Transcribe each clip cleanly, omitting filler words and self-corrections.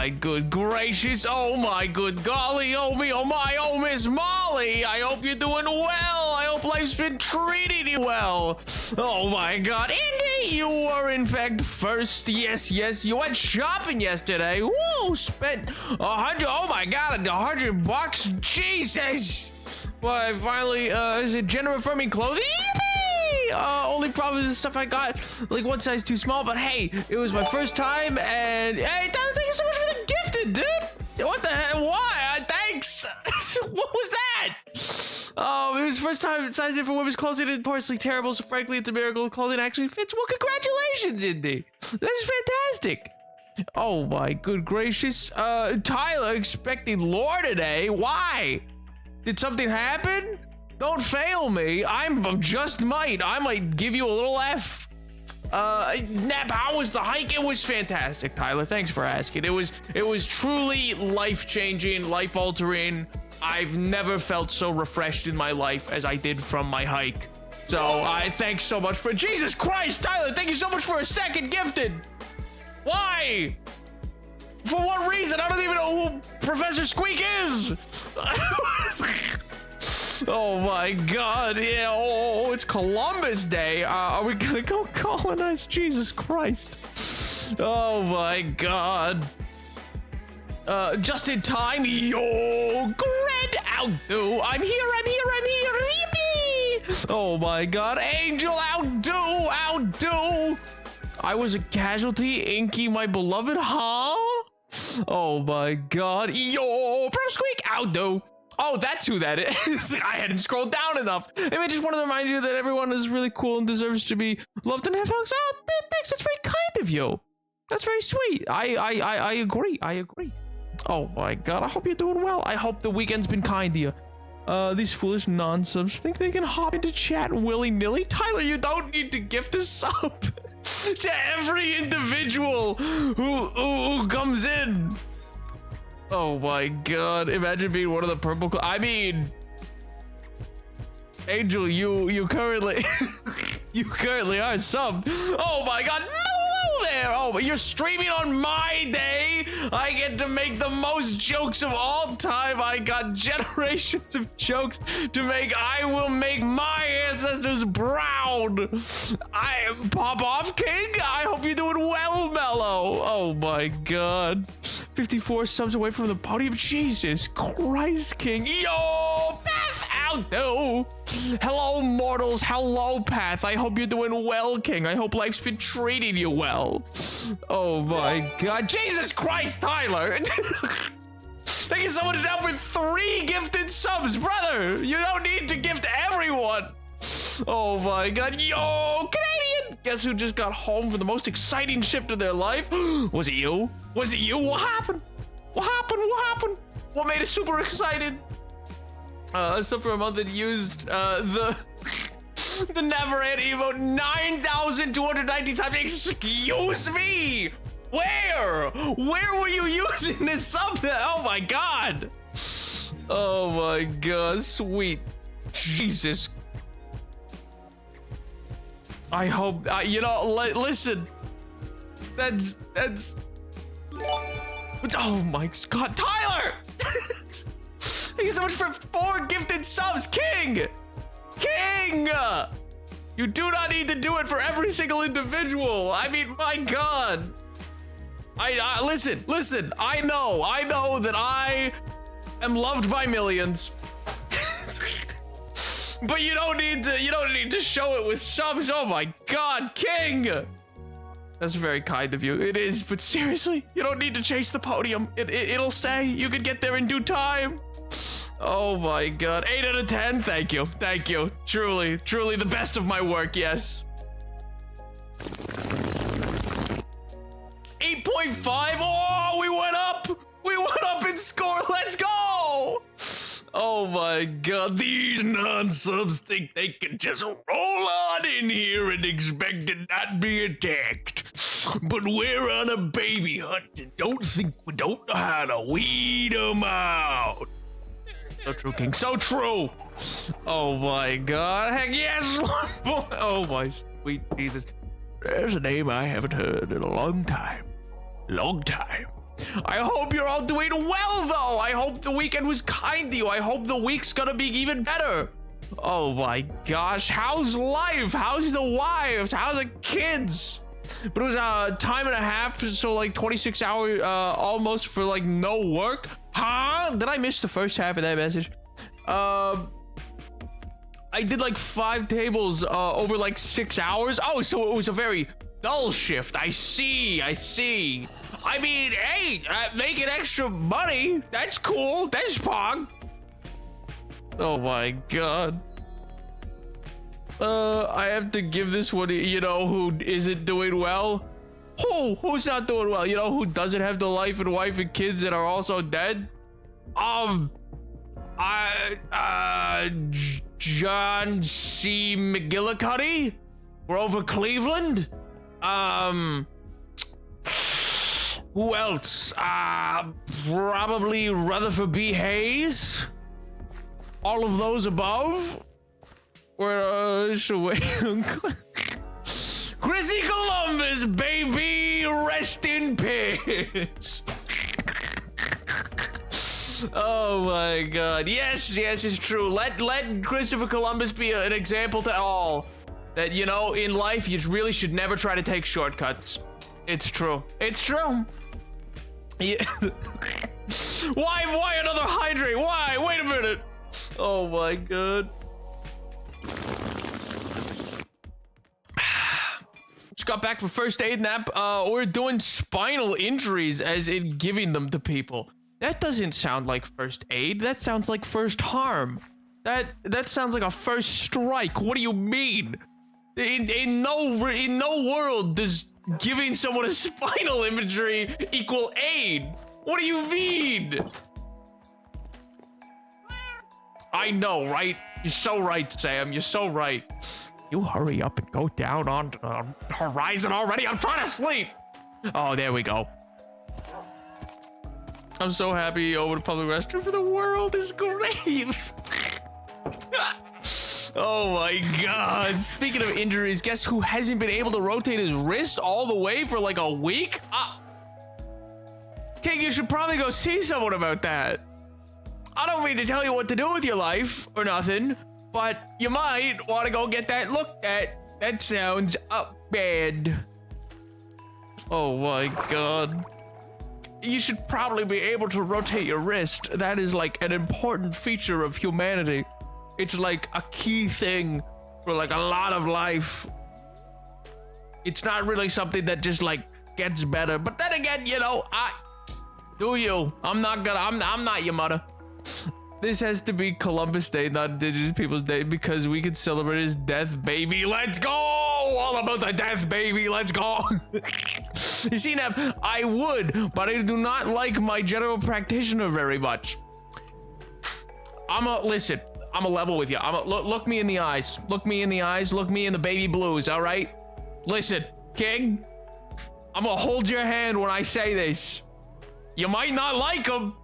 my good gracious. Oh my good golly. Oh me, oh my, oh Miss Molly. I hope you're doing well. I hope life's been treating you well. Oh my god. Indy, you were in fact first. Yes, you went shopping yesterday. Woo, spent 100, oh my god, $100. Jesus. Well, I finally, is it gender affirming clothing? Yippee! Only problem is the stuff I got, like one size too small, but hey, it was my first time, and hey, Tyler, thank you so much for the gifted, dude! What the hell? Why? Thanks! What was that? It was first time sizing for women's clothing and notoriously terrible, so frankly, it's a miracle clothing actually fits. Well, congratulations, Indy! That's fantastic! Oh my good gracious. Tyler expecting lore today? Why? Did something happen? Don't fail me. I'm just might. I might give you a little F. Nap, how was the hike? It was fantastic, Tyler. Thanks for asking. It was truly life-changing, life-altering. I've never felt so refreshed in my life as I did from my hike. So I thanks so much for Jesus Christ, Tyler. Thank you so much for a second gifted. Why? For what reason? I don't even know who Professor Squeak is. Oh my god, yeah, oh, it's Columbus Day. Are we gonna go colonize? Jesus Christ. Oh my god. Just in time. Yo, Gred outdo. I'm here. Yippee! Oh my god, Angel outdo. I was a casualty, Inky, my beloved, huh? Oh my god. Yo, Pro Squeak outdo. Oh, that's who that is. I hadn't scrolled down enough. Maybe I just wanted to remind you that everyone is really cool and deserves to be loved and have hugs. Oh, thanks. That's very kind of you. That's very sweet. I agree. Oh my god. I hope you're doing well. I hope the weekend's been kind to you. These foolish non-subs think they can hop into chat willy-nilly. Tyler, you don't need to gift a sub to every individual who comes in. Oh my god, imagine being one of the purple I mean, Angel, you currently you currently are subbed. Oh my god, no there. Oh, but you're streaming on my day. I get to make the most jokes of all time. I got generations of jokes to make. I will make my ancestors proud. I am Pop Off King. I hope you're doing well, Mellow. Oh my god. 54 subs away from the podium. Jesus Christ, King. Yo, Path outdo. Hello, mortals. Hello, Path. I hope you're doing well, King. I hope life's been treating you well. Oh my god. Jesus Christ, Tyler. Thank you so much now for 3 gifted subs, brother. You don't need to gift everyone. Oh my god. Yo, Canadian. Guess who just got home for the most exciting shift of their life? Was it you? Was it you? What happened? What happened? What made it super excited? Except for a month that used the never end emote 9,290 times. Excuse me. Where were you using this something? Oh my god. Oh my god. Sweet Jesus. I hope you know. Listen. That's. Oh my god, Tyler! Thank you so much for 4 gifted subs, King! You do not need to do it for every single individual. I mean, my god. I listen. I know that I am loved by millions. But you don't need to show it with subs. Oh my god, King! That's very kind of you. It is, but seriously, you don't need to chase the podium. It'll stay. You can get there in due time. Oh my god. 8 out of 10. Thank you. Truly the best of my work, yes. 8.5. Oh, we went up in score. Let's go. Oh my god, these non-subs think they can just roll on in here and expect to not be attacked. But we're on a baby hunt and don't think we don't know how to weed them out. So true, King, so true. Oh my god, heck yes. Oh my sweet Jesus. There's a name I haven't heard in a long time. I hope you're all doing well, though. I hope the weekend was kind to you. I hope the week's gonna be even better. Oh my gosh, how's life? How's the wives? How's the kids? But it was a time and a half, so like 26 hours almost for like no work. Huh? Did I miss the first half of that message? I did like 5 tables over like 6 hours. Oh, so it was a very dull shift. I see. I mean, hey, making extra money. That's cool. That's Pog. Oh my god. I have to give this one, you know, who isn't doing well. Who's not doing well? You know, who doesn't have the life and wife and kids that are also dead? John C. McGillicuddy? Grover Cleveland? Who else? Probably Rutherford B. Hayes? All of those above? Where, Chrissy Columbus, baby! Rest in peace! Oh my god. Yes, it's true. Let Christopher Columbus be an example to all. That, you know, in life, you really should never try to take shortcuts. It's true. Yeah. Why another hydrate? Why? Wait a minute. Oh my god. Just got back from first aid nap. We're doing spinal injuries as in giving them to people. That doesn't sound like first aid. That sounds like first harm. That sounds like a first strike. What do you mean? In no world does giving someone a spinal injury equal aid. What do you mean? I know, right? You're so right, Sam. You're so right. You hurry up and go down on the horizon already. I'm trying to sleep. Oh, there we go. I'm so happy over the public restroom for the world is great. Oh my god. Speaking of injuries, guess who hasn't been able to rotate his wrist all the way for like a week? King, you should probably go see someone about that. I don't mean to tell you what to do with your life or nothing, but you might want to go get that looked at. That sounds bad. Oh my god. You should probably be able to rotate your wrist. That is like an important feature of humanity. It's like a key thing for like a lot of life. It's not really something that just like gets better. But then again, you know, I'm not your mother. This has to be Columbus Day, not Indigenous Peoples Day, because we could celebrate his death, baby. Let's go! All about the death, baby. Let's go. You see, Nap, I would, but I do not like my general practitioner very much. Listen, I'm a level with you. Look me in the eyes. Look me in the eyes. Look me in the baby blues, all right? Listen, King, I'm gonna hold your hand when I say this. You might not like him,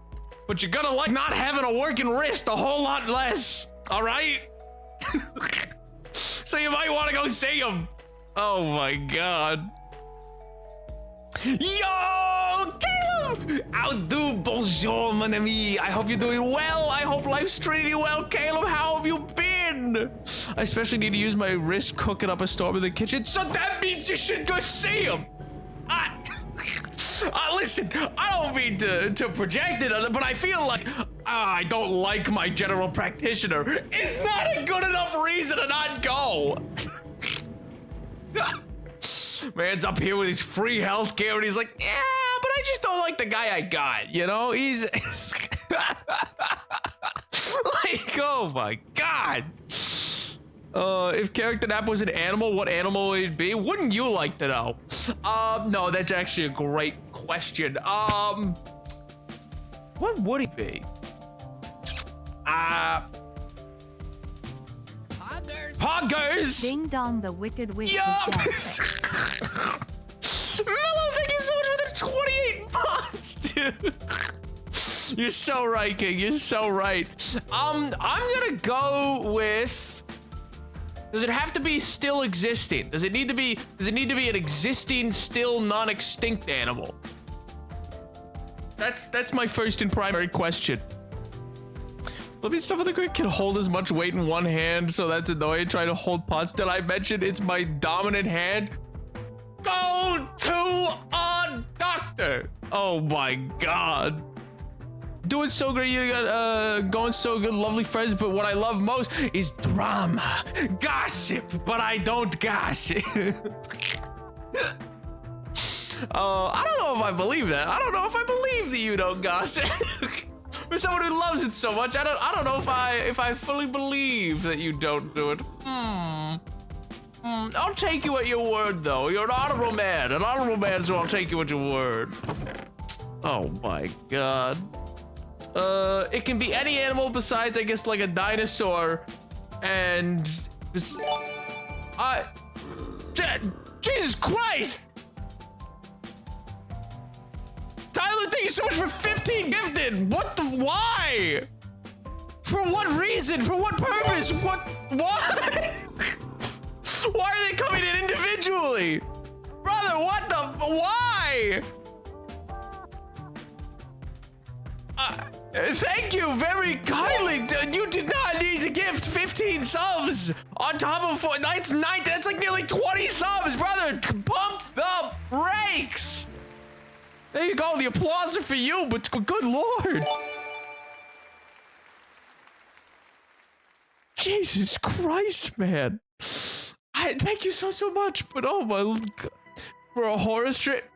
but you're gonna like not having a working wrist a whole lot less, all right? So you might want to go see him. Oh my god. Yo, Caleb! How do bonjour, mon ami? I hope you're doing well. I hope life's treating you well. Caleb, how have you been? I especially need to use my wrist cooking up a storm in the kitchen, so that means you should go see him. Listen, I don't mean to project it, but I feel like I don't like my general practitioner. Is that a good enough reason to not go? Man's up here with his free healthcare, and he's like, yeah, but I just don't like the guy I got, you know? He's like, oh my god. If Character Nap was an animal, what animal would it be? Wouldn't you like to know? No, that's actually a great question. What would he be? Poggers! Ding dong, the wicked witch. Yo! Mellow, thank you so much for the 28 months, dude. You're so right, King. You're so right. I'm gonna go with. Does it have to be still existing? Does it need to be an existing, still non-extinct animal? That's my first and primary question. Flipping stuff on the grid can hold as much weight in one hand, so that's annoying. Trying to hold pots. Did I mention it's my dominant hand? Go to a doctor. Oh my god. Doing so great, you got going so good, lovely friends, but what I love most is drama, gossip, but I don't gossip. I don't know if I believe that. I don't know if I believe that you don't gossip. For someone who loves it so much, I don't know if I fully believe that you don't do it. I'll take you at your word, though. You're an honorable man, so I'll take you at your word. Oh my god. It can be any animal besides, I guess, like a dinosaur, and Jesus Christ! Tyler, thank you so much for 15 gifted. What the? Why? For what reason? For what purpose? What? Why? Why are they coming in individually? Brother, what the? Why? Thank you very kindly. You did not need to gift 15 subs on top of 4. That's like nearly 20 subs, brother. Pump the brakes. There you go. The applause are for you, but good lord. Jesus Christ, man. Thank you so much, but oh my god. For a horror strip.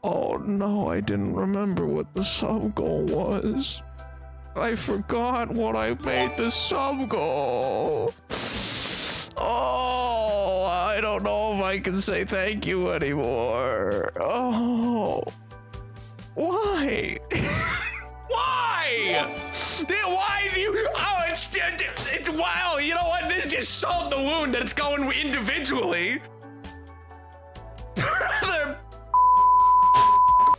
Oh no, I didn't remember what the sub goal was. I forgot what I made the sub goal. Oh, I don't know if I can say thank you anymore. Oh, why? Why? Why do you? Oh, it's wow. You know what? This just solved the wound that it's going individually. Brother.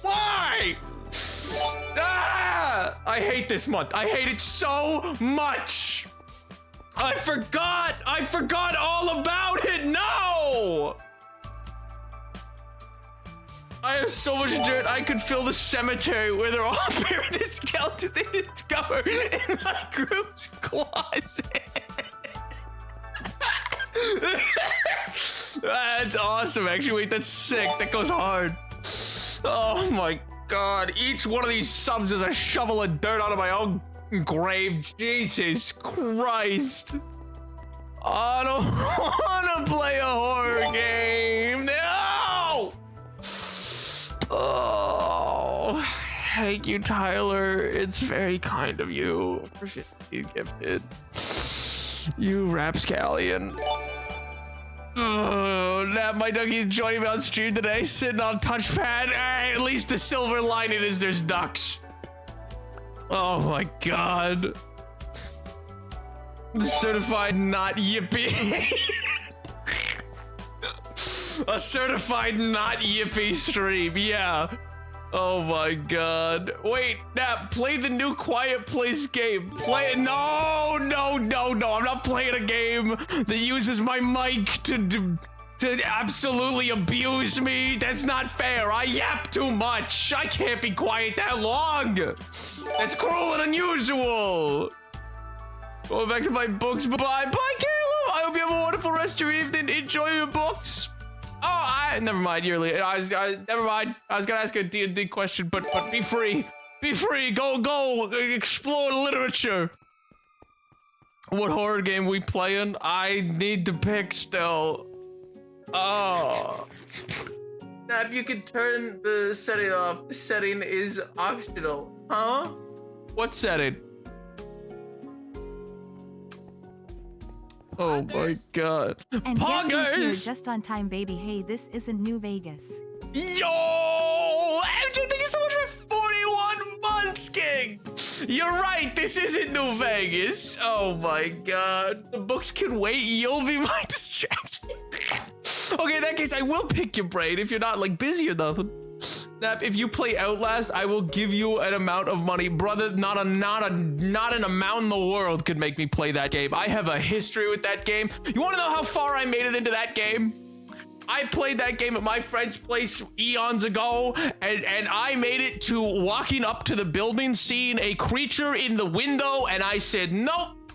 Why? Ah! I hate this month. I hate it so much. I forgot all about it. No. I have so much dirt. I could fill the cemetery where they're all buried. The skeleton they discover in my group's closet. That's awesome. Actually, wait, that's sick. That goes hard. Oh my god, each one of these subs is a shovel of dirt out of my own grave. Jesus Christ. I don't want to play a horror game. No! Oh, thank you, Tyler. It's very kind of you. Appreciate you gifted. You rapscallion. Oh, Nap, my ducky's joining me on stream today, sitting on touchpad. At least the silver lining is there's ducks. Oh my god. Certified not yippee. A certified not yippee stream, yeah. Oh my god. Wait, Nap, play the new Quiet Place game. Play it. No. I'm not playing a game that uses my mic to absolutely abuse me. That's not fair. I yap too much. I can't be quiet that long. That's cruel and unusual. Going back to my books. Bye, Caleb. I hope you have a wonderful rest of your evening. Enjoy your books. Oh, never mind. Never mind. I was gonna ask a D&D question, but be free. Be free. Go. Explore literature. What horror game we playing? I need to pick still. Oh. Now, if you could turn the setting off. The setting is optional. Huh? What setting? Oh my god. And Poggers! Here just on time, baby. Hey, this isn't New Vegas. Yo! MJ, thank you so much for 41 months, King! You're right, this isn't New Vegas. Oh my god. The books can wait, you'll be my distraction. Okay, in that case, I will pick your brain if you're not, like, busy or nothing. Snap, if you play Outlast, I will give you an amount of money, brother. Not an amount in the world could make me play that game. I have a history with that game. You want to know how far I made it into that game? I played that game at my friend's place eons ago, and I made it to walking up to the building, seeing a creature in the window, and I said, nope,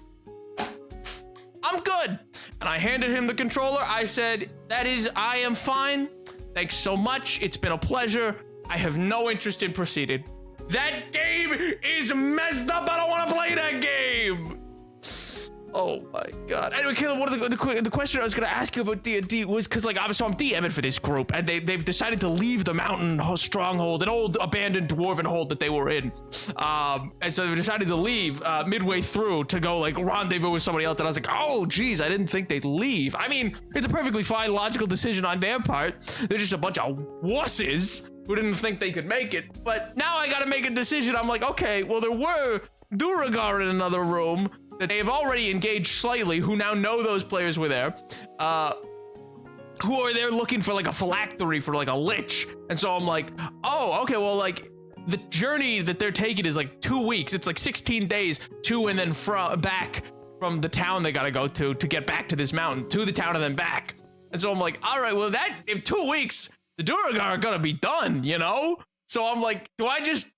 I'm good. And I handed him the controller. I said, I am fine. Thanks so much. It's been a pleasure. I have no interest in proceeding. That game is messed up. I don't want to play that game. Oh my god. Anyway, Caleb, one of the question I was gonna ask you about D&D was because, like, so I'm DMing for this group, and they've decided to leave the mountain stronghold, an old abandoned dwarven hold that they were in. And so they decided to leave midway through to go like rendezvous with somebody else. And I was like, oh geez, I didn't think they'd leave. I mean, it's a perfectly fine, logical decision on their part. They're just a bunch of wusses who didn't think they could make it. But now I gotta make a decision. I'm like, okay, well, there were Duergar in another room that they have already engaged slightly, who now know those players were there, who are there looking for like a phylactery for like a lich. And so I'm like, oh, okay, well, like the journey that they're taking is like 2 weeks. It's like 16 days to and then back from the town they gotta go to get back to this mountain, to the town and then back. And so I'm like, all right, well, that in 2 weeks, the Duergar are gonna be done, you know? So I'm like, do I just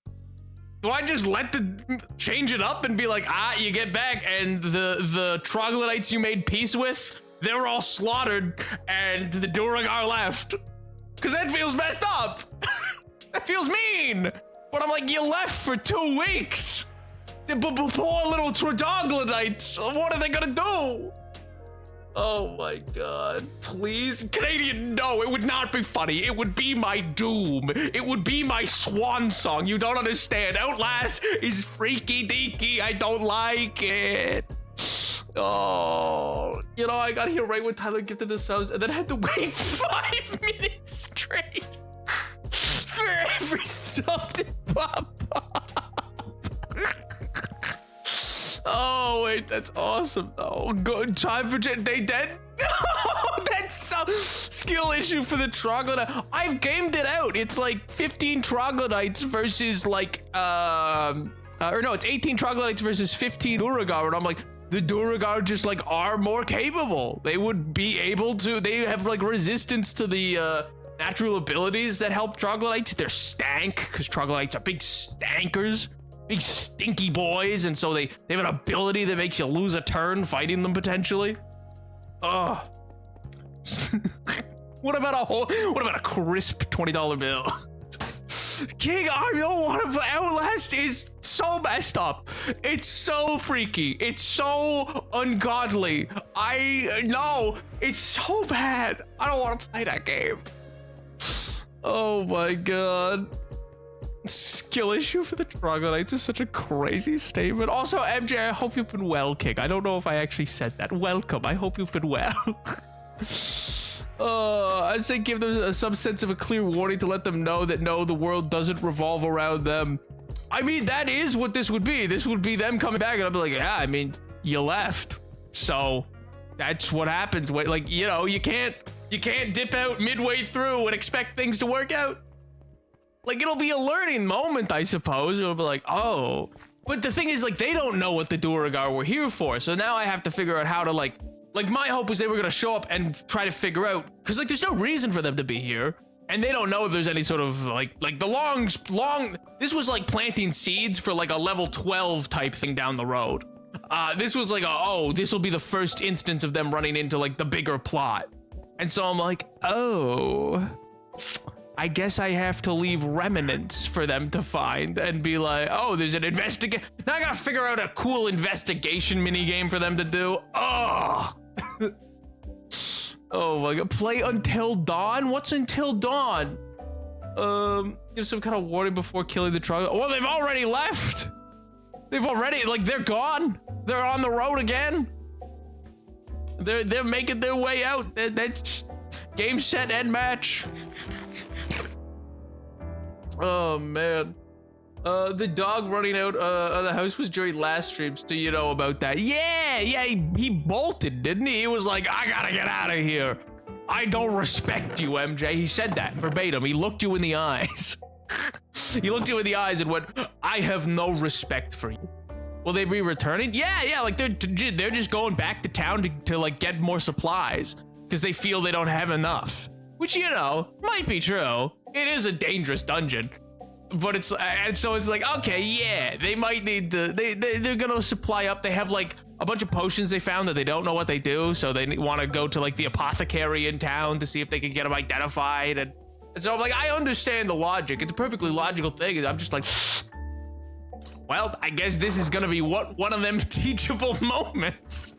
change it up and be like, you get back and the troglodytes you made peace with, they're all slaughtered and the Duergar left? Because that feels messed up. That feels mean. But I'm like, you left for 2 weeks. The poor little troglodytes, what are they gonna do? Oh my god. Please, Canadian, no, it would not be funny. It would be my doom. It would be my swan song. You don't understand. Outlast is freaky deaky. I don't like it. Oh, you know, I got here right when Tyler gifted the subs and then had to wait 5 minutes straight for every sub to pop up. Oh wait, that's awesome though. Good time for they dead? No, that's so skill issue for the troglodyte. I've gamed it out. It's like 15 troglodytes versus like or no, it's 18 troglodytes versus 15 Duergar, and I'm like, the Duergar just like are more capable. They would be able to. They have like resistance to the natural abilities that help troglodytes. They're stank because troglodytes are big stankers. Big stinky boys, and so they have an ability that makes you lose a turn fighting them potentially. Ugh. What about a crisp $20 bill? King, I don't want to play. Outlast is so messed up. It's so freaky. It's so ungodly. I know. It's so bad. I don't want to play that game. Oh my god. Skill issue for the troglodytes is such a crazy statement. Also, MJ, I hope you've been well, King. I don't know if I actually said that. Welcome. I hope you've been well. I'd say give them some sense of a clear warning to let them know that no, the world doesn't revolve around them. I mean, that is what this would be. This would be them coming back and I'll be like, yeah, I mean, you left. So that's what happens. Like, you know, you can't dip out midway through and expect things to work out. Like, it'll be a learning moment, I suppose. It'll be like, oh. But the thing is, like, they don't know what the Duergar were here for. So now I have to figure out how to, like my hope was they were going to show up and try to figure out. Because, like, there's no reason for them to be here. And they don't know if there's any sort of, like the long. This was, like, planting seeds for, like, a level 12 type thing down the road. This was like, this will be the first instance of them running into, like, the bigger plot. And so I'm like, oh. I guess I have to leave remnants for them to find and be like, oh, there's an investigation. Now I gotta figure out a cool investigation minigame for them to do. Oh. Oh my god. Play Until Dawn? What's Until Dawn? Give some kind of warning before killing the troglodyte. Well, they've already left. They've already, like, they're gone. They're on the road again. They're making their way out. That's game, set, end match. Oh man. The dog running out of the house was during last streams. Do you know about that? Yeah, he bolted, didn't he? He was like, I gotta get out of here. I don't respect you, MJ. He said that verbatim. He looked you in the eyes. He looked you in the eyes and went, I have no respect for you. Will they be returning? Yeah, like they're just going back to town to like get more supplies because they feel they don't have enough. Which, you know, might be true. It is a dangerous dungeon. But it's, and so it's like, okay, yeah, they might need to, they're gonna supply up. They have like a bunch of potions they found that they don't know what they do. So they want to go to like the apothecary in town to see if they can get them identified. And so I'm like, I understand the logic. It's a perfectly logical thing. And I'm just like, well, I guess this is gonna be one of them teachable moments.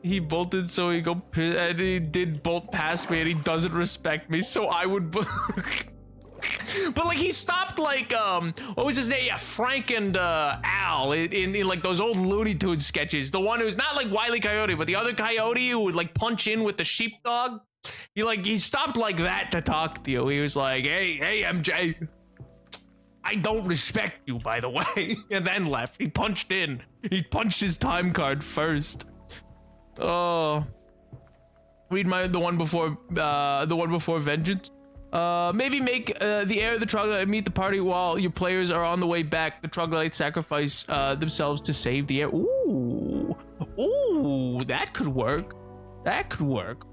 He bolted so he go, and he did bolt past me, and he doesn't respect me, so I would. But like he stopped like what was his name? Yeah, Frank and Al in like those old Looney Tunes sketches. The one who's not like Wile E. Coyote, but the other coyote who would like punch in with the sheepdog. He stopped like that to talk to you. He was like, hey MJ, I don't respect you, by the way, and then left. He punched in. He punched his time card first. Oh, read the one before Vengeance. Maybe make the heir of the troglodyte meet the party while your players are on the way back. The troglodytes sacrifice themselves to save the heir. Ooh, that could work. That could work.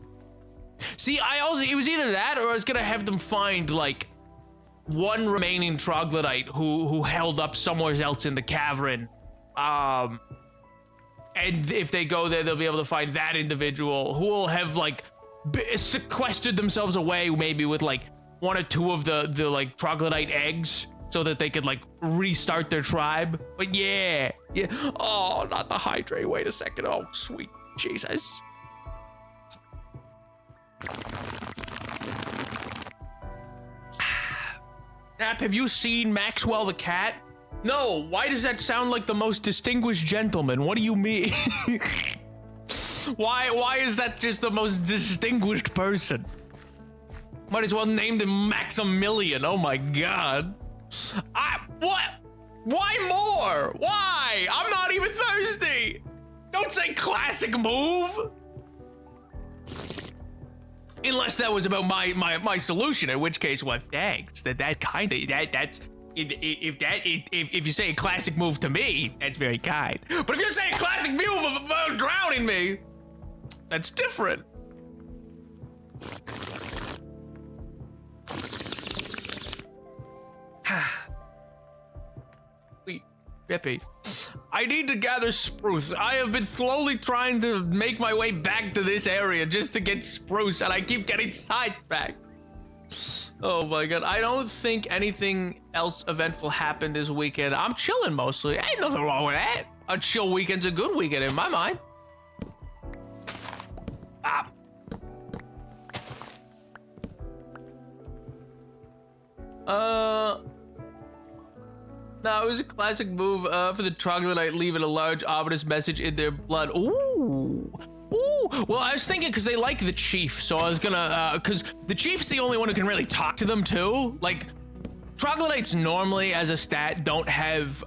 See, it was either that or I was gonna have them find like one remaining troglodyte who held up somewhere else in the cavern. And if they go there, they'll be able to find that individual who will have like sequestered themselves away, maybe with like one or two of the like troglodyte eggs, so that they could like restart their tribe. But yeah. Oh, not the hydrate. Wait a second. Oh, sweet Jesus. Nap, have you seen Maxwell the cat? No, why does that sound like the most distinguished gentleman? What do you mean? Why is that just the most distinguished person? Might as well name him Maximilian. Oh my god. What? Why more? Why? I'm not even thirsty. Don't say classic move. Unless that was about my solution, in which case, well, thanks. That's if you say a classic move to me, that's very kind. But if you're saying a classic move about drowning me, that's different. Wait, Rippy. I need to gather spruce. I have been slowly trying to make my way back to this area just to get spruce, and I keep getting sidetracked. Oh my god, I don't think anything else eventful happened this weekend. I'm chilling mostly. Ain't nothing wrong with that. A chill weekend's a good weekend in my mind. No, it was a classic move for the troglodyte, leaving a large ominous message in their blood. Ooh. Well, I was thinking because they like the chief, so I was gonna, because the chief's the only one who can really talk to them too. Like, troglodytes normally, as a stat, don't have,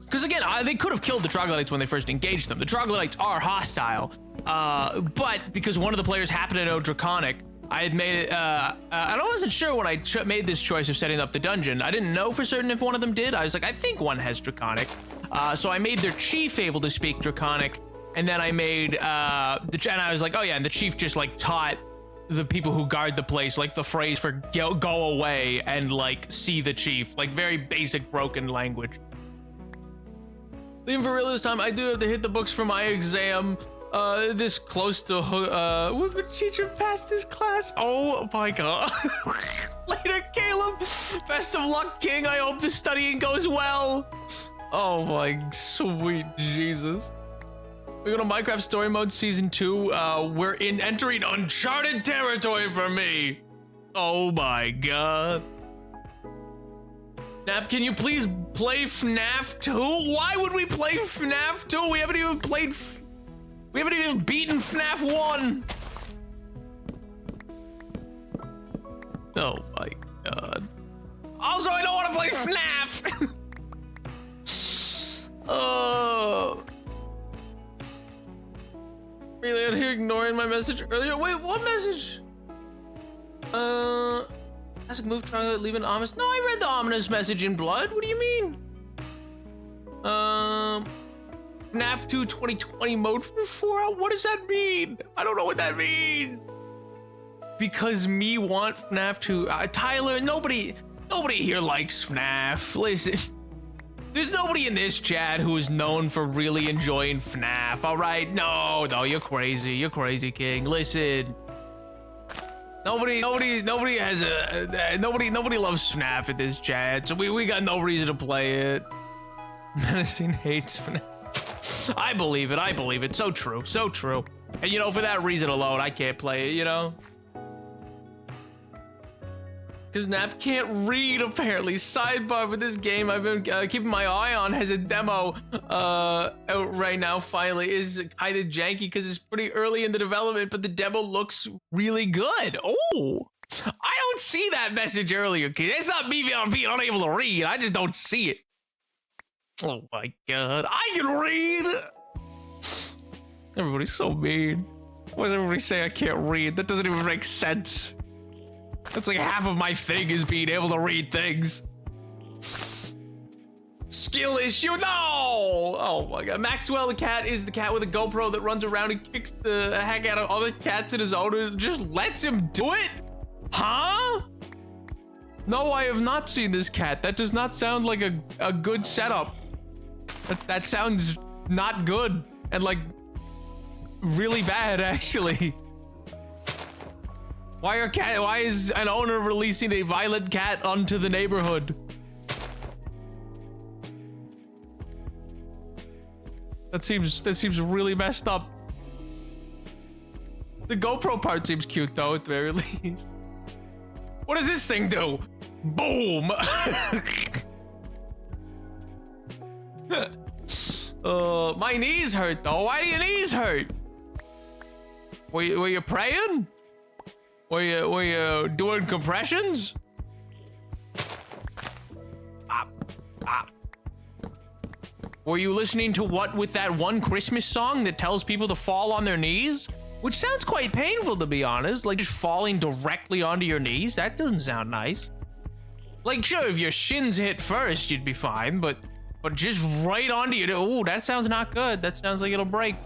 because again, they could have killed the troglodytes when they first engaged them. The troglodytes are hostile, but because one of the players happened to know Draconic, I had made it, and I wasn't sure when I made this choice of setting up the dungeon. I didn't know for certain if one of them did. I was like, I think one has Draconic. So I made their chief able to speak Draconic, and then I made, and I was like, oh yeah, and the chief just like taught the people who guard the place, like the phrase for go away and like see the chief, like very basic broken language. Leaving for real this time, I do have to hit the books for my exam. This close to, would the teacher pass this class? Oh my god. Later, Caleb. Best of luck, King. I hope the studying goes well. Oh my sweet Jesus. We go to Minecraft Story Mode Season 2. We're entering uncharted territory for me. Oh my god. Nap, can you please play FNAF 2? Why would we play FNAF 2? We haven't even played... We haven't even beaten FNAF 1! Oh my god. Also, I don't want to play FNAF! Oh. Really out here ignoring my message earlier? Wait, what message? Classic move, try to leave an ominous. No, I read the ominous message in Blood. What do you mean? FNAF 2 2020 mode for 4 hours. What does that mean? I don't know what that means. Because me want FNAF 2. Tyler, nobody here likes FNAF. Listen, there's nobody in this chat who is known for really enjoying FNAF. All right, no, you're crazy. You're crazy, King. Listen. Nobody loves FNAF in this chat, so we got no reason to play it. Menacing hates FNAF. I believe it. So true. And you know, for that reason alone, I can't play it, you know? Because Nap can't read, apparently. Sidebar with this game I've been keeping my eye on has a demo out right now, finally. Is kind of janky because it's pretty early in the development, but the demo looks really good. Oh, I don't see that message earlier, kid. It's not me being unable to read. I just don't see it. Oh my god. I can read! Everybody's so mean. Why does everybody say I can't read? That doesn't even make sense. That's like half of my thing is being able to read things. Skill issue? No! Oh my god. Maxwell the cat is the cat with a GoPro that runs around and kicks the heck out of other cats in his owner and just lets him do it? Huh? No, I have not seen this cat. That does not sound like a good setup. That sounds not good and like really bad, actually. Why is an owner releasing a violent cat onto the neighborhood? That seems really messed up. The GoPro part seems cute though, at the very least. What does this thing do? Boom! My knees hurt though. Why do your knees hurt? Were you praying? Were you doing compressions? Were you listening to What With That One Christmas song that tells people to fall on their knees? Which sounds quite painful, to be honest. Like just falling directly onto your knees. That doesn't sound nice. Like sure, if your shins hit first, you'd be fine, but just right onto you. Ooh, that sounds not good. That sounds like it'll break.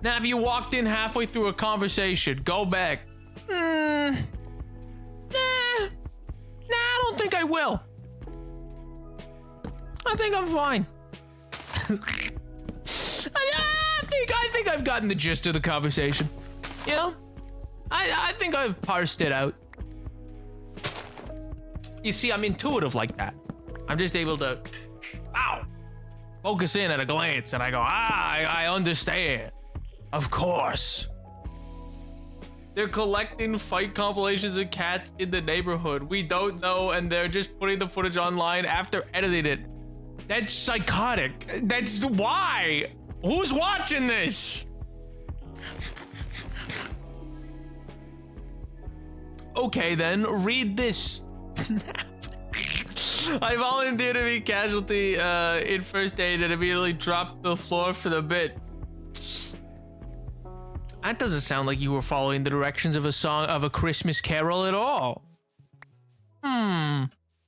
Now, if you walked in halfway through a conversation, go back. Nah, I don't think I will. I think I'm fine. I think I've gotten the gist of the conversation. You know? I think I've parsed it out. You see, I'm intuitive like that. I'm just able to, focus in at a glance, and I go, I understand. Of course. They're collecting fight compilations of cats in the neighborhood. We don't know, and they're just putting the footage online after editing it. That's psychotic. That's why. Who's watching this? Okay, then, read this. I volunteered to be casualty in first aid and immediately dropped the floor for the bit. That doesn't sound like you were following the directions of a song of a Christmas carol at all.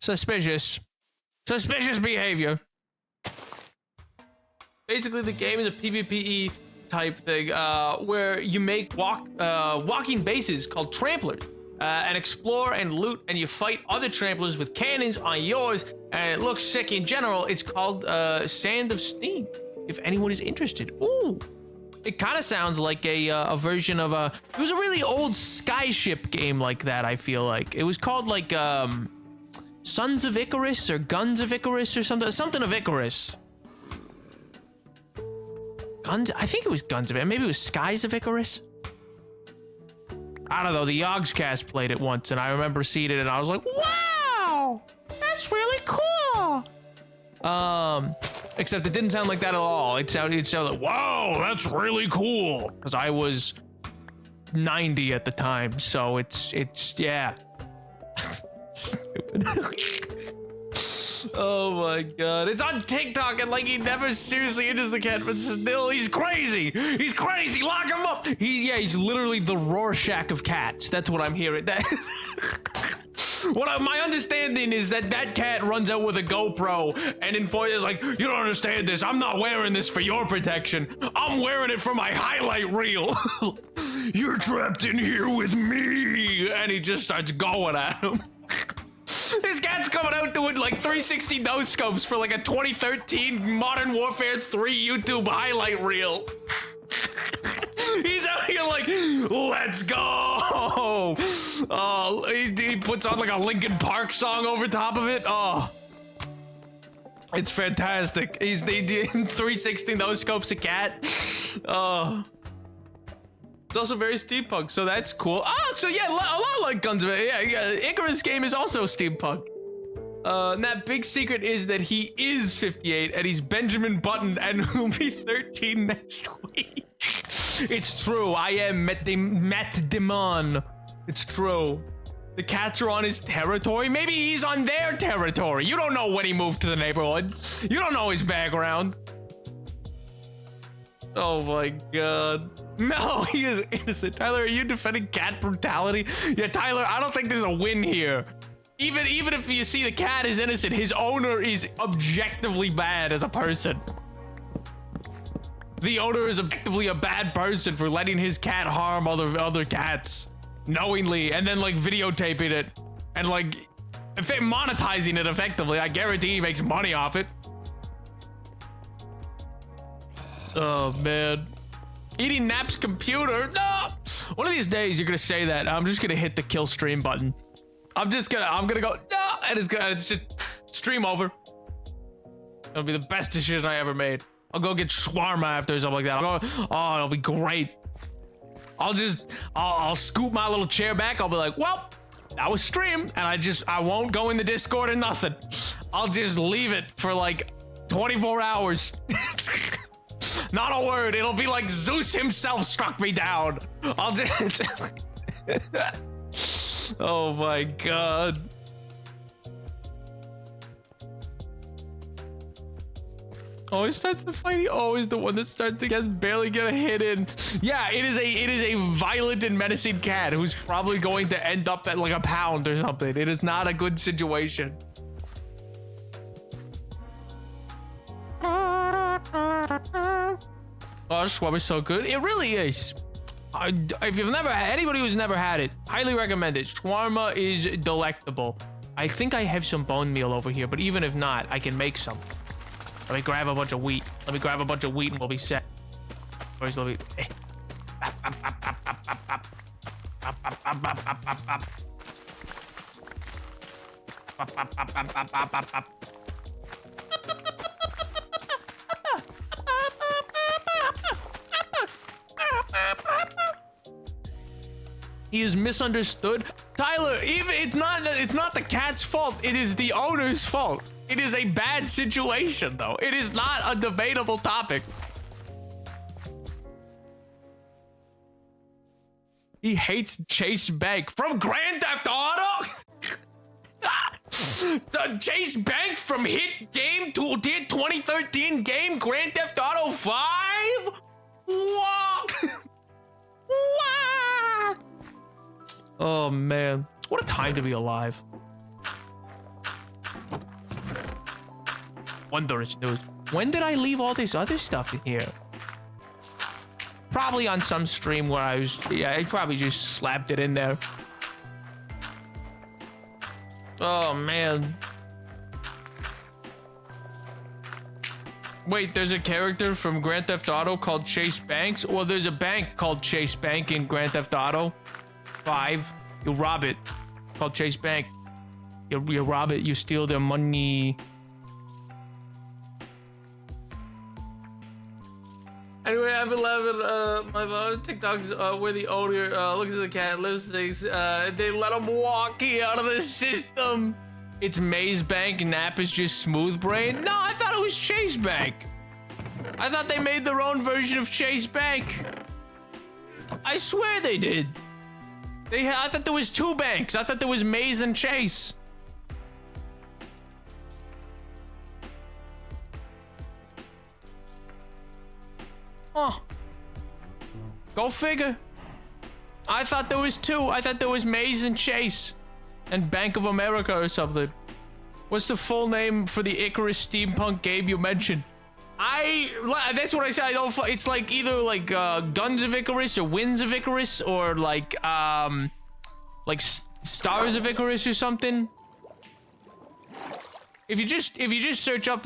Suspicious. Suspicious behavior. Basically, the game is a PvPe type thing where you make walking bases called tramplers and explore and loot, and you fight other tramplers with cannons on yours, and it looks sick in general. It's called Sand of Steam, if anyone is interested. Ooh. It kind of sounds like a version of it was a really old Skyship game like that, I feel like. It was called like Sons of Icarus or Guns of Icarus or something of Icarus. I think it was Guns of Icarus. Maybe it was Skies of Icarus. I don't know. The Yogscast played it once, and I remember seeing it, and I was like, wow, that's really cool. Except it didn't sound like that at all. It sounded like, wow, that's really cool. Because I was 90 at the time, so it's yeah. Stupid. Oh my god. It's on TikTok and like he never seriously injures the cat, but still he's crazy. He's crazy. Lock him up. He's literally the Rorschach of cats. That's what I'm hearing. My understanding is that cat runs out with a GoPro and is like, you don't understand this. I'm not wearing this for your protection. I'm wearing it for my highlight reel. You're trapped in here with me. And he just starts going at him. This cat's coming out doing like 360 no scopes for like a 2013 Modern Warfare 3 YouTube highlight reel. He's out here like, let's go. Oh, he puts on like a Linkin Park song over top of it. Oh, it's fantastic. He's 360 no scopes a cat. Oh. It's also very steampunk, so that's cool. Oh, so yeah, a lot like Guns of It. Yeah, Icarus game is also steampunk. And that big secret is that he is 58 and he's Benjamin Button and will be 13 next week. It's true. I am Matt Damon. It's true. The cats are on his territory. Maybe he's on their territory. You don't know when he moved to the neighborhood. You don't know his background. Oh my god. No, he is innocent. Tyler, are you defending cat brutality? Yeah, Tyler, I don't think there's a win here. Even if you see the cat is innocent, his owner is objectively bad as a person. The owner is objectively a bad person for letting his cat harm other cats knowingly and then like videotaping it and like monetizing it effectively. I guarantee he makes money off it. Oh man. Eating Nap's computer. No. One of these days you're gonna say that. I'm just gonna hit the kill stream button. I'm gonna go no, and it's just stream over. It'll be the best decision I ever made. I'll go get shawarma after or something like that. Oh, it'll be great. I'll scoop my little chair back. I'll be like, well, that was stream, and I won't go in the Discord or nothing. I'll just leave it for like 24 hours. Not a word. It'll be like Zeus himself struck me down. I'll just oh my god. Always starts the fight. He always the one that starts to barely get a hit in. Yeah, it is a violent and menacing cat who's probably going to end up at like a pound or something. It is not a good situation. Oh, shawarma's so good. It really is. If you've never had, anybody who's never had it, highly recommend it. Shawarma is delectable. I think I have some bone meal over here, but even if not, I can make some. Let me grab a bunch of wheat. And we'll be set. Where's the wheat? He is misunderstood. Tyler, it's not the cat's fault. It is the owner's fault. It is a bad situation, though. It is not a debatable topic. He hates Chase Bank from Grand Theft Auto. The Chase Bank from hit 2013 game Grand Theft Auto 5. What? What? Oh man, what a time to be alive. Wondrous news. When did I leave all this other stuff in here? Probably on some stream where I probably just slapped it in there. Oh man. Wait, there's a character from Grand Theft Auto called Chase Banks? Or there's a bank called Chase Bank in Grand Theft Auto 5. You rob it. Called Chase Bank. You rob it, you steal their money. Anyway, I've been laughing, my TikToks where the owner looks at the cat, listens, they let him walk out of the system. It's Maze Bank, Nap is just Smooth Brain. No, I thought it was Chase Bank. I thought they made their own version of Chase Bank. I swear they did. I thought there was two banks. I thought there was Maze and Chase. Oh. Go figure. I thought there was 2. I thought there was Maze and Chase. And Bank of America or something. What's the full name for the Icarus steampunk game you mentioned? That's what I said. I don't. It's like either like Guns of Icarus or Winds of Icarus or like Stars of Icarus or something. If you just search up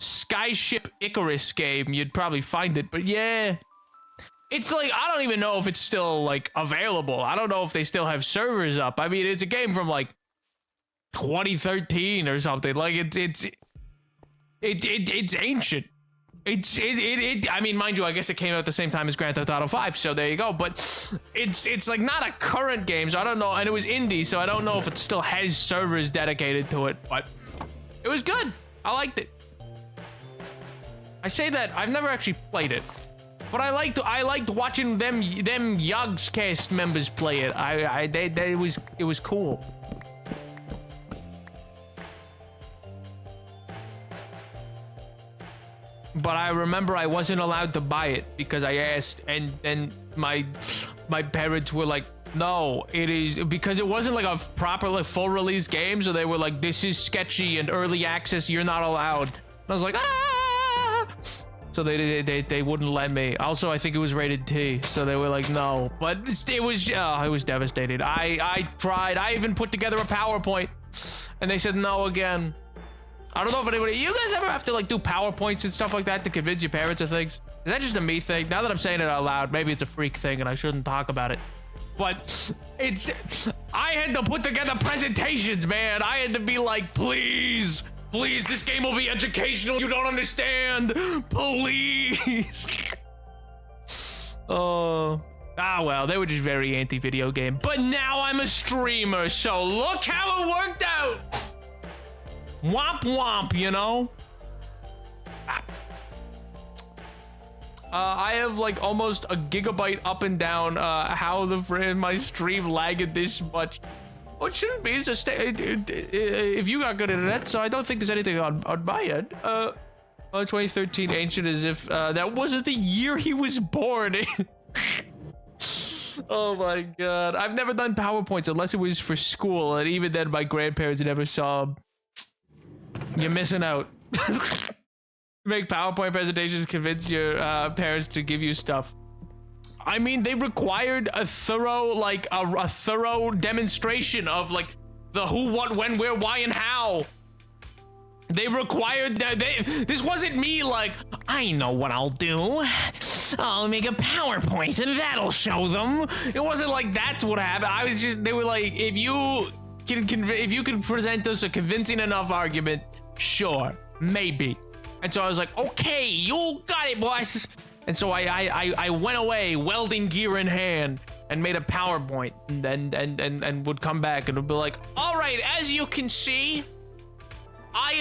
Skyship Icarus game, you'd probably find it. But yeah, it's like I don't even know if it's still like available. I don't know if they still have servers up. I mean, it's a game from like 2013 or something. Like it's ancient. I mean, mind you, I guess it came out at the same time as Grand Theft Auto 5, so there you go. But it's like not a current game, so I don't know. And it was indie, so I don't know if it still has servers dedicated to it. But it was good. I liked it. I say that I've never actually played it, but I liked watching them Yogscast members play it. It was cool. But I remember I wasn't allowed to buy it because I asked, and then my parents were like, no, it is, because it wasn't like a proper like full release game, so they were like, this is sketchy and early access, you're not allowed. And I was like, ah! So they wouldn't let me. Also, I think it was rated T, so they were like, no. But it was devastating. I tried. I even put together a PowerPoint, and they said no again. I don't know if anybody, you guys ever have to like do PowerPoints and stuff like that to convince your parents of things? Is that just a me thing? Now that I'm saying it out loud, maybe it's a freak thing and I shouldn't talk about it. But I had to put together presentations, man. I had to be like, please, this game will be educational. You don't understand. Please. Well, they were just very anti-video game. But now I'm a streamer, so look how it worked out. Womp womp, you know? I have like almost a gigabyte up and down. How the friend my stream lagged this much? Oh, it shouldn't be. It's just if you got good internet, so I don't think there's anything on my end. 2013 ancient as if that wasn't the year he was born. Oh my god. I've never done PowerPoints unless it was for school, and even then my grandparents never saw them. You're missing out. Make PowerPoint presentations, convince your parents to give you stuff. I mean, they required a thorough, like, a thorough demonstration of, like, the who, what, when, where, why, and how. They required that. This wasn't me, like, I know what I'll do. I'll make a PowerPoint and that'll show them. It wasn't like that's what happened. I was just, they were like, if you can present us a convincing enough argument, sure, maybe. And so I was like, okay, you got it, boss. And so I went away, welding gear in hand, and made a PowerPoint, and would come back and would be like, all right, as you can see, I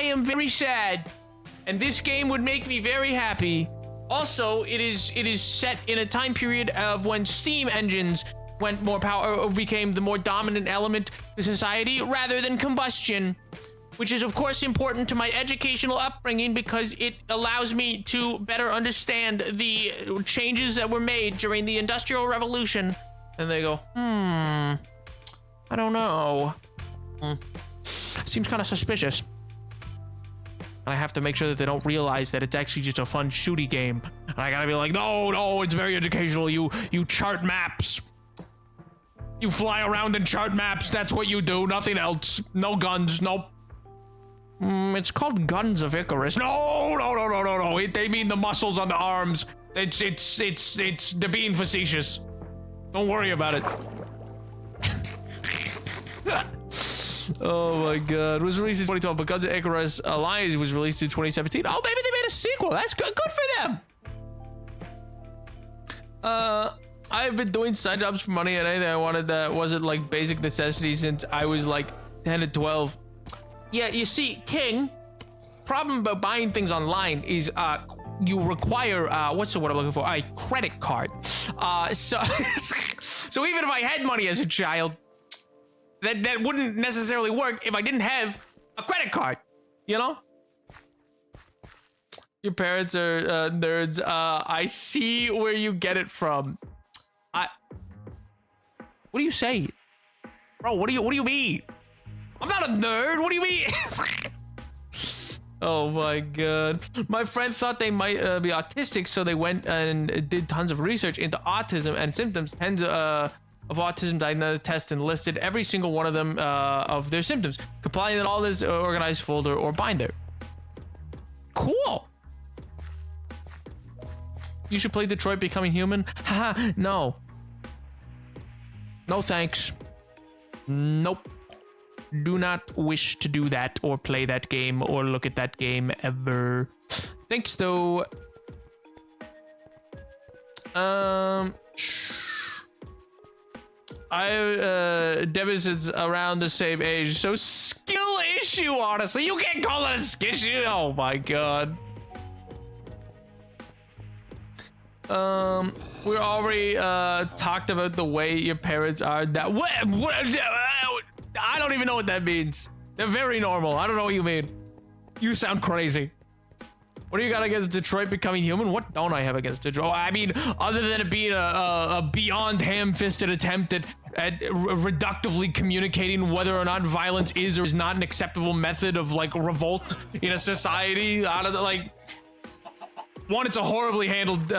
am very sad, and this game would make me very happy. Also, it is set in a time period of when steam engines went more became the more dominant element in society rather than combustion, which is of course important to my educational upbringing because it allows me to better understand the changes that were made during the Industrial Revolution. And they go, I don't know. Seems kind of suspicious. And I have to make sure that they don't realize that it's actually just a fun shooty game. And I gotta be like, no, it's very educational. You chart maps. You fly around and chart maps. That's what you do. Nothing else. No guns. Nope. It's called Guns of Icarus. No. They mean the muscles on the arms. It's they're being facetious. Don't worry about it. Oh my god. It was released in 2012, but Guns of Icarus Alliance was released in 2017. Oh, maybe they made a sequel. That's good for them. I've been doing side jobs for money and anything I wanted that wasn't like basic necessities since I was like 10 to 12. Yeah, you see, King, problem about buying things online is you require what's the word I'm looking for? A credit card. So even if I had money as a child, that wouldn't necessarily work if I didn't have a credit card, you know? Your parents are nerds. I see where you get it from. What do you say? Bro, what do you mean? I'm not a nerd. What do you mean? Oh my god. My friend thought they might be autistic, so they went and did tons of research into autism and symptoms. Tens of autism diagnosed tests and listed every single one of them of their symptoms, compiling in all this organized folder or binder. Cool. You should play Detroit Becoming Human. Haha, no. No thanks. Nope. Do not wish to do that or play that game or look at that game ever. Thanks though. Debbie's is around the same age, so skill issue, honestly. You can't call it a skill issue. Oh my god. We already talked about the way your parents are. That what I don't even know what that means. They're very normal. I don't know what you mean. You sound crazy. What do you got against Detroit Becoming Human? What don't I have against Detroit? Oh, I mean, other than it being a beyond ham-fisted attempt at reductively communicating whether or not violence is or is not an acceptable method of like revolt in a society. Out of the, like. One, it's a horribly handled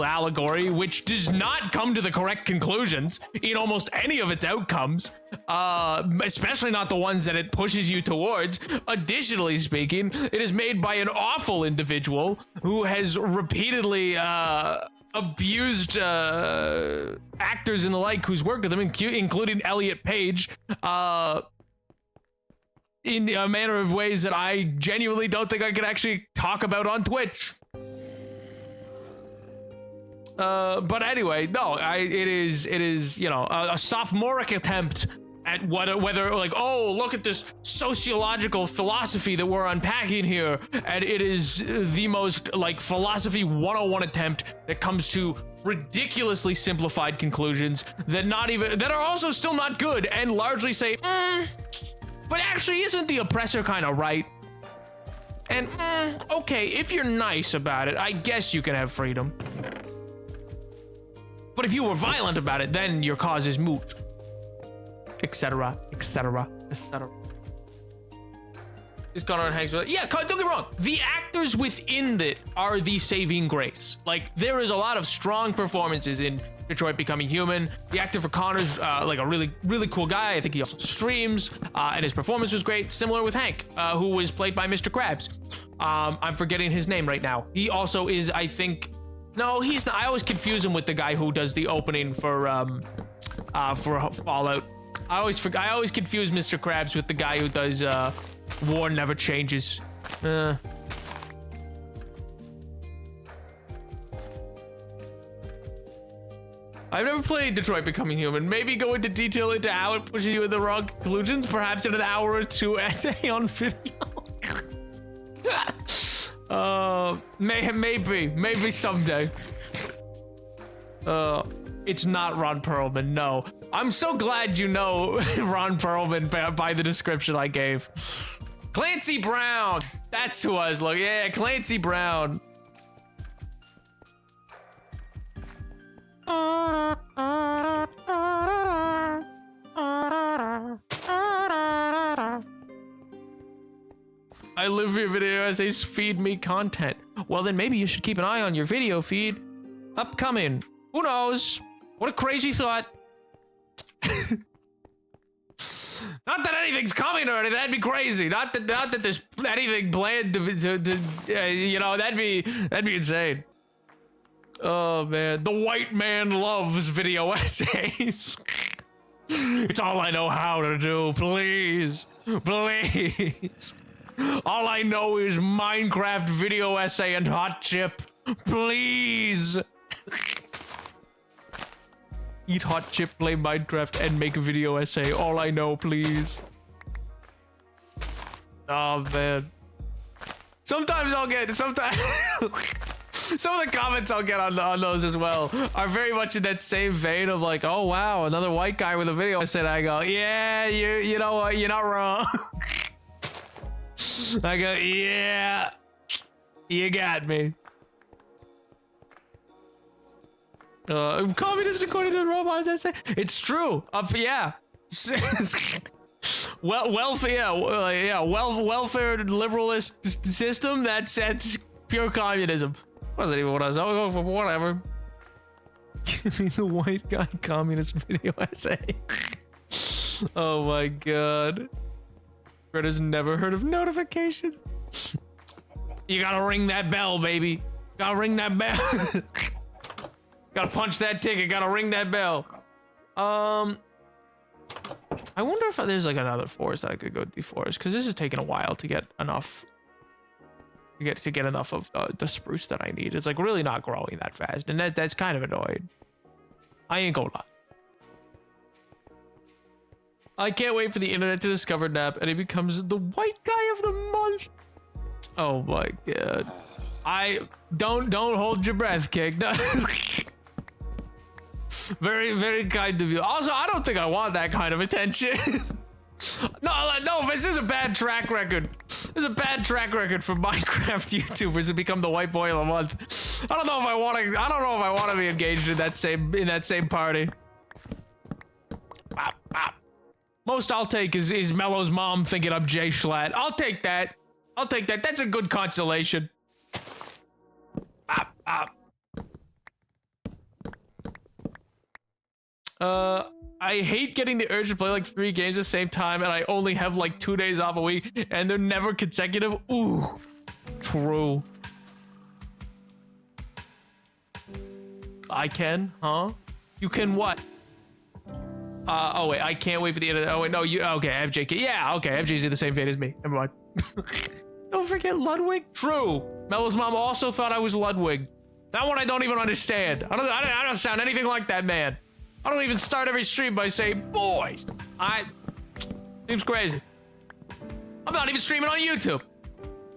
allegory, which does not come to the correct conclusions in almost any of its outcomes, especially not the ones that it pushes you towards. Additionally speaking, it is made by an awful individual who has repeatedly abused actors and the like who's worked with him, including Elliot Page, in a manner of ways that I genuinely don't think I could actually talk about on Twitch. But anyway, no, it is, you know, a sophomoric attempt at whether like, oh, look at this sociological philosophy that we're unpacking here, and it is the most like philosophy 101 attempt that comes to ridiculously simplified conclusions that are also still not good and largely say, but actually, isn't the oppressor kind of right? And, okay, if you're nice about it, I guess you can have freedom. But if you were violent about it, then your cause is moot. Etc., etc., etc. Is Connor and Hanks? Yeah, don't get me wrong. The actors within it are the saving grace. Like, there is a lot of strong performances in Detroit Becoming Human. The actor for Connor's like a really, really cool guy. I think he also streams, and his performance was great. Similar with Hank, who was played by Mr. Krabs. I'm forgetting his name right now. He also is, I think, no, he's not. I always confuse him with the guy who does the opening for Fallout. I always confuse Mr. Krabs with the guy who does War Never Changes. I've never played Detroit Becoming Human. Maybe go into detail into how it pushes you in the wrong conclusions, perhaps in an hour or two essay on video. Maybe someday. It's not Ron Perlman, no. I'm so glad you know Ron Perlman by the description I gave. Clancy Brown! That's who I was looking. Yeah, Clancy Brown. I live your video essays feed me content. Well, then maybe you should keep an eye on your video feed. Upcoming. Who knows? What a crazy thought. Not that anything's coming or anything. That'd be crazy. Not that there's anything planned to you know, that'd be insane. Oh man, the white man loves video essays. It's all I know how to do. Please, please. All I know is Minecraft video essay and hot chip. Please. Eat hot chip, play Minecraft, and make a video essay. All I know, please. Oh man. Sometimes I'll get some of the comments I'll get on those as well are very much in that same vein of like, oh wow, another white guy with a video essay. I go, yeah, you know what, you're not wrong. I go, yeah, You got me. Communist according to the robots. I say it's true. Yeah. Welfare liberalist system. That's pure communism. Wasn't even what I was. Oh, whatever. Give me the white guy communist video essay. Oh my god. Greta's never heard of notifications. You gotta ring that bell, baby. Gotta ring that bell. Gotta punch that ticket. Gotta ring that bell. I wonder if there's like another forest that I could go deforest, because this is taking a while to get enough. To get enough of the spruce that I need. It's like really not growing that fast, and that's kind of annoying. I ain't gonna lie. I can't wait for the internet to discover Nap and he becomes the white guy of the month. Oh my god. I don't hold your breath, Kick. Very, very kind of you. Also, I don't think I want that kind of attention. No, this is a bad track record. There's a bad track record for Minecraft YouTubers to become the white boy of the month. I don't know if I want to be engaged in that same party. Most I'll take is Mello's mom thinking I'm Jay Schlatt. I'll take that. That's a good consolation. I hate getting the urge to play like 3 games at the same time, and I only have like 2 days off a week, and they're never consecutive. Ooh, true. I can, huh? You can what? Oh wait, I can't wait for the end of the. Oh wait, no, you. Okay, FJ. Yeah, okay, FJ's in the same fate as me. Never mind. Don't forget Ludwig. True. Mello's mom also thought I was Ludwig. That one I don't even understand. I don't sound anything like that man. I don't even start every stream by saying boys. Seems crazy. I'm not even streaming on YouTube.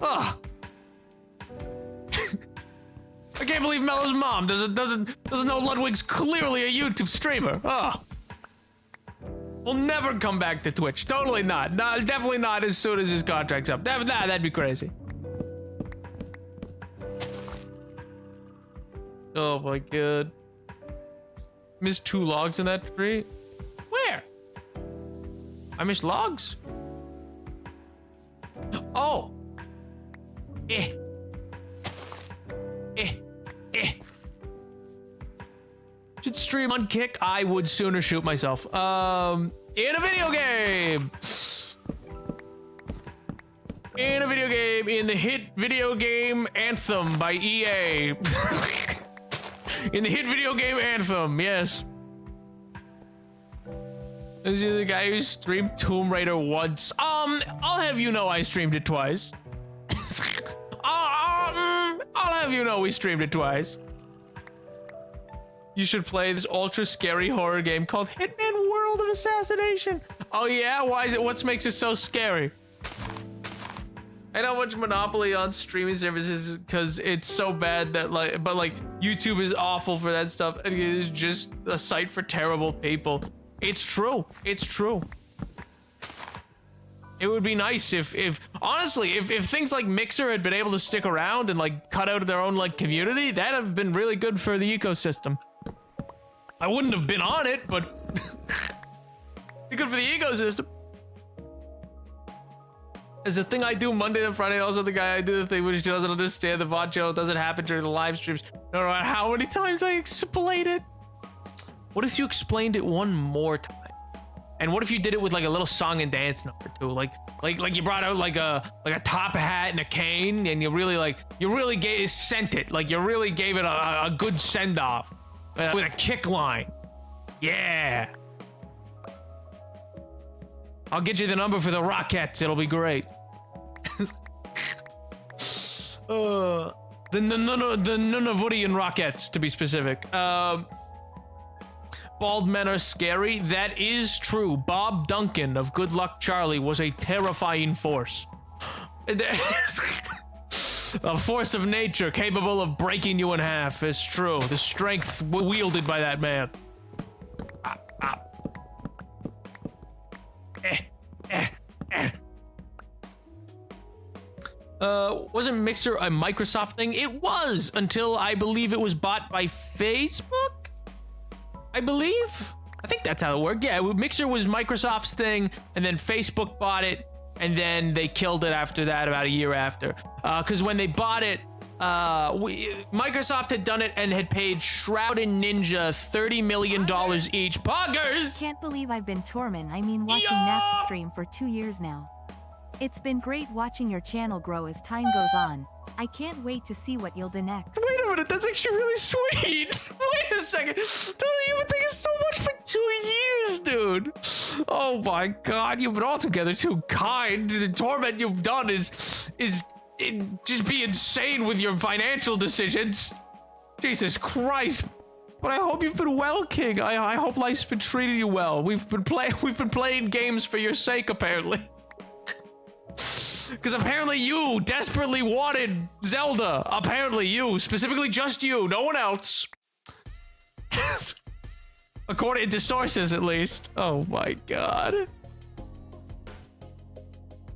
Ugh. I can't believe Mello's mom doesn't know Ludwig's clearly a YouTube streamer. Ugh. We'll never come back to Twitch. Totally not. No, definitely not as soon as his contract's up. That'd be crazy. Oh my god. Missed 2 logs in that tree? Where? I missed logs? Oh. Should stream on Kick? I would sooner shoot myself. In a video game. In the hit video game Anthem by EA. In the hit video game Anthem, yes. This is the guy who streamed Tomb Raider once. I'll have you know I streamed it twice. I'll have you know we streamed it twice. You should play this ultra scary horror game called Hitman World of Assassination. Oh yeah? Why is it? What makes it so scary? I don't watch Monopoly on streaming services because it's so bad that but YouTube is awful for that stuff. It is just a site for terrible people. It's true. It's true. It would be nice if honestly, if things like Mixer had been able to stick around and like cut out their own like community, that'd have been really good for the ecosystem. I wouldn't have been on it, but good for the ecosystem. Is the thing I do Monday and Friday also the guy I do the thing which doesn't understand the VOD channel doesn't happen during the live streams, no matter how many times I explain it? What if you explained it one more time? And what if you did it with like a little song and dance number too? Like you brought out like a top hat and a cane, and you really sent it. Like you really gave it a good send off with a kick line. Yeah. I'll get you the number for the Rockettes. It'll be great. The Nunavuttian Rockettes, to be specific. Bald men are scary. That is true. Bob Duncan of Good Luck Charlie was a terrifying force. A force of nature capable of breaking you in half. It's true. The strength wielded by that man. Wasn't Mixer a Microsoft thing? It was, until I believe it was bought by Facebook. I think that's how it worked. Yeah, Mixer was Microsoft's thing, and then Facebook bought it, and then they killed it after that, about a year after. Because when they bought it, Microsoft had done it and had paid Shroud and Ninja $30 million each. Poggers! Can't believe I've been watching Nat's stream for 2 years now. It's been great watching your channel grow as time goes on. I can't wait to see what you'll do next. Wait a minute, that's actually really sweet. Wait a second. Don't even think it's so much for 2 years, dude. Oh my god, you've been altogether too kind. The torment you've done is just be insane with your financial decisions. Jesus Christ. But I hope you've been well, King. I hope life's been treating you well. We've been playing games for your sake, apparently. Because apparently you desperately wanted Zelda. Apparently you, specifically just you, no one else. According to sources, at least. Oh my god.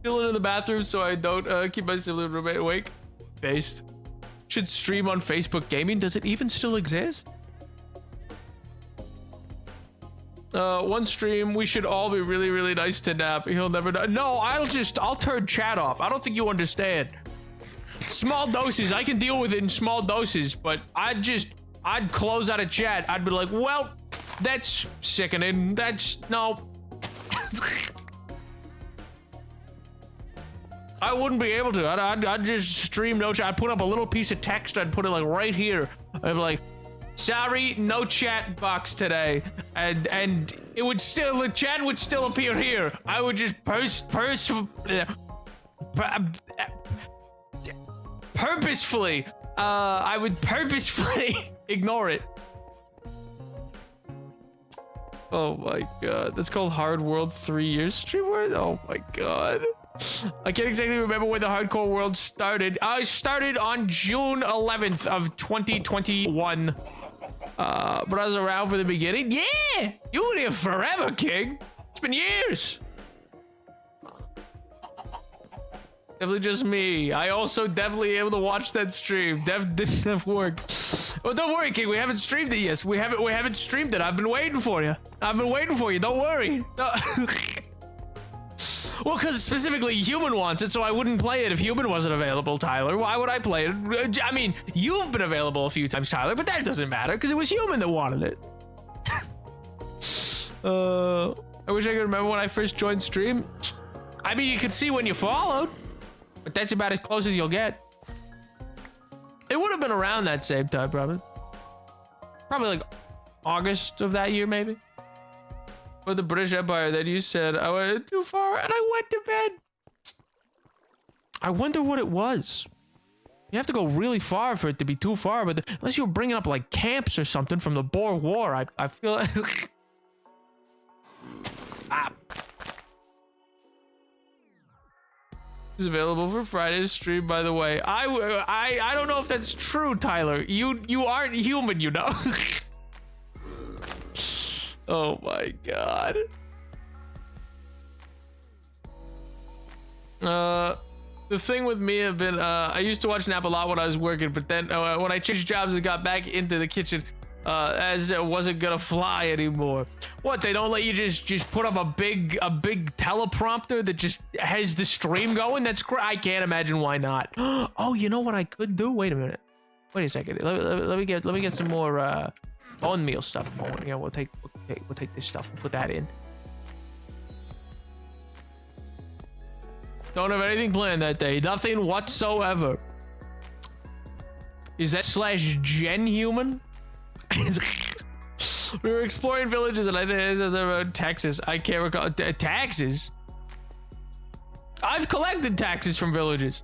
Chilling in the bathroom so I don't keep my sibling roommate awake. Based. Should stream on Facebook Gaming. Does it even still exist? One stream, we should all be really, really nice to Nap. He'll never know. No, I'll turn chat off. I don't think you understand. Small doses, I can deal with it in small doses, but I'd close out a chat. I'd be like, well, that's sickening. No. I wouldn't be able to. I'd just stream no chat. I'd put up a little piece of text. I'd put it like right here. I'd be like, sorry, no chat box today, and it would still, the chat would still appear here. I would just purposefully, I would purposefully ignore it. Oh my god, that's called Hard World 3 years stream word? Oh my god. I can't exactly remember when the Hardcore World started. I started on June 11th of 2021. But I was around for the beginning. Yeah! You were here forever, King. It's been years. Definitely just me. I also definitely able to watch that stream. Didn't have work. Oh, don't worry, King. We haven't streamed it yet. We haven't streamed it. I've been waiting for you. Don't worry. No. Well, because specifically Human wants it, so I wouldn't play it if Human wasn't available, Tyler. Why would I play it? I mean, you've been available a few times, Tyler, but that doesn't matter because it was Human that wanted it. I wish I could remember when I first joined stream. I mean, you could see when you followed, but that's about as close as you'll get. It would have been around that same time, probably. Probably like August of that year, maybe. For the British Empire, then you said I went too far and I went to bed. I wonder what it was. You have to go really far for it to be too far, but unless you were bringing up like camps or something from the Boer War, I feel like... It's available for Friday's stream, by the way. I don't know if that's true, Tyler. You aren't human, you know. Oh my god. The thing with me have been, I used to watch Nap a lot when I was working, but then when I changed jobs and got back into the kitchen, as it wasn't gonna fly anymore. What, they don't let you just put up a big teleprompter that just has the stream going? That's I can't imagine why not. Oh, you know what I could do? Wait a minute. Wait a second. Let me get some more bone meal stuff going. Yeah, we'll take this stuff and put that in. Don't have anything planned that day. Nothing whatsoever. Is that /gen human? We were exploring villages and I think it's around Texas. I can't recall. Taxes? I've collected taxes from villages.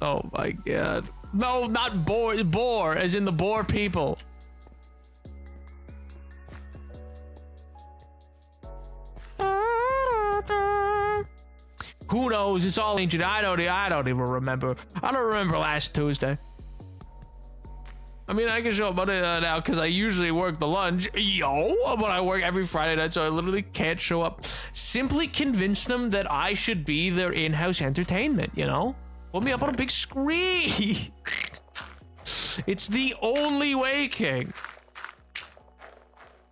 Oh my god. No, not Boer. Boer, as in the Boer people. Who knows? It's all ancient. I don't even remember. I don't remember last Tuesday. I mean, I can show up Monday now because I usually work the lunch. But I work every Friday night, so I literally can't show up. Simply convince them that I should be their in-house entertainment, you know? Put me up on a big screen. It's the only way, King.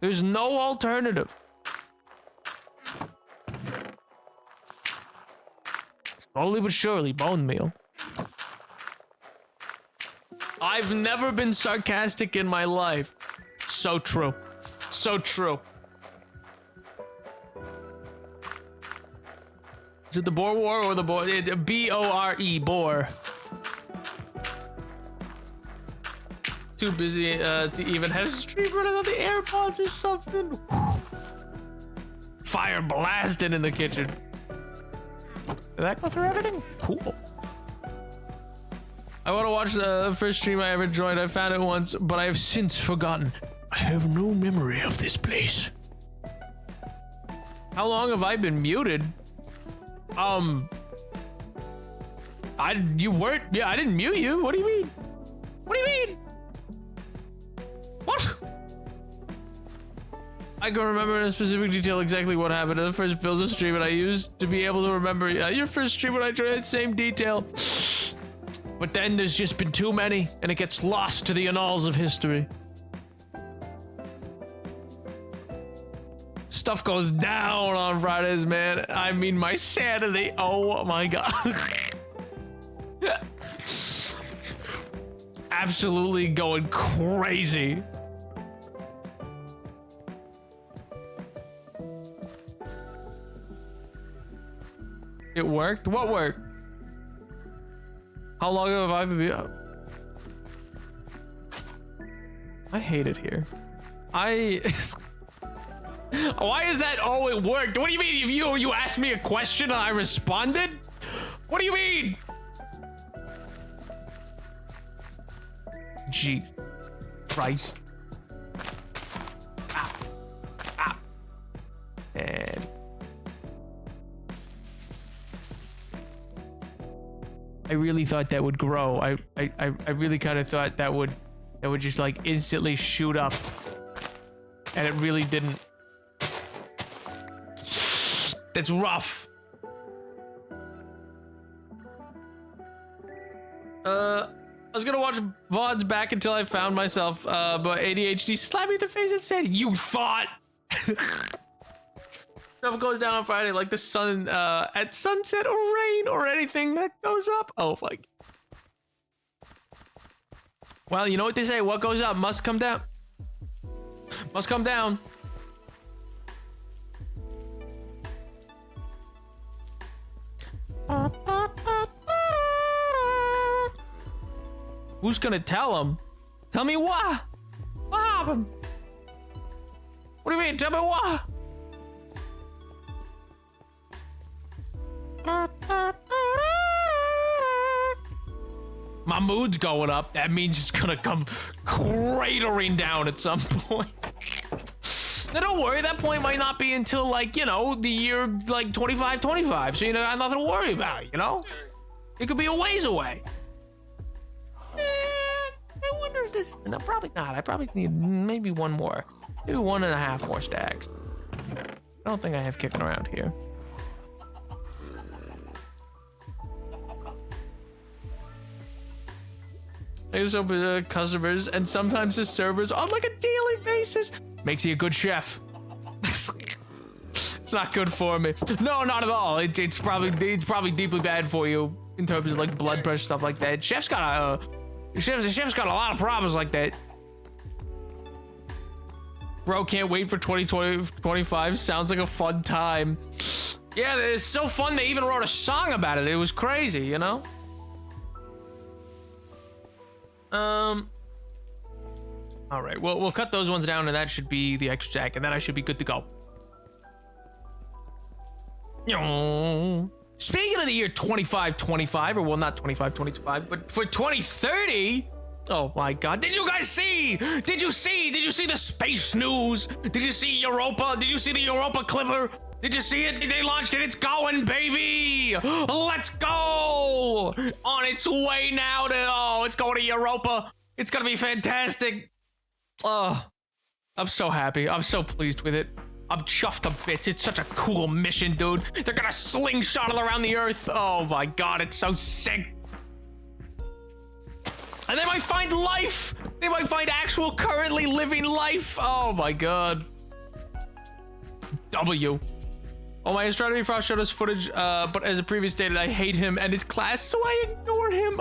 There's no alternative. Slowly but surely, bone meal. I've never been sarcastic in my life. So true. So true. Is it the Boer War or the Boer? B-O-R-E, Boer. Too busy to even have a stream running on the AirPods or something. Fire blasting in the kitchen. Did that go through everything? Cool. I want to watch the first stream I ever joined. I found it once, but I have since forgotten. I have no memory of this place. How long have I been muted? You weren't. Yeah, I didn't mute you. What do you mean? What do you mean? What? I can remember in a specific detail exactly what happened in the first Bill's stream, and I used to be able to remember your first stream when I tried the same detail. But then there's just been too many, and it gets lost to the annals of history. Stuff goes down on Fridays, man. I mean, my sanity. Oh my god. Absolutely going crazy. It worked? What worked? How long have I been? I hate it here. Why is that? Oh, it worked. What do you mean? If you asked me a question and I responded? What do you mean? Jeez Christ. Ah. Ah. And I really thought that would grow. I really kind of thought that would just like instantly shoot up. And it really didn't. That's rough. I was gonna watch VODs back until I found myself, but ADHD slapped me in the face and said, "You thought." Stuff goes down on Friday like the sun at sunset or rain or anything that goes up. Oh my. Well, you know what they say, what goes up must come down. Must come down. Who's gonna tell him? Tell me what? What happened? What do you mean? Tell me what? My mood's going up. That means it's gonna come cratering down at some point. Now don't worry, that point might not be until like, you know, the year like 25, so you know, I have nothing to worry about, you know? It could be a ways away. I wonder if this, no, probably not. I probably need maybe one more, maybe 1.5 more stacks. I don't think I have kicking around here. I just open customers and sometimes the servers on like a daily basis. Makes you a good chef. It's not good for me. No, not at all. It's probably deeply bad for you in terms of like blood pressure, stuff like that. Chef's got a lot of problems like that. Bro, can't wait for 2025. Sounds like a fun time. Yeah, it's so fun. They even wrote a song about it. It was crazy, you know? All right, well, we'll cut those ones down and that should be the extra jack and then I should be good to go. Speaking of the year 2525, or well, not 2525, but for 2030, oh my God, did you guys see? Did you see the space news? Did you see Europa? Did you see the Europa Clipper? Did you see it? They launched it. It's going, baby. Let's go. On its way now to, oh, it's going to Europa. It's gonna be fantastic. Oh, I'm so happy. I'm so pleased with it. I'm chuffed to bits. It's such a cool mission, dude. They're gonna slingshot it around the earth. Oh my god, it's so sick. And they might find life. They might find actual currently living life. Oh my god. W. Oh, my astronomy prof showed us footage, but as a previous stated, I hate him and his class, so I ignored him.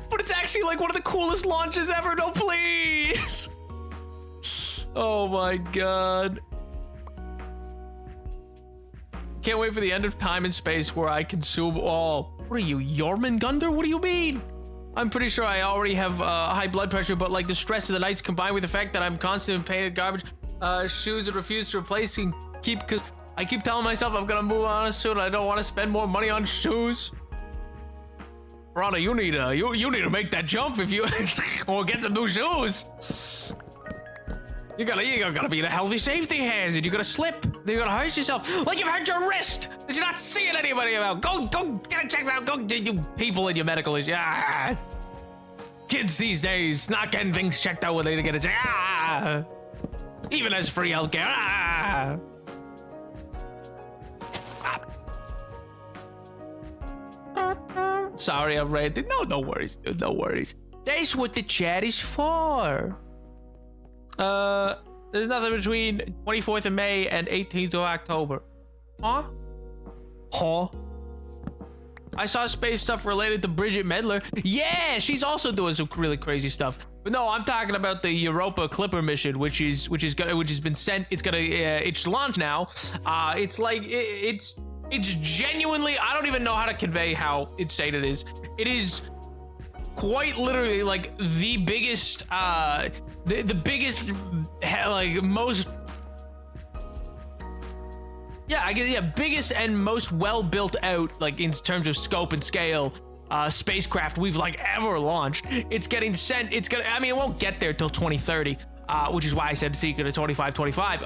But it's actually like one of the coolest launches ever. No, please. Oh my god. Can't wait for the end of time and space where I consume all. What are you, Jormungandr? What do you mean? I'm pretty sure I already have high blood pressure, but like the stress of the nights combined with the fact that I'm constantly in pain and garbage shoes and refuse to replace and because I keep telling myself I'm gonna move on soon. I don't want to spend more money on shoes. Rana, you need to make that jump if you or get some new shoes. You gotta be in a healthy safety hazard. You gotta slip. You gotta hurt yourself. Like you've hurt your wrist. That you're not seeing anybody about. Go get it checked out. Go, you people in your medical issue. Ah. Kids these days not getting things checked out when they get it checked. Ah. Even as free healthcare. Ah. Sorry, I'm ranting. No worries, dude. No worries. That's what the chat is for. There's nothing between 24th of May and 18th of October. Huh? I saw space stuff related to Bridget Medler. Yeah, she's also doing some really crazy stuff. But no, I'm talking about the Europa Clipper mission, which has been sent. It's launched now. It's like it's genuinely, I don't even know how to convey how insane it is. It is quite literally like the biggest, the biggest, like most, biggest and most well built out, like in terms of scope and scale, spacecraft we've like ever launched. It's getting sent. I mean, it won't get there till 2030. Which is why I said secret of 2525.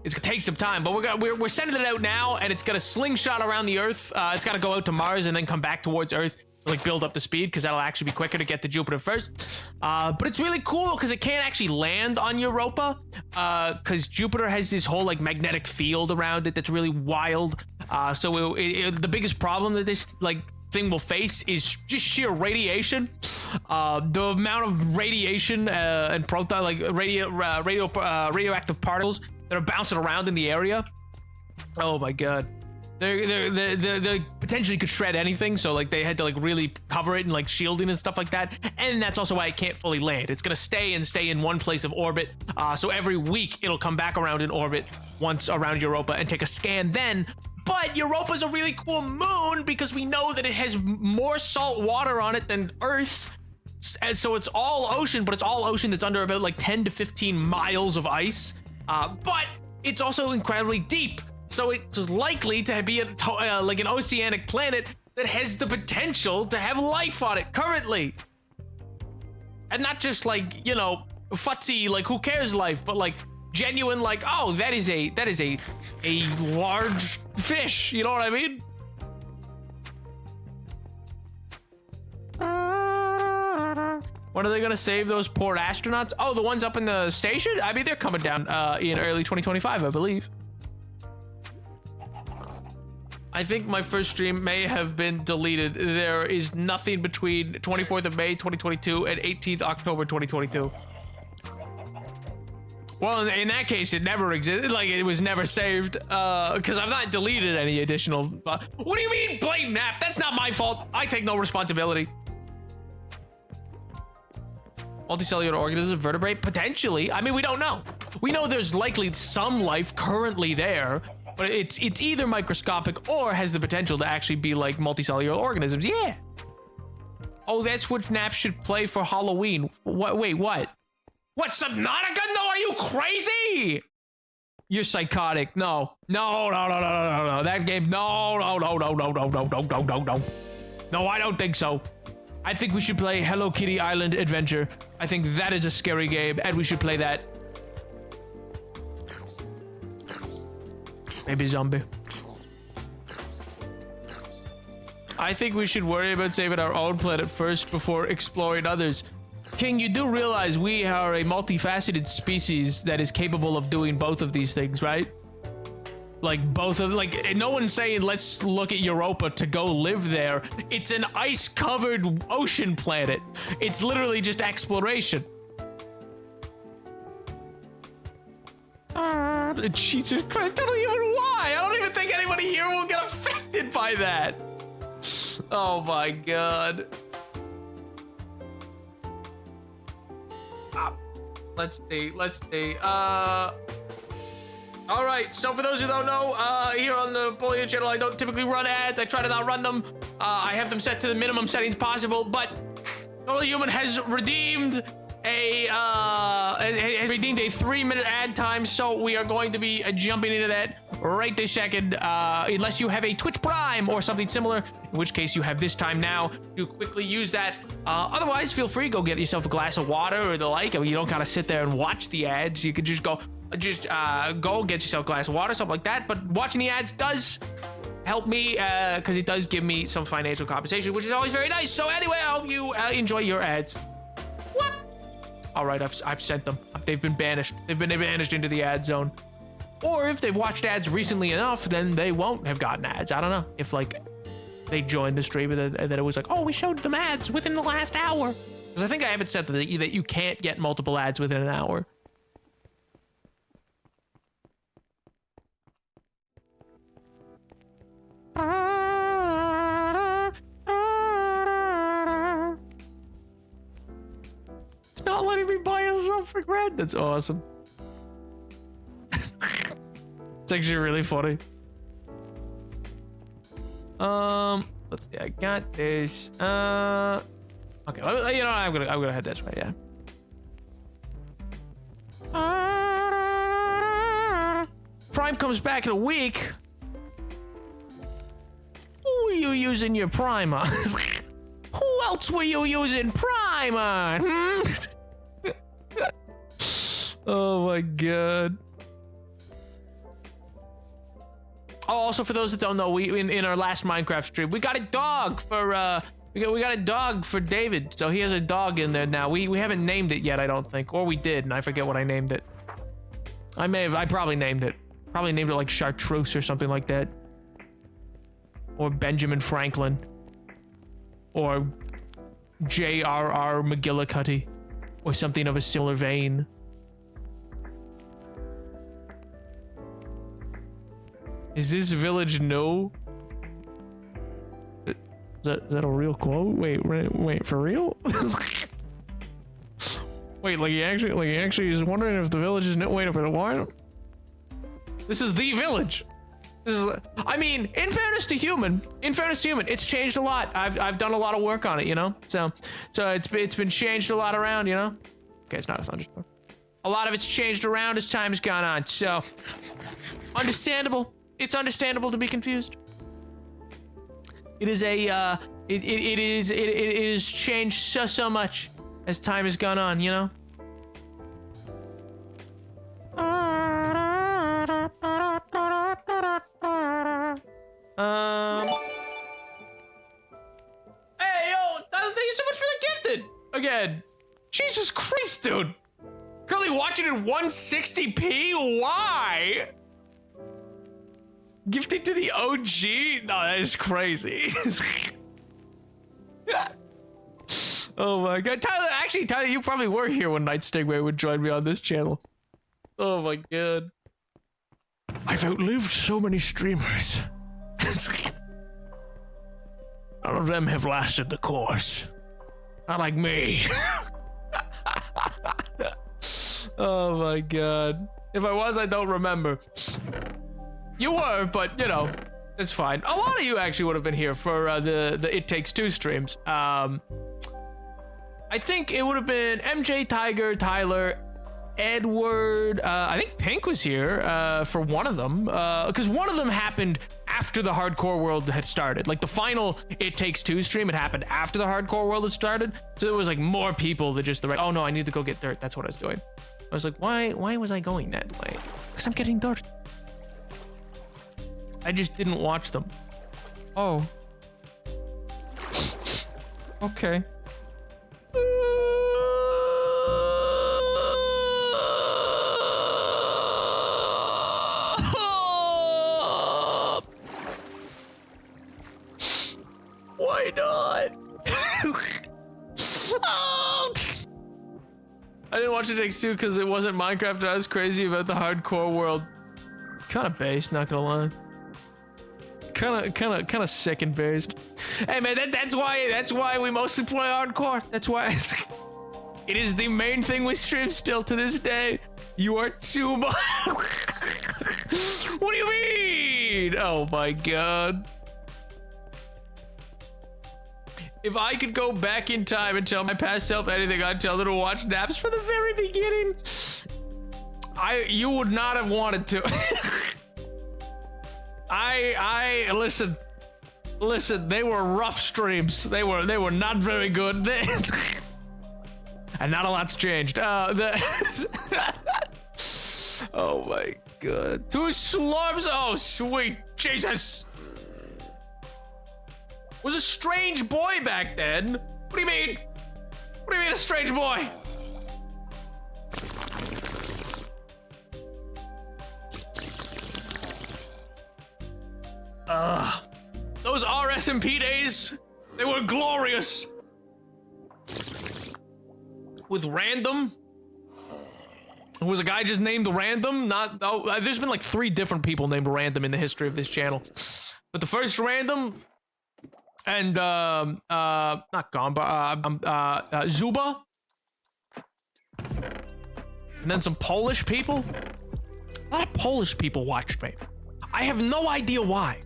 It's gonna take some time, but we're sending it out now, and it's gonna slingshot around the Earth. It's gotta go out to Mars and then come back towards Earth, like build up the speed, because that'll actually be quicker to get to Jupiter first. But it's really cool because it can't actually land on Europa, because Jupiter has this whole like magnetic field around it that's really wild. So the biggest problem that this thing will face is just sheer radiation. The amount of radiation and proton, like radioactive particles that are bouncing around in the area. Oh my god, they potentially could shred anything. So like they had to like really cover it and like shielding and stuff like that. And that's also why it can't fully land. It's gonna stay in one place of orbit. So every week it'll come back around in orbit once around Europa and take a scan then. But Europa's a really cool moon because we know that it has more salt water on it than Earth. And so it's all ocean, but it's all ocean that's under about like 10 to 15 miles of ice. But it's also incredibly deep. So it's likely to be like an oceanic planet that has the potential to have life on it currently. And not just like, you know, futzy, like who cares life, but like genuine, like, oh, that is a large fish, you know what I mean? When are they gonna save those poor astronauts? Oh, the ones up in the station? I mean, they're coming down in early 2025, I believe. I think my first stream may have been deleted. There is nothing between 24th of May 2022 and 18th October 2022. Well, in that case, it never existed. Like, it was never saved. Because I've not deleted any additional. What do you mean, blame Nap? That's not my fault. I take no responsibility. Multicellular organism, vertebrate? Potentially. I mean, we don't know. We know there's likely some life currently there, but it's either microscopic or has the potential to actually be like multicellular organisms. Yeah. Oh, that's what Nap should play for Halloween. What? Wait, what? What, Subnautica? No, are you crazy? You're psychotic. No. That game. No. No, I don't think so. I think we should play Hello Kitty Island Adventure. I think that is a scary game, and we should play that. Maybe zombie. I think we should worry about saving our own planet first before exploring others. King, you do realize we are a multifaceted species that is capable of doing both of these things, right? Like no one's saying let's look at Europa to go live there. It's an ice-covered ocean planet. It's literally just exploration. Jesus Christ, I don't even why. I don't even think anybody here will get affected by that. Oh my god. Let's see. All right, so for those who don't know, here on the Napoleon channel, I don't typically run ads. I try to not run them. I have them set to the minimum settings possible, but Total Human has redeemed a 3-minute ad time, so we are going to be jumping into that right this second, unless you have a Twitch Prime or something similar, in which case you have this time now to quickly use that. Otherwise, feel free, go get yourself a glass of water or the like. I mean, you don't gotta sit there and watch the ads. You could just go get yourself a glass of water, something like that. But watching the ads does help me, because it does give me some financial compensation, which is always very nice. So anyway, I hope you enjoy your ads. What? All right, I've sent them. They've been banished. They've been banished into the ad zone. Or if they've watched ads recently enough, then they won't have gotten ads. I don't know. If, like, they joined the stream and then it was like, oh, we showed them ads within the last hour. Because I think I have it set that you can't get multiple ads within an hour. It's not letting me buy a sub for Red. That's awesome. It's actually really funny. Let's see. I got this. Okay. You know, I'm gonna head this way. Yeah. Prime comes back in a week. Who are you using your Prime on? Who else were you using Prime on? Oh my god. Oh, also for those that don't know, we in our last Minecraft stream, we got a dog for we got a dog for David. So he has a dog in there now. We haven't named it yet, I don't think, or we did, and I forget what I named it. I probably named it. Probably named it like Chartreuse or something like that. Or Benjamin Franklin. Or J.R.R. McGillicuddy. Or something of a similar vein. Is this village new? Is that a real quote? Wait, for real? Wait, like he actually is wondering if the village is new. Wait a minute, why? This is the village. This is, I mean, in fairness to human, it's changed a lot. I've done a lot of work on it, you know. So it's been changed a lot around, you know. Okay, it's not a thunderstorm. A lot of it's changed around as time has gone on. So understandable. It's understandable to be confused. It is a it is changed so much as time has gone on, you know. Hey, yo, thank you so much for the gifted again. Jesus Christ, dude. Currently watching in 160p? Why? Gifted to the OG? No, that is crazy. Oh my god. Tyler, you probably were here when Night Stingray would join me on this channel. Oh my god. I've outlived so many streamers. None of them have lasted the course. Not like me. Oh my god. If I was, I don't remember. You were, but you know, it's fine. A lot of you actually would have been here for the It Takes Two streams. I think it would have been MJ, Tiger, Tyler, Edward. I think Pink was here for one of them, because one of them happened after the Hardcore World had started. Like the final It Takes Two stream, it happened after the Hardcore World had started. So there was like more people than just the right. Oh no, I need to go get dirt. That's what I was doing. I was like, why was I going that way? Because I'm getting dirt. I just didn't watch them. Oh. Okay. Why not? I didn't watch It Takes Two because it wasn't Minecraft and I was crazy about the hardcore world. Kind of based, not gonna lie. Kind of sick and based. Hey man, that's why we mostly play hardcore. That's why it is the main thing we stream still to this day. You are too much. What do you mean? Oh my god. If I could go back in time and tell my past self anything, I'd tell her to watch Naps from the very beginning. You would not have wanted to. Listen, they were rough streams. They were not very good. And not a lot's changed. Oh my god. 2 slurps. Oh sweet Jesus. Was a strange boy back then. What do you mean? What do you mean a strange boy? Those RSMP days, they were glorious. With Random. There was a guy just named Random. There's been like 3 different people named Random in the history of this channel. But the first Random and not Gomba, Zuba. And then some Polish people. A lot of Polish people watched me. I have no idea why.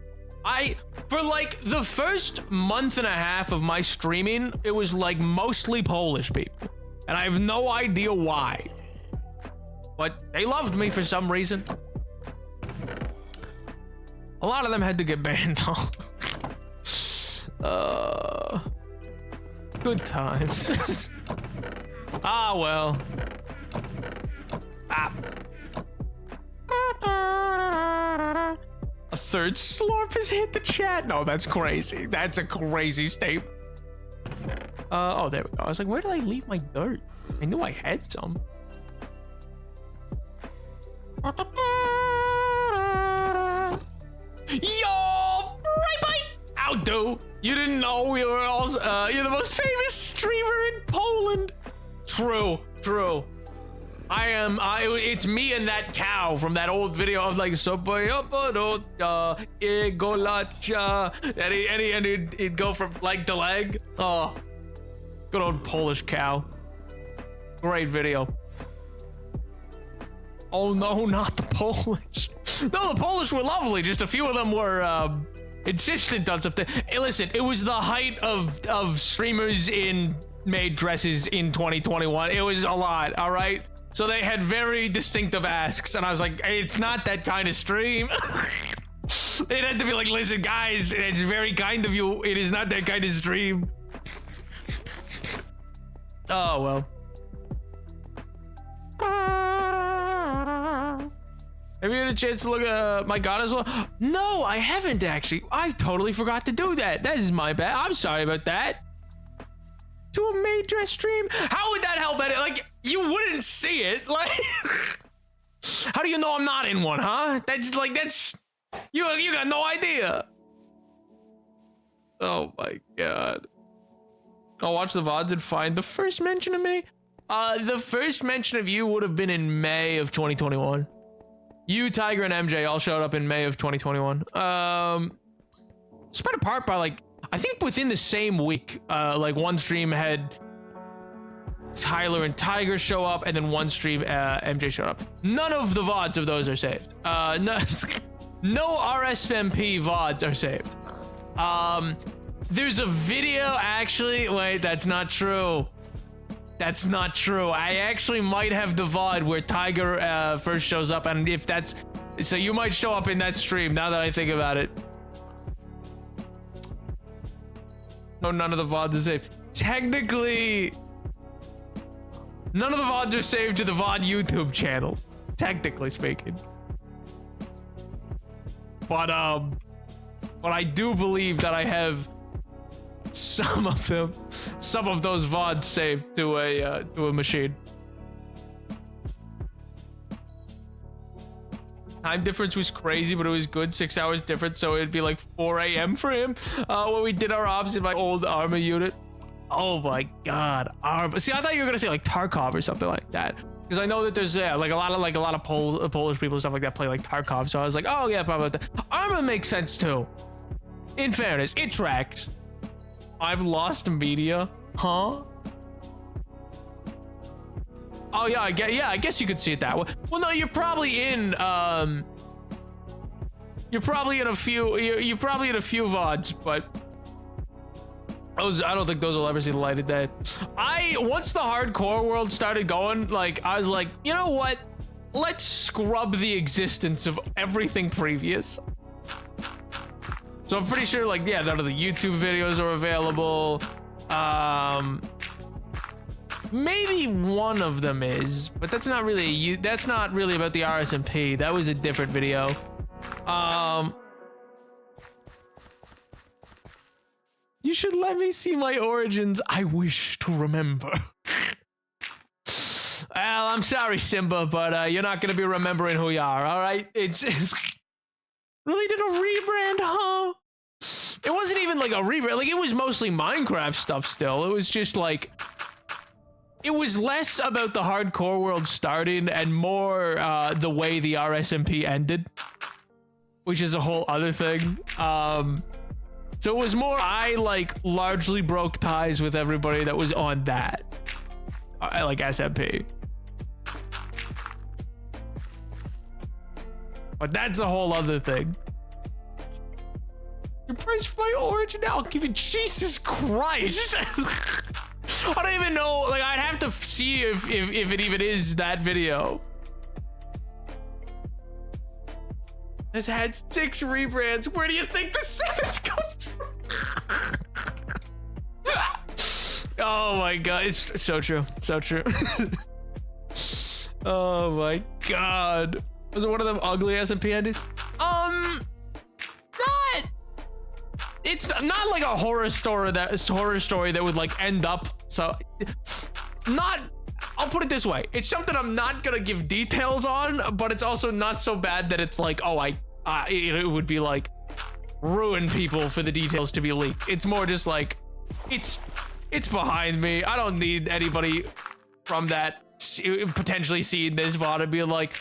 For like the first month and a half of my streaming, it was like mostly Polish people. And I have no idea why. But they loved me for some reason. A lot of them had to get banned though. Good times. Ah, well. A third slurp has hit the chat. No, that's crazy. That's a crazy statement. Oh, there we go. I was like, where did I leave my dirt? I knew I had some. Yo, bye. Outdo. You didn't know we were also, you're the most famous streamer in Poland. True. I am, it's me and that cow from that old video of like, and he'd go from leg to leg. Oh, good old Polish cow. Great video. Oh no, not the Polish. No, the Polish were lovely. Just a few of them were, insistent on something. Hey, listen, it was the height of streamers in maid dresses in 2021. It was a lot, all right? So they had very distinctive asks, and I was like, hey, it's not that kind of stream. It had to be like, listen, guys, it's very kind of you. It is not that kind of stream. Oh, well. Have you had a chance to look at my god as well? No, I haven't actually. I totally forgot to do that. That is my bad. I'm sorry about that. To a maid dress stream? How would that help? Like, you wouldn't see it. Like, how do you know I'm not in one, huh? That's like, you got no idea. Oh my god. I'll watch the VODs and find the first mention of me. The first mention of you would have been in May of 2021. You, Tiger, and MJ all showed up in May of 2021. Spread apart by like, I think within the same week, like one stream had Tyler and Tiger show up, and then one stream MJ showed up. None of the VODs of those are saved. No RSMP VODs are saved. There's a video actually. Wait, that's not true. That's not true. I actually might have the VOD where Tiger first shows up, and if that's so, you might show up in that stream. Now that I think about it. No, none of the VODs are saved. Technically, none of the VODs are saved to the VOD YouTube channel. Technically speaking. But I do believe that I have some of them. some of those VODs saved to a machine. Time difference was crazy, but it was good. 6 hours difference, so it'd be like 4 a.m. for him when we did our ops in my old Arma unit. Oh my god, Arma. See, I thought you were gonna say like Tarkov or something like that, because I know that there's like a lot of Polish people and stuff like that play like Tarkov. So I was like, oh yeah, probably that. Arma makes sense too. In fairness, it tracks. I've lost media, huh? Oh yeah, I guess you could see it that way. Well, no, you're probably in a few VODs, but I don't think those will ever see the light of day. Once the hardcore world started going, like, I was like, you know what? Let's scrub the existence of everything previous. So I'm pretty sure, like, yeah, none of the YouTube videos are available. Maybe one of them is, but that's not really about the RSMP. That was a different video. You should let me see my origins. I wish to remember. Well, I'm sorry, Simba, but you're not gonna be remembering who you are. All right? It's really did a rebrand, huh? It wasn't even like a rebrand. Like, it was mostly Minecraft stuff still. It was just like, it was less about the hardcore world starting and more the way the RSMP ended, which is a whole other thing. So it was more, I like largely broke ties with everybody that was on that. I like SMP. But that's a whole other thing. Your price for my origin now, I'll give you, Jesus Christ. I don't even know, like, I'd have to see if it even is that video. Has had 6 rebrands. Where do you think the 7th comes from? Oh my god, it's so true. So true. Oh my god. Was it one of them ugly SMP endings? It's not like a horror story that would like end up, so I'll put it this way, it's something I'm not gonna give details on, but it's also not so bad that it's like, oh, it would be like ruin people for the details to be leaked. It's more just like, it's behind me. I don't need anybody from that potentially seeing this VOD and being like,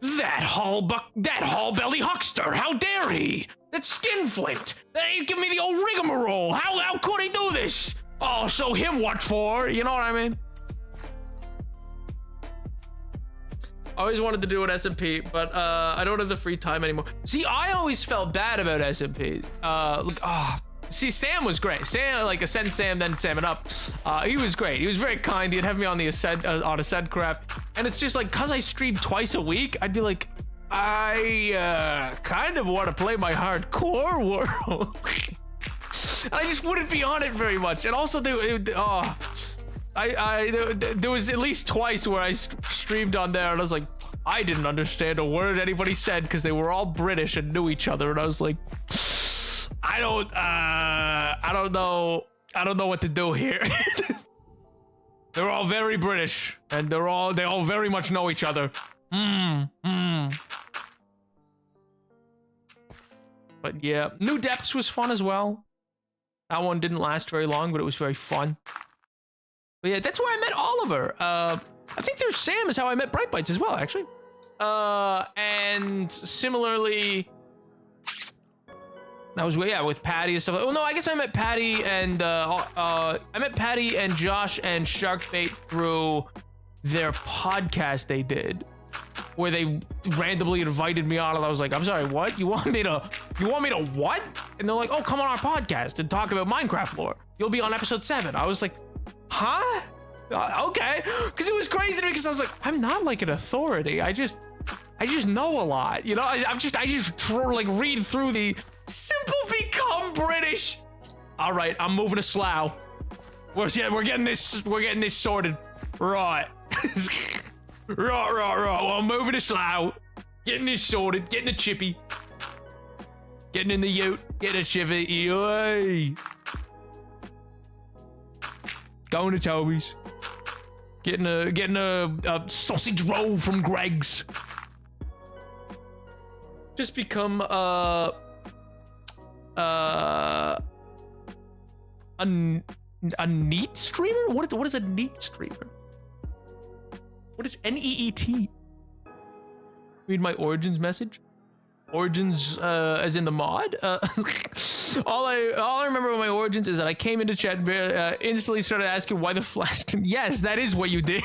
that hall-belly huckster, how dare he? That skinflint, he give me the old rigmarole. How could he do this? Oh, so him what for? You know what I mean? I always wanted to do an SMP, but I don't have the free time anymore. See, I always felt bad about SMPs. See, Sam was great. Sam, like, Ascend Sam, then Salmon Up. He was great. He was very kind. He'd have me on the Ascendcraft. And it's just like, cause I stream twice a week, I'd be like, I kind of want to play my hardcore world. And I just wouldn't be on it very much. And also, there was at least twice where I streamed on there and I was like, I didn't understand a word anybody said because they were all British and knew each other. And I was like, I don't know what to do here. They're all very British and they all very much know each other. But yeah, New Depths was fun as well. That one didn't last very long, but it was very fun. But yeah, that's where I met Oliver. I think there's Sam is how I met Bright Bites as well, actually. And similarly, that was with Patty and stuff. Oh no, I guess I met Patty and Josh and Sharkbait through their podcast they did, where they randomly invited me on, and I was like, I'm sorry, what? You want me to what? And they're like, oh, come on our podcast and talk about Minecraft lore. You'll be on episode 7. I was like, huh? Okay. Because it was crazy to me, because I was like, I'm not like an authority. I just know a lot. You know, I just like read through the simple become British. All right, I'm moving to Slough. We're getting this sorted. Right. Right. Well, I'm moving to Slough. Getting this sorted. Getting a chippy. Getting in the ute. Getting a chippy. Yay. Going to Toby's. Getting a sausage roll from Greg's. Just become a neat streamer? What is a neat streamer? What is NEET? Read my Origins message. Origins, as in the mod. All I remember about my Origins is that I came into chat, instantly started asking why the Flash. Yes, that is what you did.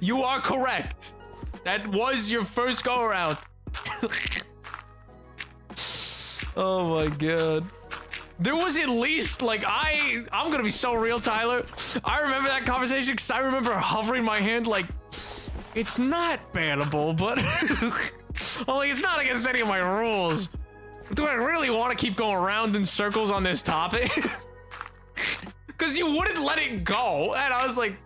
You are correct. That was your first go around. Oh my god. There was at least, like, I'm gonna be so real, Tyler. I remember that conversation because I remember hovering my hand like, it's not bannable, but I'm like, it's not against any of my rules. Do I really want to keep going around in circles on this topic? Because you wouldn't let it go, and I was like,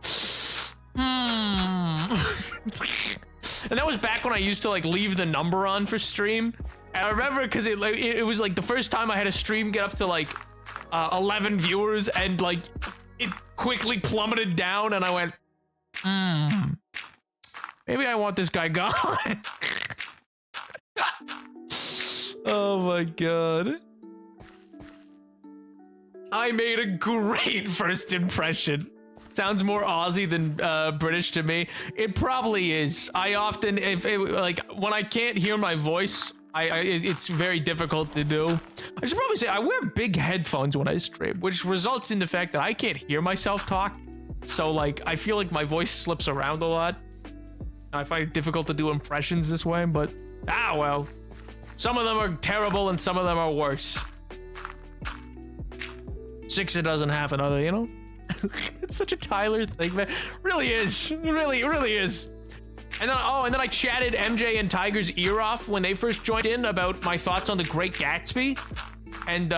And that was back when I used to like leave the number on for stream. And I remember because it was like the first time I had a stream get up to like 11 viewers, and like it quickly plummeted down, and I went, maybe I want this guy gone. Oh my god. I made a great first impression. Sounds more Aussie than British to me. It probably is. I often, like when I can't hear my voice, it's very difficult to do. I should probably say I wear big headphones when I stream, which results in the fact that I can't hear myself talk. So like, I feel like my voice slips around a lot. I find it difficult to do impressions this way, but well. Some of them are terrible and some of them are worse. 6 a dozen, half another, you know? It's such a Tyler thing, man. Really is. Really is. And then, and then I chatted MJ and Tiger's ear off when they first joined in about my thoughts on The Great Gatsby. And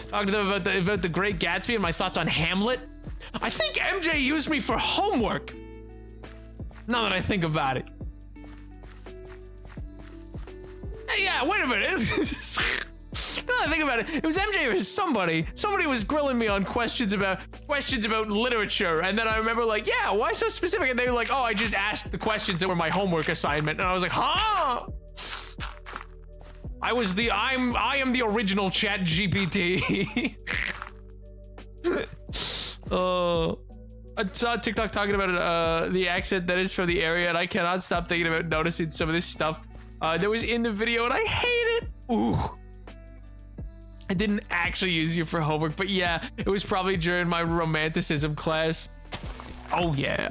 talked to them about the Great Gatsby and my thoughts on Hamlet. I think MJ used me for homework. Now that I think about it. Hey, yeah, wait a minute. Now that I think about it, it was MJ or somebody. Somebody was grilling me on questions about literature, and then I remember like, yeah, why so specific? And they were like, oh, I just asked the questions that were my homework assignment, and I was like, huh? I am the original Chat GPT. I saw TikTok talking about the accent that is from the area, and I cannot stop thinking about noticing some of this stuff that was in the video, and I hate it. Ooh. I didn't actually use you for homework, but yeah, it was probably during my romanticism class. Oh yeah.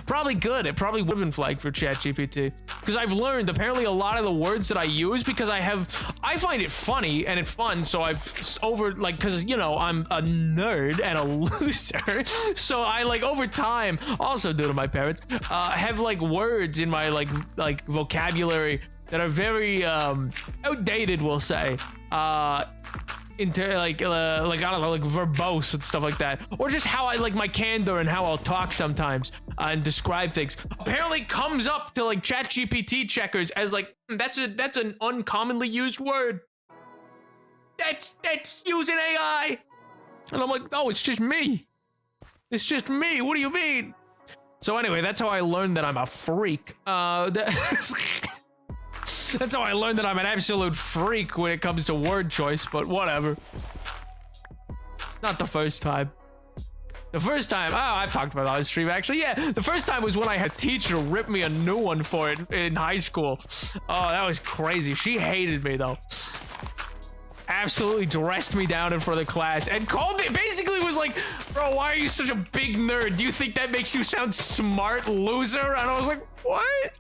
Probably good. It probably would have been flagged for ChatGPT. Because I've learned apparently a lot of the words that I use, because I find it funny and it's fun, so because you know, I'm a nerd and a loser. So I like over time, also due to my parents, have like words in my like vocabulary that are very outdated, we'll say. Into like I don't know, like verbose and stuff like that, or just how I like my candor and how I'll talk sometimes and describe things. Apparently comes up to like ChatGPT checkers as like that's an uncommonly used word. That's using AI, and I'm like, no, it's just me. It's just me. What do you mean? So anyway, that's how I learned that I'm a freak. That's how I learned that I'm an absolute freak when it comes to word choice, but whatever. Not the first time. The first time, I've talked about that on stream actually. Yeah, the first time was when I had a teacher rip me a new one for it in high school. Oh, that was crazy. She hated me though. Absolutely dressed me down in front of the class and called me, basically was like, bro, why are you such a big nerd? Do you think that makes you sound smart, loser? And I was like, what?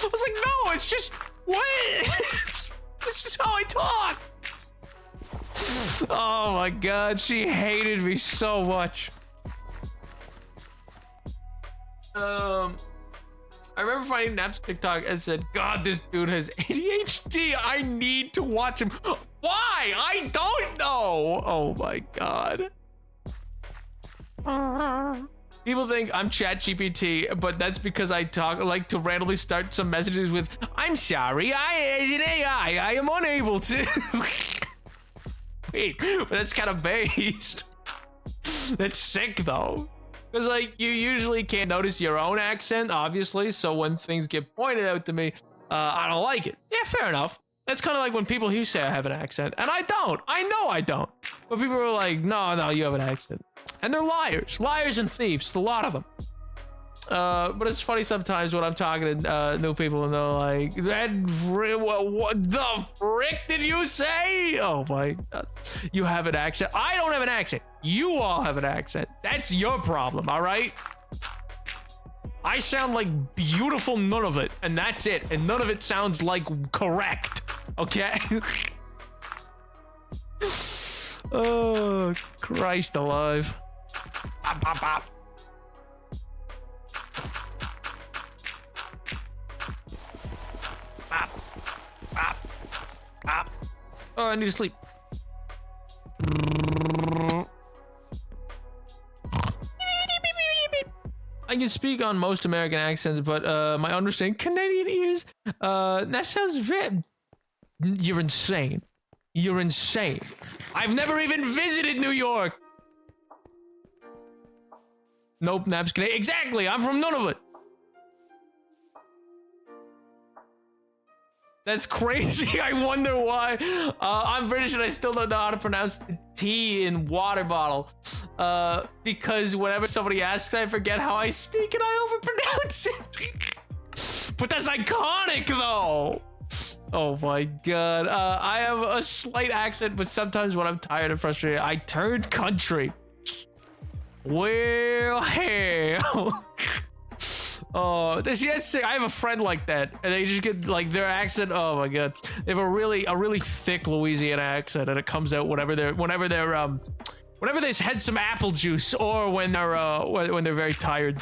I was like, no, it's just, what? It's just how I talk. Oh my god, she hated me so much. I remember finding Nap's TikTok and said, God, this dude has ADHD. I need to watch him. Why? I don't know. Oh my god. People think I'm ChatGPT, but that's because I like to randomly start some messages with, I'm sorry, as an AI, I am unable to. Wait, but that's kind of based. That's sick though. Because like you usually can't notice your own accent, obviously. So when things get pointed out to me, I don't like it. Yeah, fair enough. That's kind of like when people here say I have an accent, and I don't. I know I don't. But people are like, no, you have an accent. And they're liars. Liars and thieves. A lot of them. But it's funny sometimes when I'm talking to new people and they're like, what the frick did you say? Oh my God. You have an accent. I don't have an accent. You all have an accent. That's your problem, all right? I sound like beautiful Nunavut, and that's it. And none of it sounds like correct, okay? Oh, Christ alive. Bop, bop, bop. Bop, bop, bop. Oh, I need to sleep. I can speak on most American accents, but my understanding Canadian ears. That sounds very. You're insane. You're insane. I've never even visited New York. Nope, Nap's Canadian. Exactly. I'm from Nunavut. That's crazy. I wonder why. I'm British and I still don't know how to pronounce the T in water bottle. Because whenever somebody asks, I forget how I speak and I overpronounce it. But that's iconic, though. Oh my God. I have a slight accent, but sometimes when I'm tired and frustrated, I turn country. Well, hell. Oh, that's I have a friend like that, and they just get like their accent. Oh my God, they have a really thick Louisiana accent, and it comes out whenever they had some apple juice or when they're very tired.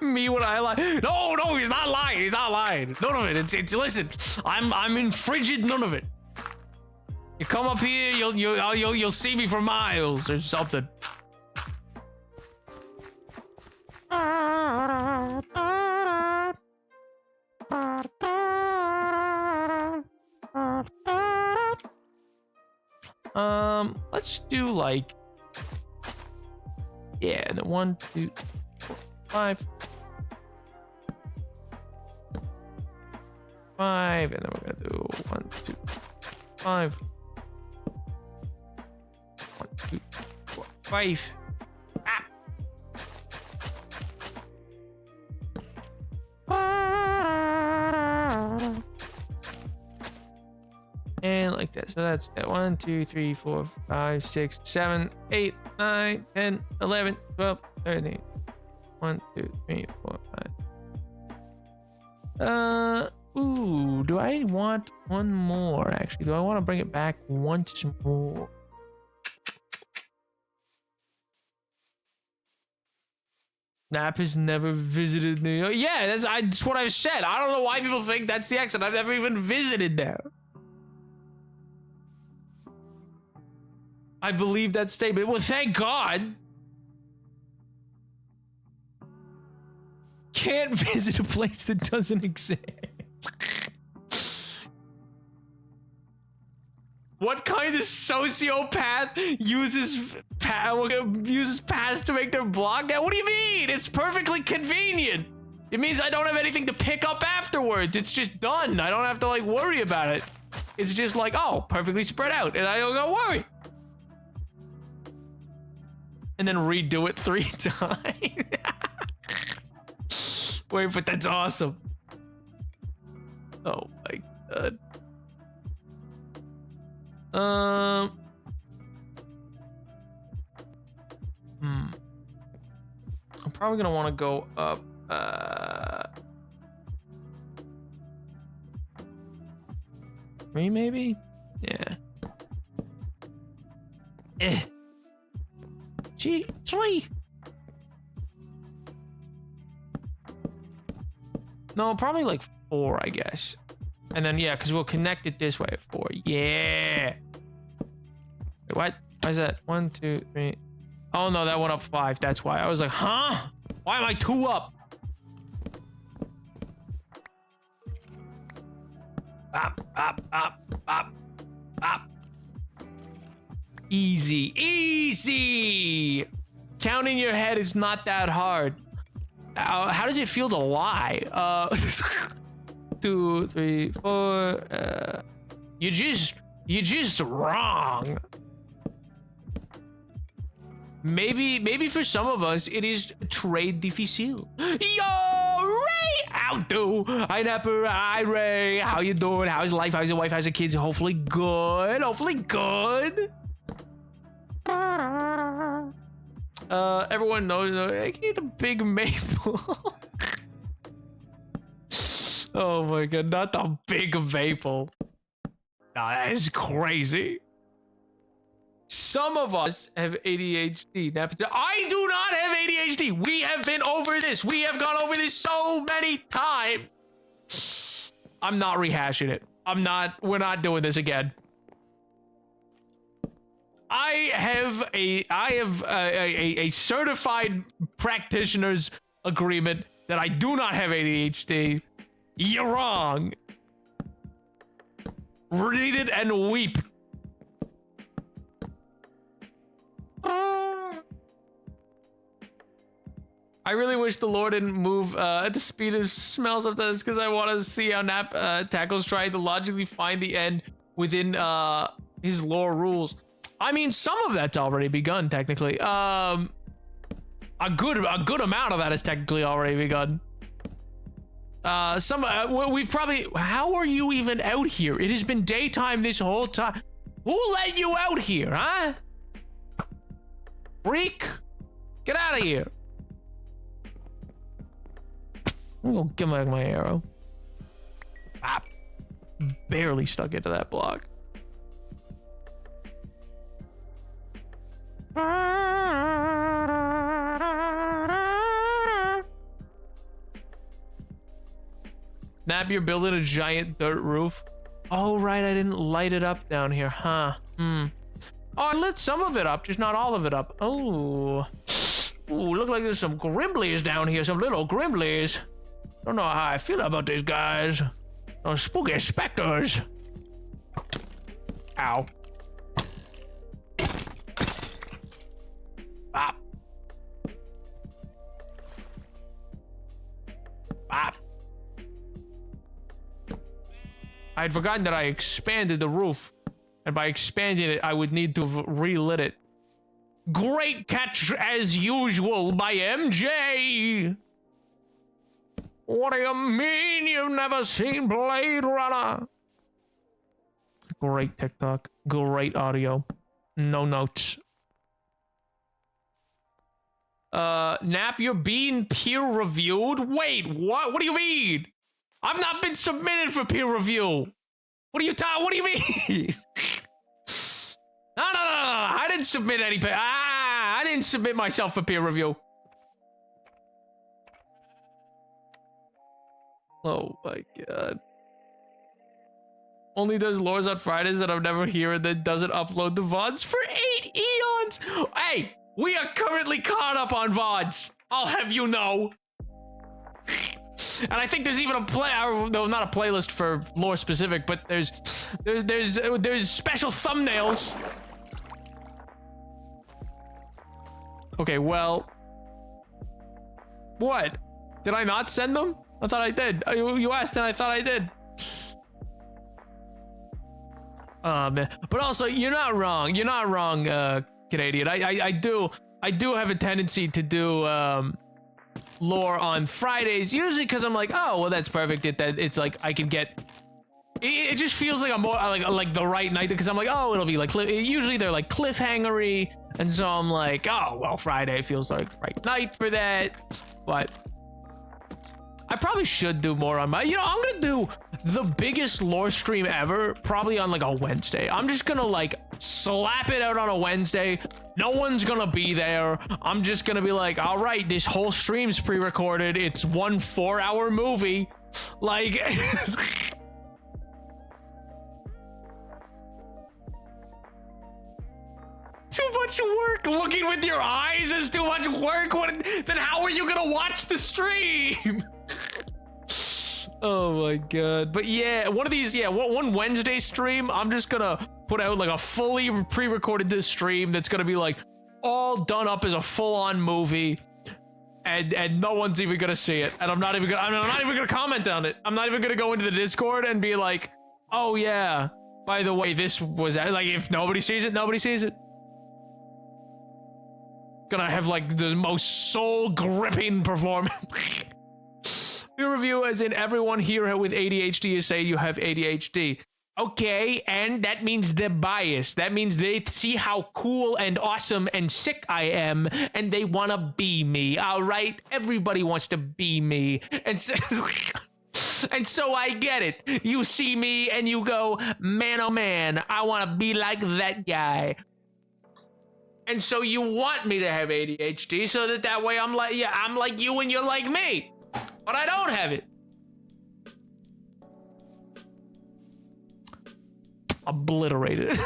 Me when I lie. No, he's not lying. He's not lying. None of it. It's listen. I'm in frigid none of it. You come up here, you'll see me for miles or something. Let's do like, yeah, the 1, 2, 5, and then we're gonna do 1, 2, 5, 1, 2, 4, 5. Ah. And like that. So that's 1, 2, 3, 4, 5, 6, 7, 8, 9, 10, 11, 12, 13. 1, 2, 3, 4, 5. Ooh, do I want one more actually? Do I want to bring it back once more? Nap has never visited New York. Yeah, that's what I've said. I don't know why people think that's the accent. I've never even visited there. I believe that statement. Well, thank God. Can't visit a place that doesn't exist. What kind of sociopath uses past to make their blog? What do you mean? It's perfectly convenient. It means I don't have anything to pick up afterwards. It's just done. I don't have to like worry about it. It's just like, oh, perfectly spread out, and I don't gotta worry. And then redo it 3 times. Wait, but that's awesome. Oh my God. I'm probably gonna want to go up. 3 maybe? Yeah. Gee, 3. No, probably like 4, I guess. And then, yeah, because we'll connect it this way at 4. Yeah. What? Why is that? 1, 2, 3. Oh no, that went up 5. That's why. I was like, huh? Why am I 2 up? Up. Easy. Easy! Counting your head is not that hard. How does it feel to lie? 2, 3, 4. You're just wrong. Maybe for some of us it is très difficile. Yo, Ray! How do? Hi, Napper. Hi, Ray. How you doing? How's life? How's your wife? How's your kids? Hopefully good. Hopefully good. Everyone knows I eat a big maple. Oh my god, not the big maple. Nah, that is crazy. Some of us have ADHD. I do not have ADHD. We have been over this. We have gone over this so many times. I'm not rehashing it. We're not doing this again. I have a certified practitioner's agreement that I do not have ADHD. You're wrong. Read it and weep. I really wish the lore didn't move at the speed of smell sometimes because I want to see how Nap tackles trying to logically find the end within his lore rules. I mean, some of that's already begun technically. A good amount of that is technically already begun. We've probably. How are you even out here? It has been daytime this whole time. Who let you out here, huh? Freak, get out of here. I'm gonna give back my arrow. Ah, barely stuck into that block. Nap, you're building a giant dirt roof. Oh, right, I didn't light it up down here, huh? Oh, I lit some of it up, just not all of it up. Oh. Ooh, look like there's some Grimblies down here, some little Grimblies. Don't know how I feel about these guys. Those spooky specters. Ow. Bop. Bop. I had forgotten that I expanded the roof. And by expanding it, I would need to have relit it. Great catch as usual by MJ! What do you mean you've never seen Blade Runner? Great TikTok. Great audio. No notes. Nap, you're being peer-reviewed? Wait, what? What do you mean? I've not been submitted for peer review. What do you mean? No. I didn't submit any I didn't submit myself for peer review. Oh my god. Only does lores on Fridays that I'm never here and then doesn't upload the VODs for 8 eons. Hey, we are currently caught up on VODs. I'll have you know. And I think there's even a no, not a playlist for lore specific, but there's special thumbnails. Okay, well, what? Did I not send them? I thought I did. You asked and I thought I did. Man. But also, you're not wrong. You're not wrong, Canadian. I do have a tendency to do lore on Fridays, usually because I'm like, oh, well, that's perfect. It's like I can get. It just feels like I'm more like the right night because I'm like, oh, it'll be like usually they're like cliffhangery, and so I'm like, oh, well, Friday feels like the right night for that. But I probably should do more on my. I'm gonna do the biggest lore stream ever, probably on like a Wednesday. I'm just gonna like slap it out on a Wednesday. No one's gonna be there. I'm just gonna be like, all right, this whole stream's pre-recorded. It's 1 4-hour movie. Like, Too much work. Looking with your eyes is too much work. Then how are you gonna watch the stream? Oh my god. But yeah, one of these, one Wednesday stream, I'm just gonna put out like a fully pre-recorded stream that's gonna be like all done up as a full-on movie, and no one's even gonna see it. And I'm not even gonna comment on it. I'm not even gonna go into the Discord and be like, oh yeah, by the way, this was like, if nobody sees it, nobody sees it. Gonna have like the most soul-gripping performance. Peer review as in everyone here with ADHD is saying you have ADHD. Okay, and that means they're biased. That means they see how cool and awesome and sick I am, and they want to be me, all right? Everybody wants to be me. And so, and so I get it. You see me and you go, man, oh man, I want to be like that guy. And so you want me to have ADHD so that way I'm like, yeah, I'm like you and you're like me. But I don't have it. Obliterated.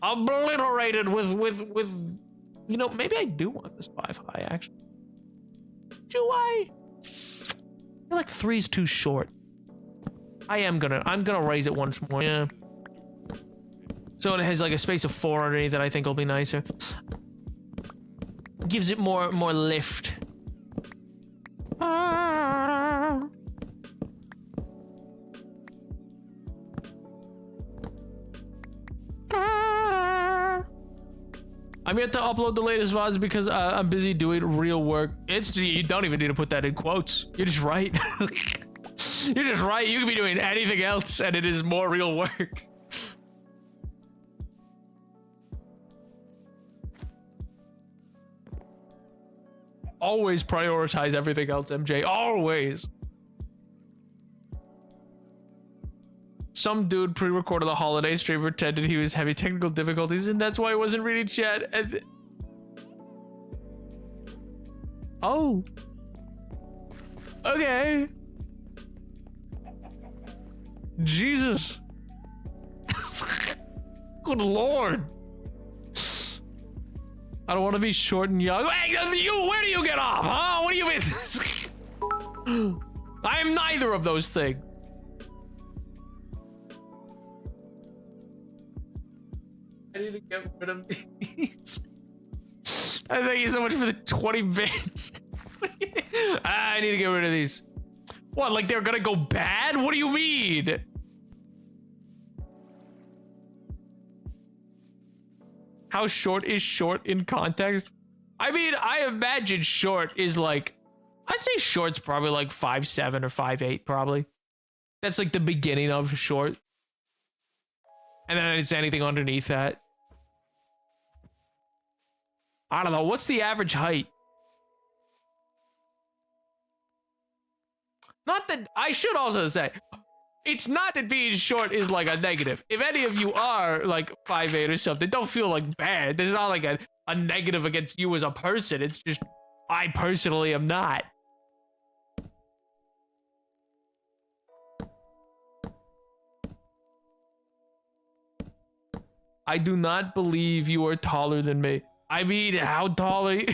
Obliterated with you know, maybe I do want this 5 high actually. Do I? I feel like 3's too short. I'm gonna raise it once more, yeah. So it has like a space of 4 underneath that I think will be nicer. Gives it more lift. I'm yet to upload the latest VODs because I'm busy doing real work. You don't even need to put that in quotes. You're just right. You're just right. You could be doing anything else and it is more real work. Always prioritize everything else, MJ. Always. Some dude pre-recorded the holiday stream, pretended he was having technical difficulties, and that's why he wasn't reading chat. And... oh. Okay. Jesus. Good lord. I don't want to be short and young. Hey, where do you get off, huh? What do you mean? I am neither of those things. I need to get rid of these. Thank you so much for the 20 bits. I need to get rid of these. What, like they're gonna go bad? What do you mean? How short is short in context? I mean, I imagine short is like, I'd say short's probably like 5'7" or 5'8" probably. That's like the beginning of short. And then it's anything underneath that. I don't know, what's the average height? Not that, I should also say, it's not that being short is like a negative. If any of you are like 5'8" or something, don't feel like bad. There's not like a negative against you as a person. It's just, I personally am not. I do not believe you are taller than me. I mean, how tall are you?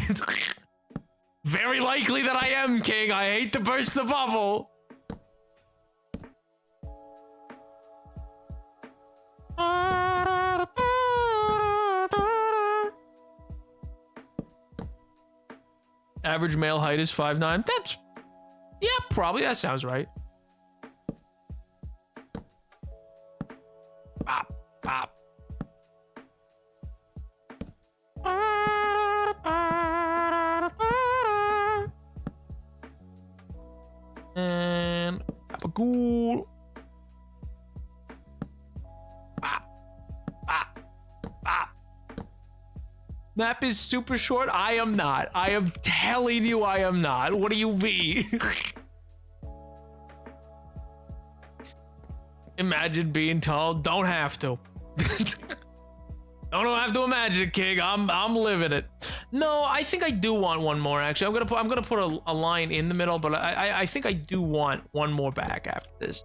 Very likely that I am, King. I hate to burst the bubble. Average male height is 5'9". That's, yeah, probably. That sounds right. Pop, pop. And cool. Nap is super short. I am not. I am telling you I am not. What do you mean? Imagine being tall. Don't have to. Don't have to imagine it, King. I'm living it. No, I think I do want one more. Actually, I'm gonna put a line in the middle, but I think I do want one more back after this.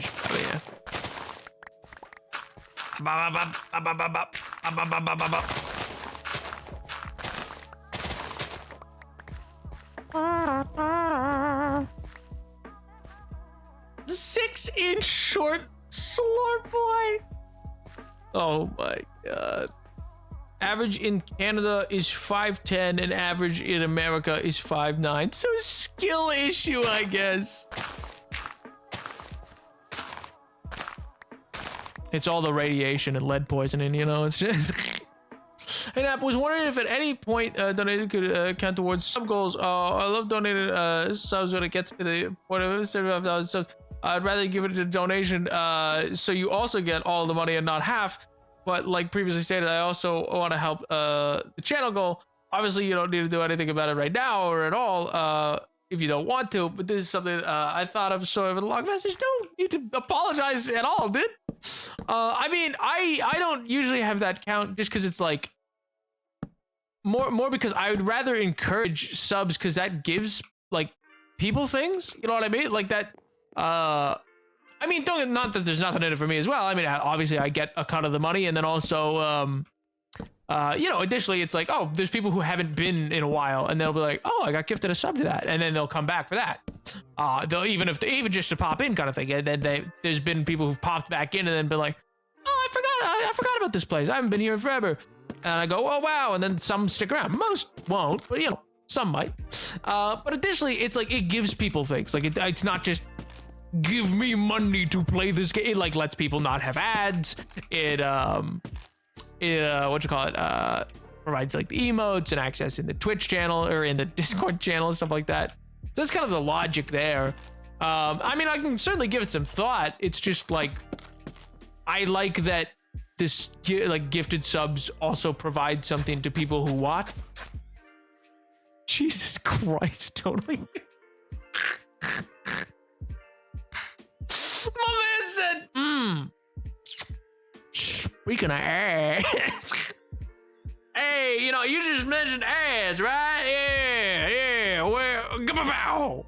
fish out of here. Six-inch short slurp boy. Oh my god. Average in Canada is 5'10", and average in America is 5'9". So skill issue, I guess. It's all the radiation and lead poisoning, you know. It's just. Hey, Nap, was wondering if at any point donated could count towards sub goals. I love donating subs when it gets to the whatever 75,000 subs. I'd rather give it a donation so you also get all the money and not half. But like previously stated, I also want to help the channel goal. Obviously, you don't need to do anything about it right now or at all if you don't want to. But this is something I thought of sort of in a long message. Don't need to apologize at all, dude. I mean, I don't usually have that count just because it's like more because I would rather encourage subs because that gives like people things. You know what I mean? Like that. I mean, not that there's nothing in it for me as well. I mean, obviously I get a cut of the money, and then also, you know, additionally, it's like, oh, there's people who haven't been in a while, and they'll be like, oh, I got gifted a sub to that, and then they'll come back for that. They'll even just to pop in kind of thing. And then there's been people who've popped back in and then been like, oh, I forgot about this place. I haven't been here forever. And I go, oh wow, and then some stick around. Most won't, but you know, some might. But additionally, it's like it gives people things. Like it's not just give me money to play this game. It like lets people not have ads. It provides like the emotes and access in the Twitch channel or in the Discord channel and stuff like that. So that's kind of the logic there. I mean, I can certainly give it some thought. It's just like I like that this like gifted subs also provide something to people who watch. Jesus Christ, totally. My man said, speaking of ads. Hey, you know, you just mentioned ads, right? Yeah. Well,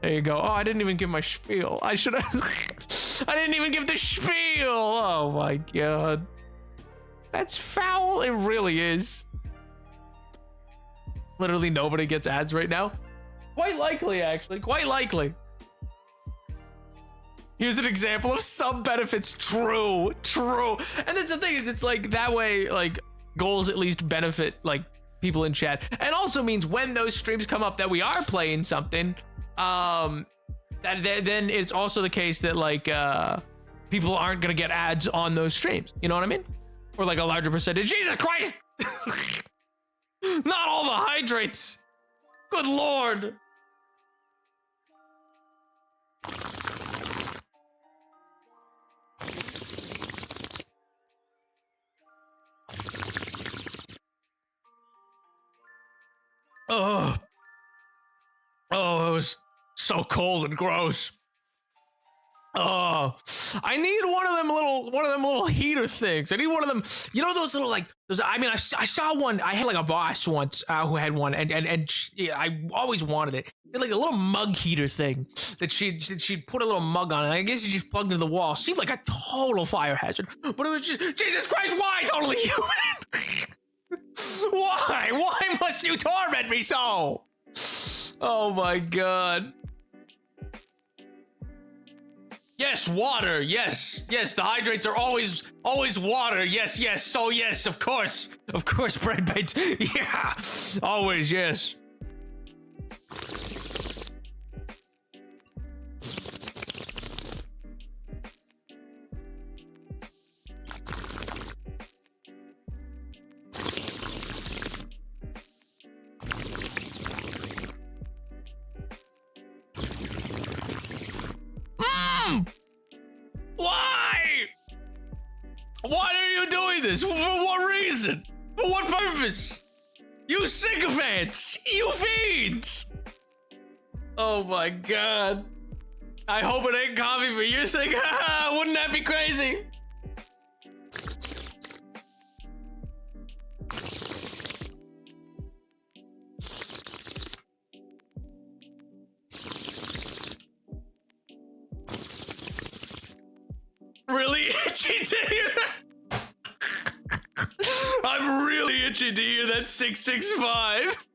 there you go. Oh, I didn't even give my spiel. I should have. I didn't even give the spiel. Oh my god. That's foul. It really is. Literally nobody gets ads right now. Quite likely, actually. Quite likely. Here's an example of sub benefits. True. And that's the thing is, it's like that way, like goals at least benefit like people in chat, and also means when those streams come up that we are playing something, then it's also the case that like people aren't gonna get ads on those streams. You know what I mean? Or like a larger percentage. Jesus Christ! Not all the hydrates. Good lord. Oh, it was so cold and gross. Oh, I need one of them little heater things. I need one of them. You know those little like those. I mean, I saw one. I had like a boss once who had one, and I always wanted it. It had like a little mug heater thing that she'd put a little mug on it. I guess you just plugged into the wall. Seemed like a total fire hazard, but it was just Jesus Christ. Why totally human? Why must you torment me so? Oh my god. Yes, water. Yes. The hydrates are always water. Yes. So yes, of course, bread bites. Yeah, always yes. Why are you doing this? For what reason? For what purpose? You sycophants! You fiends! Oh my god. I hope it ain't coffee for your sake. Wouldn't that be crazy? itching to hear that. I'm really itching to hear that 665.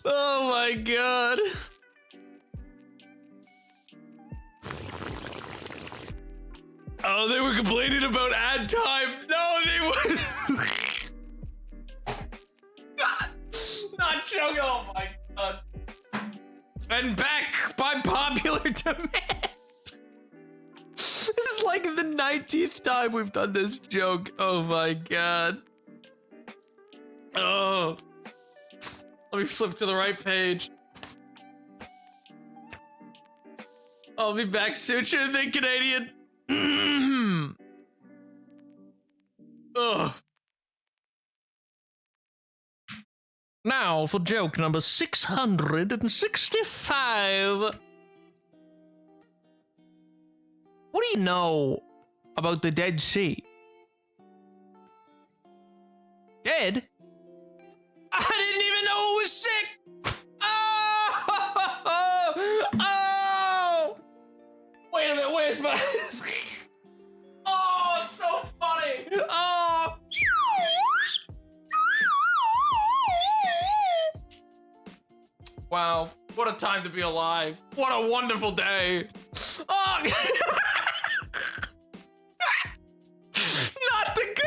Oh my god. Oh, they were complaining about ad time. No, they were not joking. Oh my god. And back by popular demand. This is like the 19th time we've done this joke. Oh my god. Oh. Let me flip to the right page. I'll be back sooner than Canadian. Ugh. Now for joke number 665. What do you know about the Dead Sea? Dead? I didn't even know it was sick! Oh! Wait a minute, where's my... Oh, it's so funny! Oh! Wow, what a time to be alive. What a wonderful day. Oh! Not the good...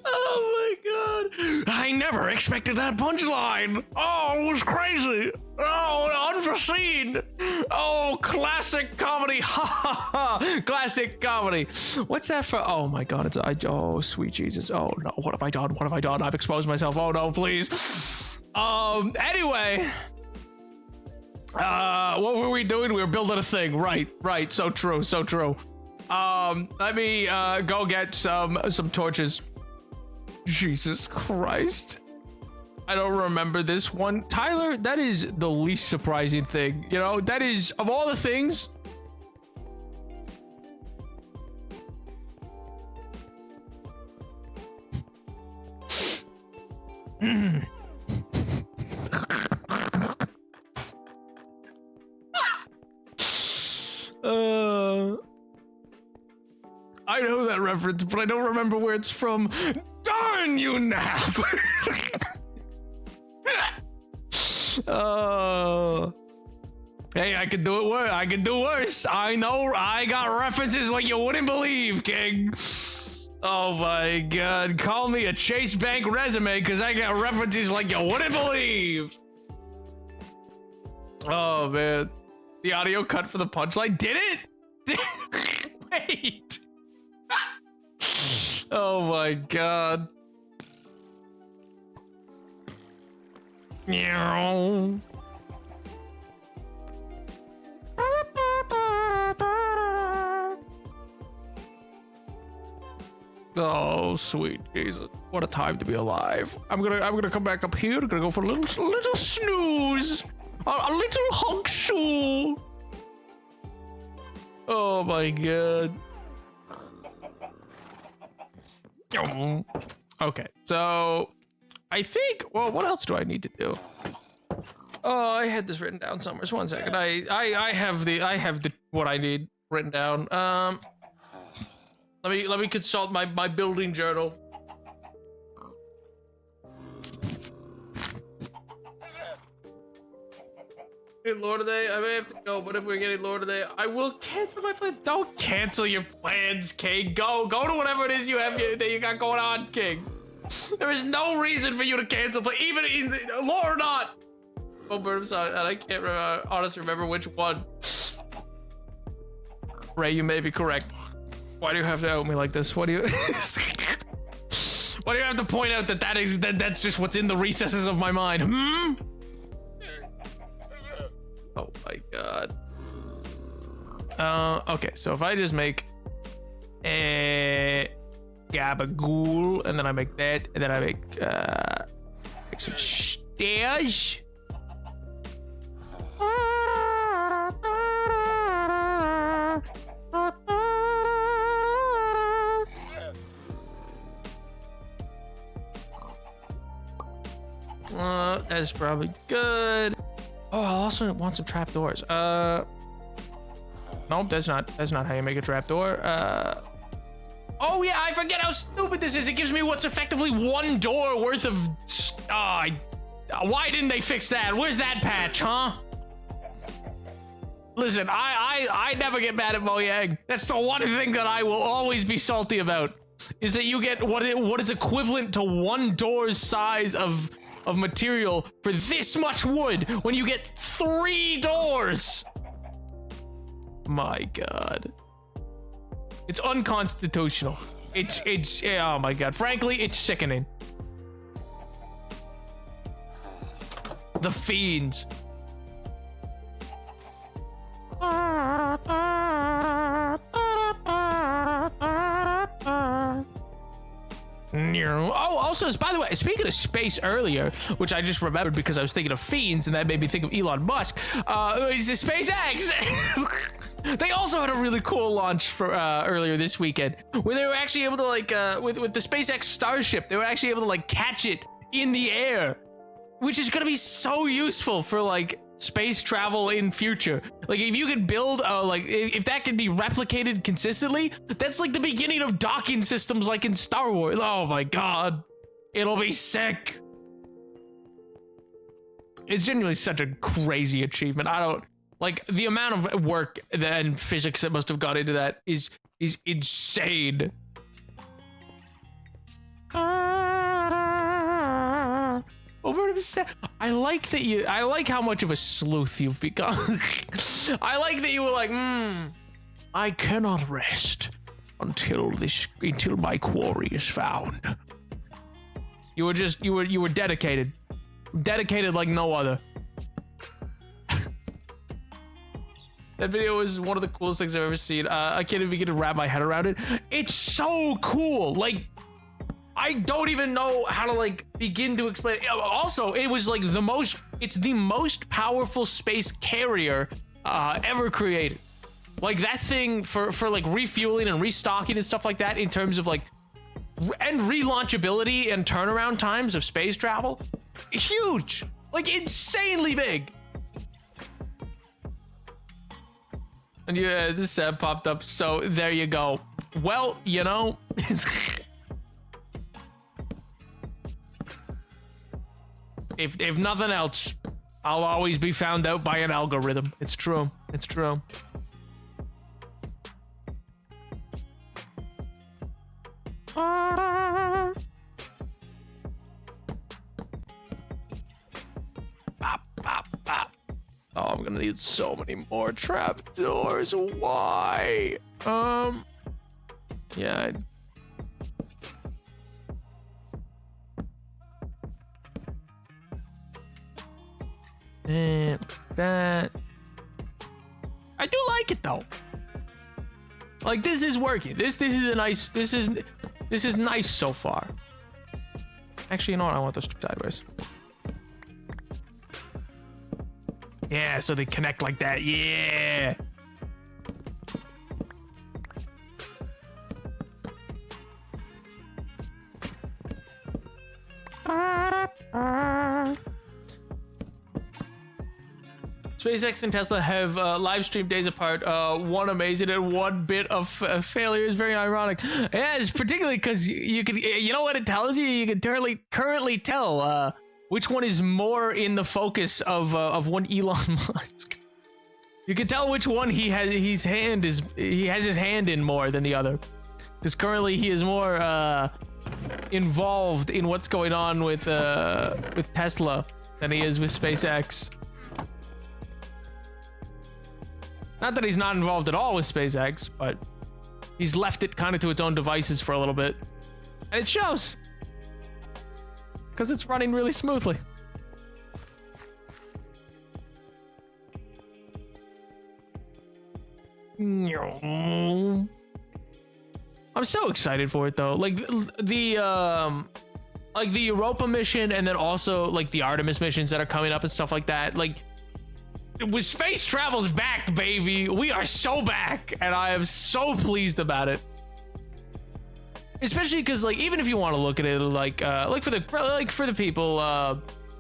Oh my god. I never expected that punchline. Oh, it was crazy. Oh, unforeseen. Oh, classic comedy. Ha ha ha. Classic comedy. What's that for? Oh my god. Oh, sweet Jesus. Oh no. What have I done? What have I done? I've exposed myself. Oh no, please. Anyway. What were we doing? We were building a thing. Right. So true. Let me, go get some torches. Jesus Christ. I don't remember this one. Tyler, that is the least surprising thing. You know, that is, of all the things... I know that reference, but I don't remember where it's from. Darn you, Nap! Hey, I can do it worse. I can do worse. I know. I got references like you wouldn't believe, King. Oh my god. Call me a Chase Bank resume because I got references like you wouldn't believe. Oh man. The audio cut for the punchline. Did it? Wait. Oh my god. Meow. Oh sweet Jesus! What a time to be alive. I'm gonna come back up here. I'm gonna go for a little snooze, a little hunk shoo. Oh my god. Okay, so I think. Well, what else do I need to do? Oh, I had this written down somewhere. Just 1 second. I have the what I need written down. Let me consult my building journal. Getting lore today. I may have to go, but if we're getting lore today, I will cancel my plan. Don't cancel your plans, King. Go to whatever it is you have that you got going on, King. There is no reason for you to cancel, but even in lore or not. Oh, Bird, and I can't honestly remember which one. Ray, you may be correct. Why do you have to out me like this? What do you? Why do you have to point out that's just what's in the recesses of my mind? Hmm. Oh my god. Okay, so if I just make a gabagool, and then I make that, and then I make some stairs. That's probably good. Oh, I also want some trapdoors. Nope, that's not how you make a trapdoor. Oh yeah, I forget how stupid this is. It gives me what's effectively one door worth of. Why didn't they fix that? Where's that patch, huh? Listen, I never get mad at Mojang. That's the one thing that I will always be salty about, is that you get what is equivalent to one door's size of material for this much wood when you get 3 doors. My God. It's unconstitutional. It's oh my God. Frankly, it's sickening. The fiends. Oh, also, by the way, speaking of space earlier, which I just remembered because I was thinking of fiends, and that made me think of Elon Musk. Is SpaceX? They also had a really cool launch for earlier this weekend, where they were actually able to with the SpaceX Starship, they were actually able to catch it in the air, which is gonna be so useful for space travel in future. If you could build if that could be replicated consistently, that's the beginning of docking systems in Star Wars. Oh my God, it'll be sick. It's genuinely such a crazy achievement. I don't the amount of work and physics that must have gone into that is insane. Over to I like how much of a sleuth you've become. I like that you were I cannot rest until my quarry is found. You were dedicated like no other. That video was one of the coolest things I've ever seen. I can't even begin to wrap my head around it. It's so cool. I don't even know how to begin to explain it. Also, it was it's the most powerful space carrier ever created. That thing for refueling and restocking and stuff like that, in terms of and relaunchability and turnaround times of space travel, huge, insanely big. And yeah, this popped up, so there you go. Well, if nothing else, I'll always be found out by an algorithm. It's true. It's true. Oh, I'm gonna need so many more trapdoors. Why? Yeah. And that. I do like it though. This is working. This is a nice. This is nice so far. Actually, you know what? I want this sideways. Yeah, so they connect like that. Yeah. SpaceX and Tesla have live streamed days apart. One amazing and one bit of failure is very ironic. Yeah, it's particularly because you can, you know what it tells you? You can currently tell which one is more in the focus of one Elon Musk. You can tell which one he has his hand in more than the other, because currently he is more involved in what's going on with Tesla than he is with SpaceX. Not that he's not involved at all with SpaceX, but he's left it kind of to its own devices for a little bit. And it shows. Because it's running really smoothly. I'm so excited for it though. The Europa mission, and then also the Artemis missions that are coming up and stuff like that. With space travel's back, baby. We are so back, and I am so pleased about it. Especially because, even if you want to look at it, for the people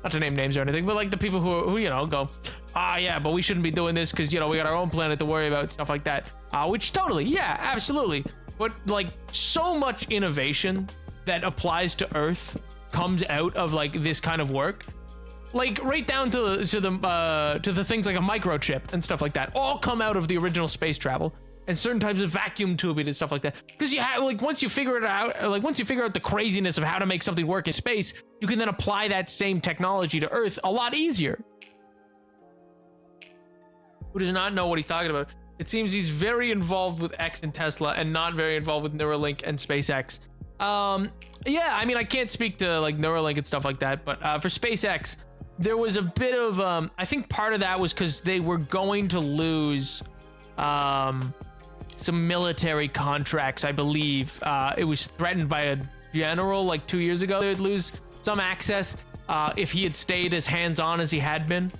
not to name names or anything, but like the people who you know go, yeah, but we shouldn't be doing this because, you know, we got our own planet to worry about, stuff like that. Which totally, yeah, absolutely. But like so much innovation that applies to Earth comes out of like this kind of work. Like right down to the things like a microchip and stuff like that, all come out of the original space travel and certain types of vacuum tubing and stuff like that. Because you have, like, once you figure it out, like once you figure out the craziness of how to make something work in space, you can then apply that same technology to Earth a lot easier. Who does not know what he's talking about? It seems he's very involved with X and Tesla and not very involved with Neuralink and SpaceX. Yeah, I mean, I can't speak to like Neuralink and stuff like that, but for SpaceX, there was a bit of I think part of that was because they were going to lose some military contracts, I believe. It was threatened by a general like 2 years ago. They would lose some access if he had stayed as hands-on as he had been.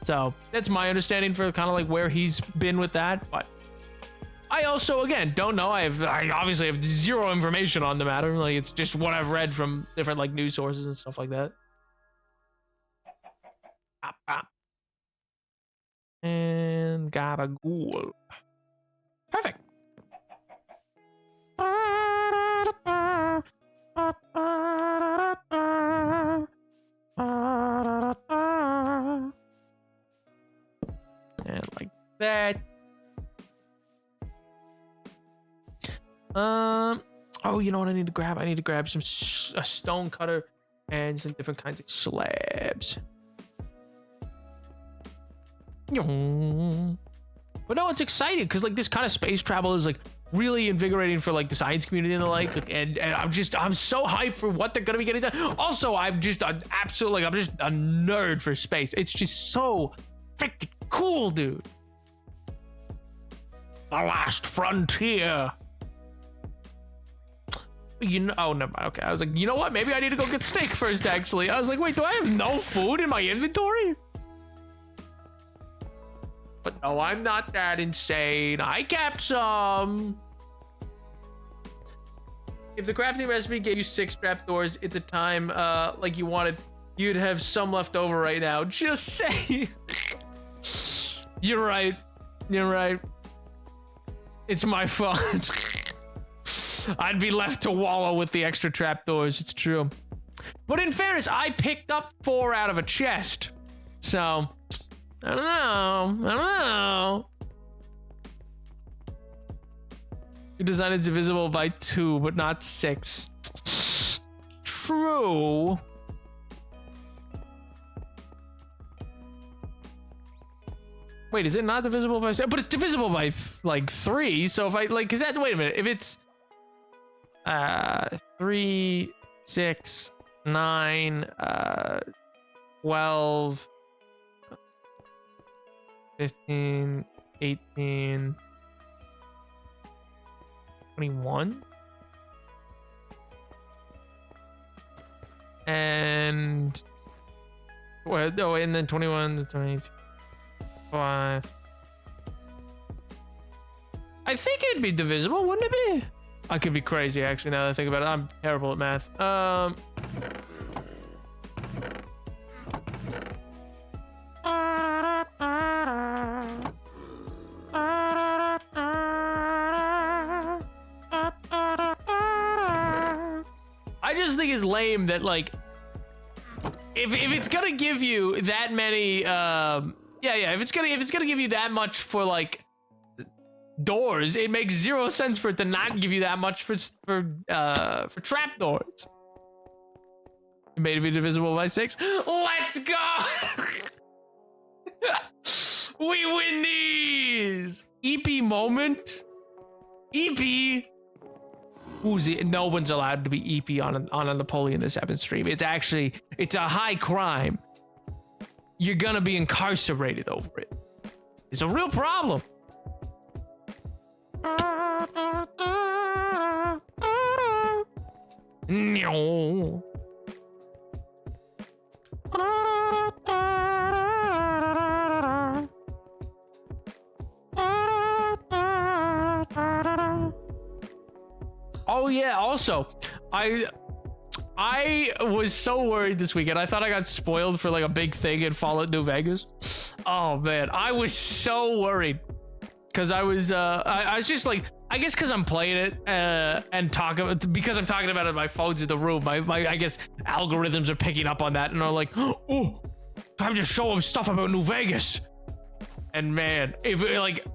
So that's my understanding for kind of like where he's been with that. But I also, again, don't know. I obviously have zero information on the matter. Like, it's just what I've read from different like news sources and stuff like that. And got a ghoul. Perfect. And like that. Oh, you know what I need to grab? I need to grab a stone cutter and some different kinds of slabs. But no, it's exciting because like this kind of space travel is like really invigorating for like the science community and the like, and I'm so hyped for what they're gonna be getting done. Also, I'm just a nerd for space. It's just so freaking cool, dude. The last frontier. You know, oh no, okay. I was like, you know what? Maybe I need to go get steak first. Actually, I was like, wait, do I have no food in my inventory? But no, I'm not that insane. I kept some. If the crafting recipe gave you 6 trapdoors, it's a time like you wanted, you'd have some left over right now. Just say. You're right. You're right. It's my fault. I'd be left to wallow with the extra trapdoors. It's true. But in fairness, I picked up 4 out of a chest. So. I don't know. Your design is divisible by 2, but not 6. True. Wait, is it not divisible by 6? But it's divisible by like 3. So if I like, is that, wait a minute, if it's 3, 6, 9, 12, 15, 18, 21, and what? Oh, and then 21 to 25. I think it'd be divisible, wouldn't it be? I could be crazy, actually, now that I think about it. I'm terrible at math. I just think it's lame that, like, if it's gonna give you that many, if it's gonna give you that much for like doors, it makes 0 sense for it to not give you that much for trapdoors. It made it be divisible by 6. Let's go. We win these. EP moment. EP. Who's it? No one's allowed to be EP on a Napoleon the 7th stream. It's a high crime. You're gonna be incarcerated over it. It's a real problem. No. Oh yeah, also, I I was so worried this weekend. I thought I got spoiled for like a big thing in Fallout New Vegas. Oh man, I was so worried because I was just like, I guess because I'm playing it and because I'm talking about it, my phone's in the room. My I guess algorithms are picking up on that and are like, oh, time to show them stuff about New Vegas. And man, if like,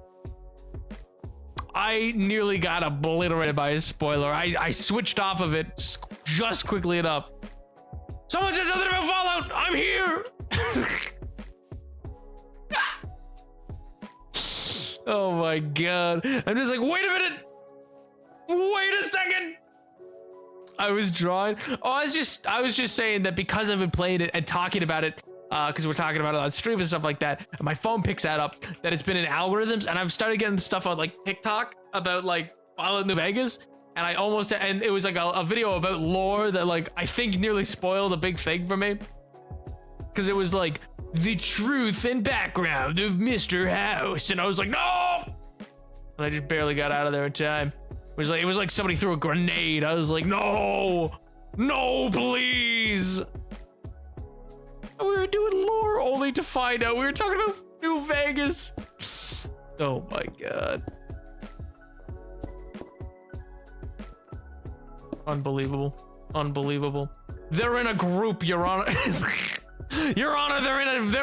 I nearly got obliterated by a spoiler. I switched off of it just quickly enough. Someone said something about Fallout. I'm here. Oh my god. I'm just like, wait a minute. Wait a second. I was drawing. Oh, I was just saying that because I've been playing it and talking about it, because we're talking about it on stream and stuff like that, and my phone picks that up, that it's been in algorithms, and I've started getting stuff on like TikTok about like Fallout New Vegas, and and it was like a video about lore that like I think nearly spoiled a big thing for me, because it was like the truth and background of Mr. House, and I was like, no, and I just barely got out of there in time. It was like somebody threw a grenade. I was like, no, please. We were doing lore only to find out we were talking about New Vegas. Oh my god. Unbelievable. They're in a group, Your Honor. Your Honor, they're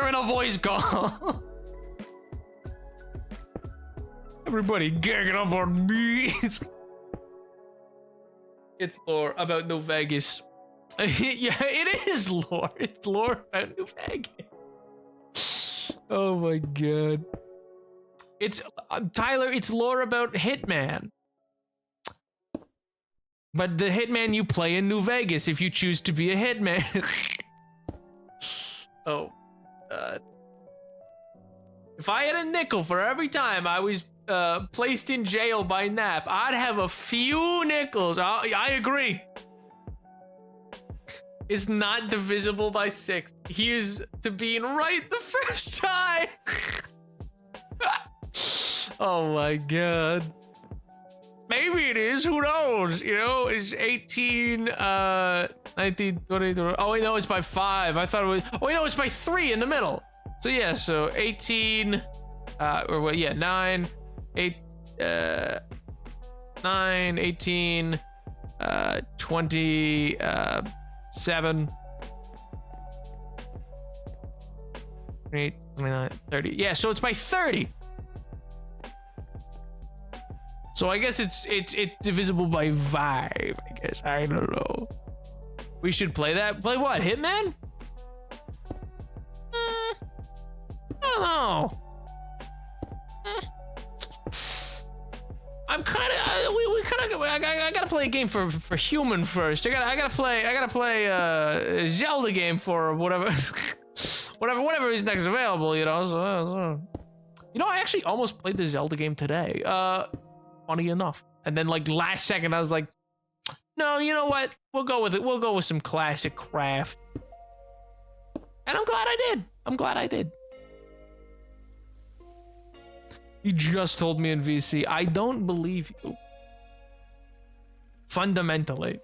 in a voice call. Everybody gagging up on me. It's lore about New Vegas. Yeah, it is lore. It's lore about New Vegas. Oh my god. It's Tyler, it's lore about Hitman. But the Hitman you play in New Vegas if you choose to be a Hitman. Oh god. If I had a nickel for every time I was placed in jail by Nap, I'd have a few nickels. I agree. Is not divisible by 6. Here's to being right the first time. Oh my god. Maybe it is, who knows? You know, it's 18, 19, 20, 20. Oh wait, no, it's by 5. I thought it was, oh wait, no, it's by 3 in the middle. So yeah, so 18, or what, yeah, 9, 8, 9, 18, 20, 7, 28, 29, 30. Yeah, so it's by 30. So I guess it's divisible by 5, I guess. I don't know. We should play that. Play what? Hitman? I don't know. I'm kind of I gotta play a game for human first. I gotta play a Zelda game for whatever whatever is next available, you know. So you know, I actually almost played the Zelda game today. Funny enough, and then like last second I was like, no, you know what, we'll go with it. We'll go with some classic craft, and I'm glad I did. You just told me in VC. I don't believe you. Fundamentally.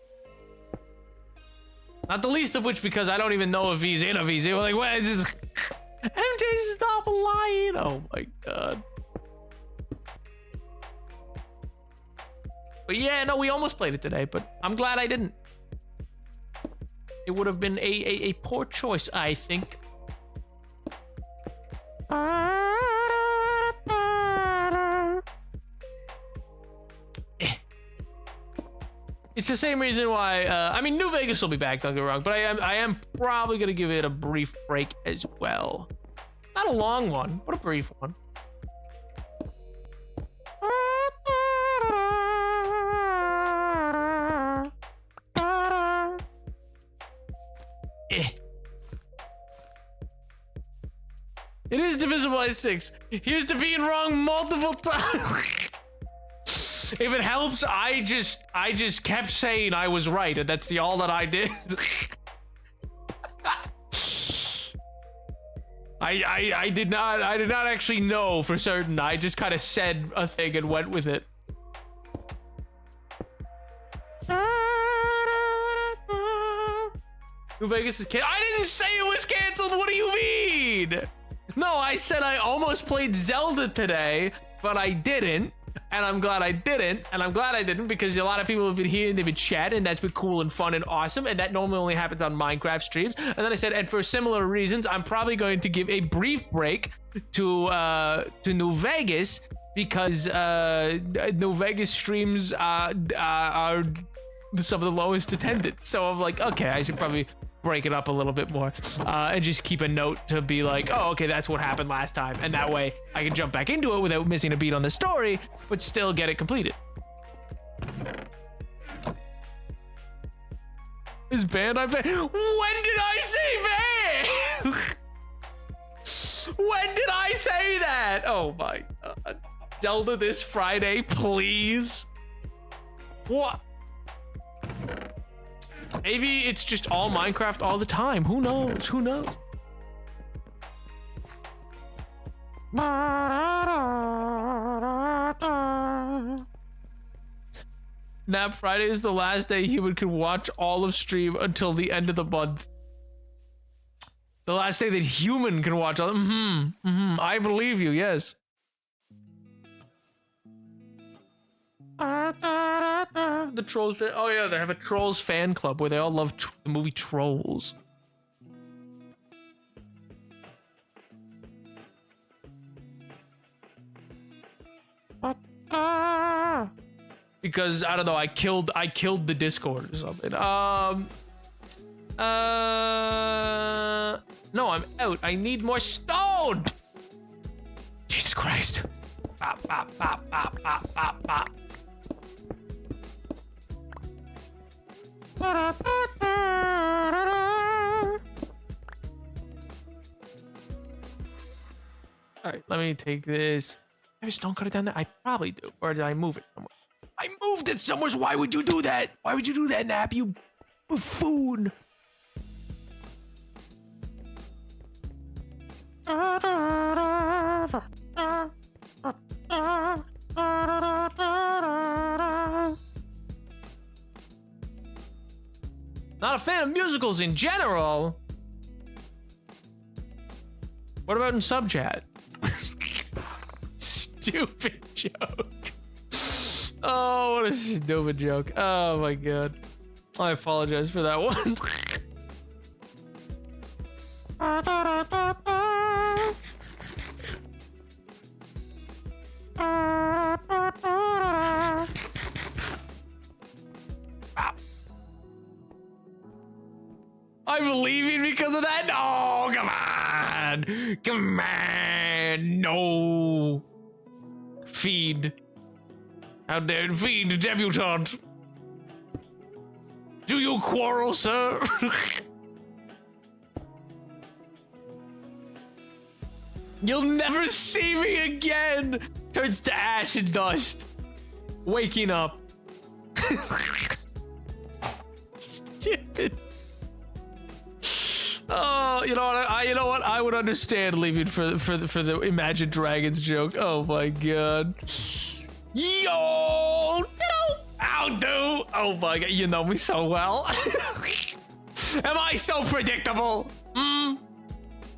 Not the least of which because I don't even know if he's in a VC. We're like, what is this? MJ, stop lying. Oh my god. But yeah, no, we almost played it today, but I'm glad I didn't. It would have been a poor choice, I think. It's the same reason why, I mean, New Vegas will be back, don't get me wrong, but I am probably going to give it a brief break as well. Not a long one, but a brief one. It is divisible by 6. Here's to being wrong multiple times. If it helps, I just kept saying I was right, and that's all that I did. I did not actually know for certain. I just kind of said a thing and went with it. New Vegas is canceled. I didn't say it was canceled. What do you mean? No, I said I almost played Zelda today, but I didn't. And I'm glad I didn't. And I'm glad I didn't because a lot of people have been here and they've been chatting. That's been cool and fun and awesome. And that normally only happens on Minecraft streams. And then I said, and for similar reasons, I'm probably going to give a brief break to New Vegas because New Vegas streams are some of the lowest attended. So I'm like, okay, I should probably break it up a little bit more and just keep a note to be like, oh, okay, that's what happened last time. And that way I can jump back into it without missing a beat on the story, but still get it completed. Is banned? When did I say ban? When did I say that? Oh my God. Zelda this Friday, please. What? Maybe it's just all Minecraft all the time. Who knows? Who knows? Nap Friday is the last day human can watch all of stream until the end of the month. The last day that human can watch all. I believe you. Yes. The Trolls fan. Oh yeah, they have a Trolls fan club where they all love the movie Trolls. Because I don't know, I killed the Discord or something. No, I'm out. I need more stone. Jesus Christ. Bop, bop, bop, bop, bop, bop, bop. Alright, let me take this. I have a stone cutter down there? I probably do. Or did I move it somewhere? I moved it somewhere, so why would you do that? Why would you do that, Nap? You buffoon. Not a fan of musicals in general. What about in sub chat? Stupid joke. Oh, what a stupid joke. Oh my God. I apologize for that one. I'm leaving because of that? No, come on. Come on. No. Feed. How dare you feed the debutante? Do you quarrel, sir? You'll never see me again. Turns to ash and dust. Waking up. Stupid. Oh, you know what? You know what? I would understand leaving for the Imagine Dragons joke. Oh my God. Yo, I'll do. Oh my God, you know me so well. Am I so predictable? Am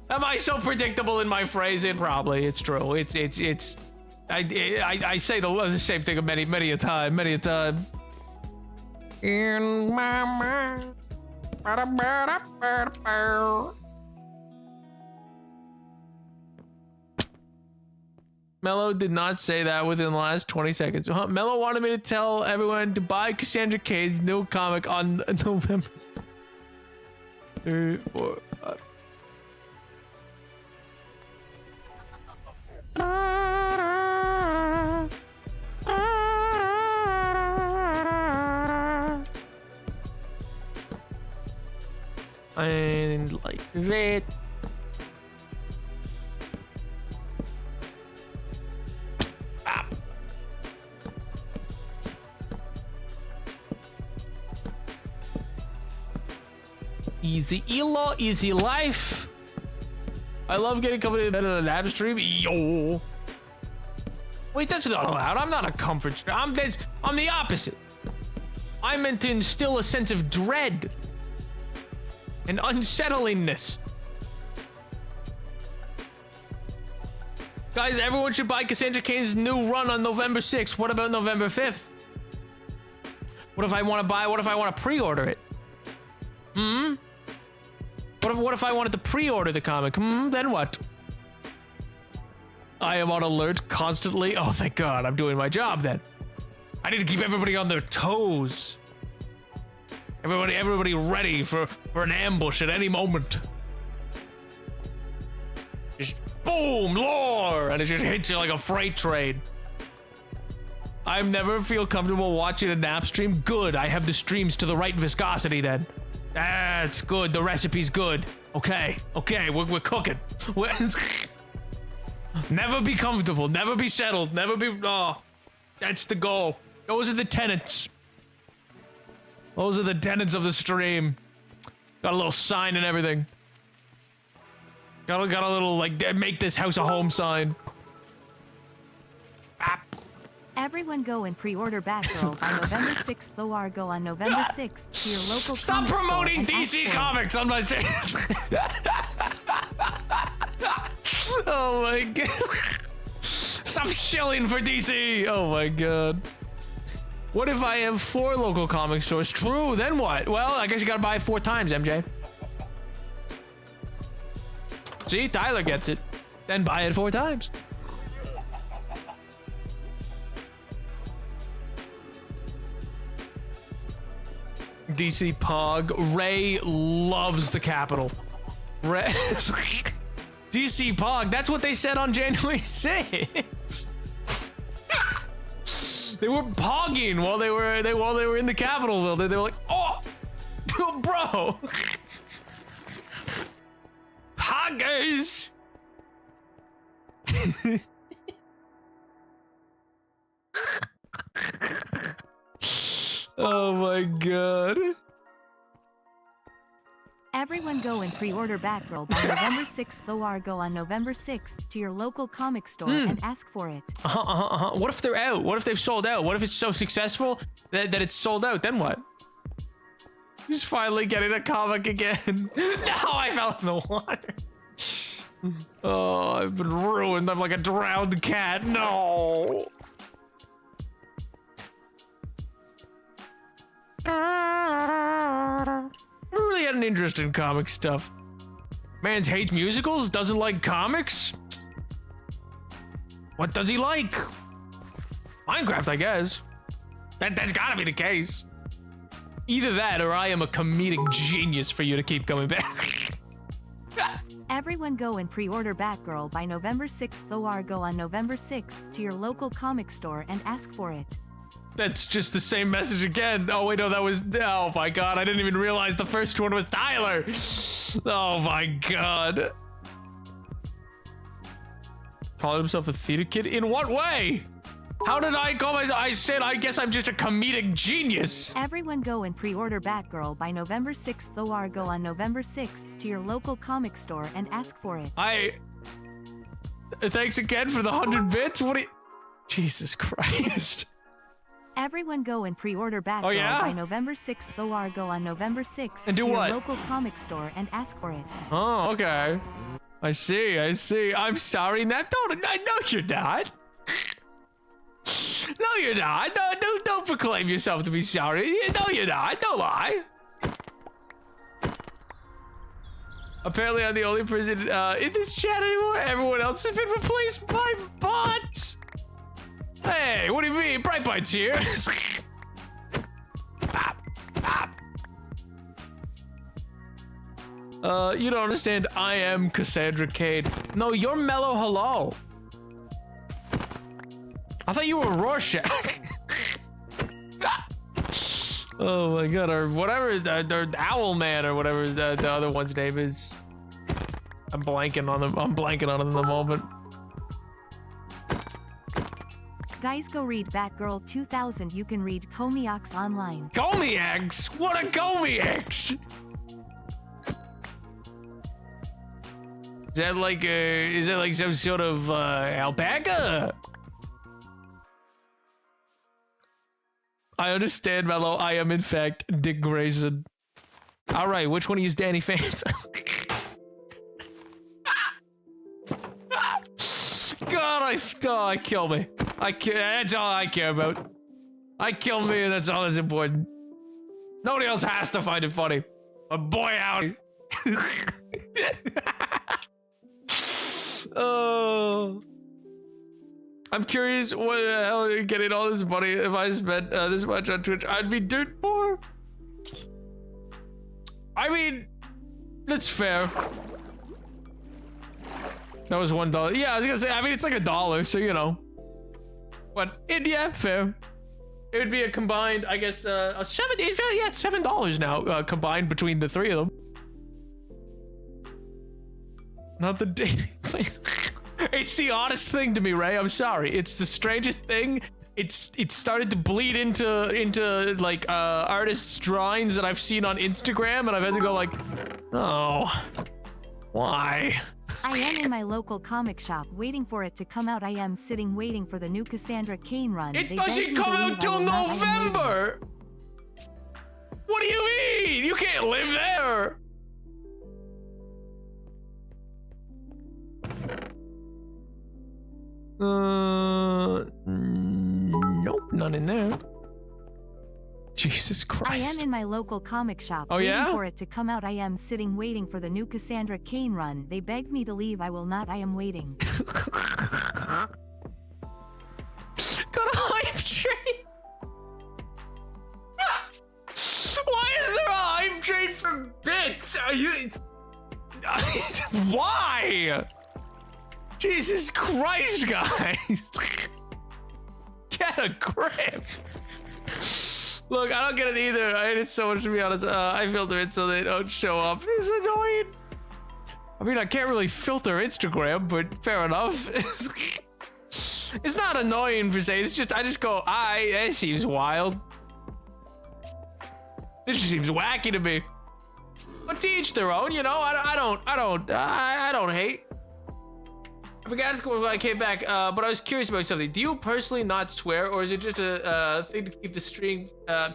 I so predictable in my phrasing? Probably. It's true. It's. I say the same thing many a time. In my mind. Mello did not say that within the last 20 seconds. Mello wanted me to tell everyone to buy Cassandra Cain's new comic on November 3, 4, 5. And like that. Easy elo, easy life. I love getting company in the nap stream. Yo. Wait, that's not allowed. I'm not a comfort stream. I'm the opposite. I meant to instill a sense of dread and unsettlingness. Guys, everyone should buy Cassandra Cain's new run on November 6th. What about November 5th? What if I want to buy, what if I want to pre-order it? What if I wanted to pre-order the comic? Then what? I am on alert constantly. Oh, thank God, I'm doing my job then. I need to keep everybody on their toes. Everybody ready for an ambush at any moment. Just boom, lore, and it just hits you like a freight train. I never feel comfortable watching a nap stream. Good, I have the streams to the right viscosity then. That's good, the recipe's good. Okay, we're cooking. Never be comfortable, never be settled, never be, oh, that's the goal. Those are the tenets. Those are the tenets of the stream. Got a little sign and everything. Got a little, like, make this house a home sign. Everyone go and pre-order Batgirl by November 6th. Though our go on November 6th to your local. Stop comic promoting store and DC ask for it. Comics on my Oh my God. Stop shilling for DC. Oh my God. What if I have 4 local comic stores? True, then what? Well, I guess you gotta buy it 4 times, MJ. See, Tyler gets it. Then buy it 4 times. DC Pog. Ray loves the Capitol. Ray DC Pog. That's what they said on January 6th. They were pogging while they were in the Capitolville. They were like, oh, bro, poggers. Oh my God. Everyone go and pre-order Batgirl by November 6th. Though our go on November 6th to your local comic store and ask for it. What if they're out? What if they've sold out? What if it's so successful that it's sold out? Then what? Just finally getting a comic again. No, I fell in the water. Oh, I've been ruined. I'm like a drowned cat. No. Never really had an interest in comic stuff. Man's hates musicals, doesn't like comics. What does he like? Minecraft, I guess. That's gotta be the case. Either that or I am a comedic genius for you to keep coming back. Everyone go and pre-order Batgirl by November 6th. Though our go on November 6th to your local comic store and ask for it. That's just the same message again. Oh wait, no, that was, oh my God, I didn't even realize the first one was Tyler. Oh my God. Calling himself a theater kid? In what way? How did I call myself? I said, I guess I'm just a comedic genius. Everyone go and pre-order Batgirl by November 6th. Though our go on November 6th to your local comic store and ask for it. Thanks again for the 100 bits. What do you, Jesus Christ. Everyone go and pre-order Batgirl by November 6th. Though our go on November 6th and do to what? your local comic store and ask for it. Oh, okay. I see. I'm sorry, Nap. No, you're not. No, you're not. No, don't proclaim yourself to be sorry. No, you're not. Don't lie. Apparently, I'm the only person in this chat anymore. Everyone else has been replaced by bots. Hey, what do you mean? Brightbite's here. You don't understand. I am Cassandra Cain. No, you're Mellow Hello. I thought you were Rorschach. Oh my God, or whatever, the Owl Man or whatever the other one's name is. I'm blanking on them. I'm blanking on it in the moment. Guys, go read Batgirl 2000. You can read Comiacs online. Comiacs? What a Comiacs? Is that like some sort of alpaca? I understand, Mello. I am in fact Dick Grayson. All right, which one of you is Danny Phantom? God, kill me. That's all I care about. I kill me, and that's all that's important. Nobody else has to find it funny. But boy, howdy. Oh. I'm curious what the hell you're getting all this money. If I spent this much on Twitch, I'd be dirt poor. I mean, that's fair. That was $1. Yeah, I was gonna say, I mean, it's like $1, so you know. But yeah, fair. It would be a combined, I guess, yeah, it's $7 now, combined between the three of them. Not the dating thing. It's the oddest thing to me, Ray. I'm sorry. It's the strangest thing. It started to bleed into like artists' drawings that I've seen on Instagram, and I've had to go like, oh, why? I am in my local comic shop waiting for it to come out. I am sitting waiting for the new Cassandra Cain run. It doesn't come out till November! What do you mean? You can't live there! Nope, none in there. Jesus Christ. I am in my local comic shop waiting for it to come out. I am sitting waiting for the new Cassandra Cain run. They begged me to leave. I will not. I am waiting. Got a hype train. Why is there a hype train for bits? Are you... Why? Jesus Christ, guys. Get a grip. Look, I don't get it either. I hate it so much, to be honest. I filter it so they don't show up. It's annoying. I mean, I can't really filter Instagram, but fair enough. It's not annoying per se. It's just, I just go, that seems wild. This just seems wacky to me. But to each their own, you know. I don't hate. I forgot to school when I came back, but I was curious about something. Do you personally not swear, or is it just a thing to keep the stream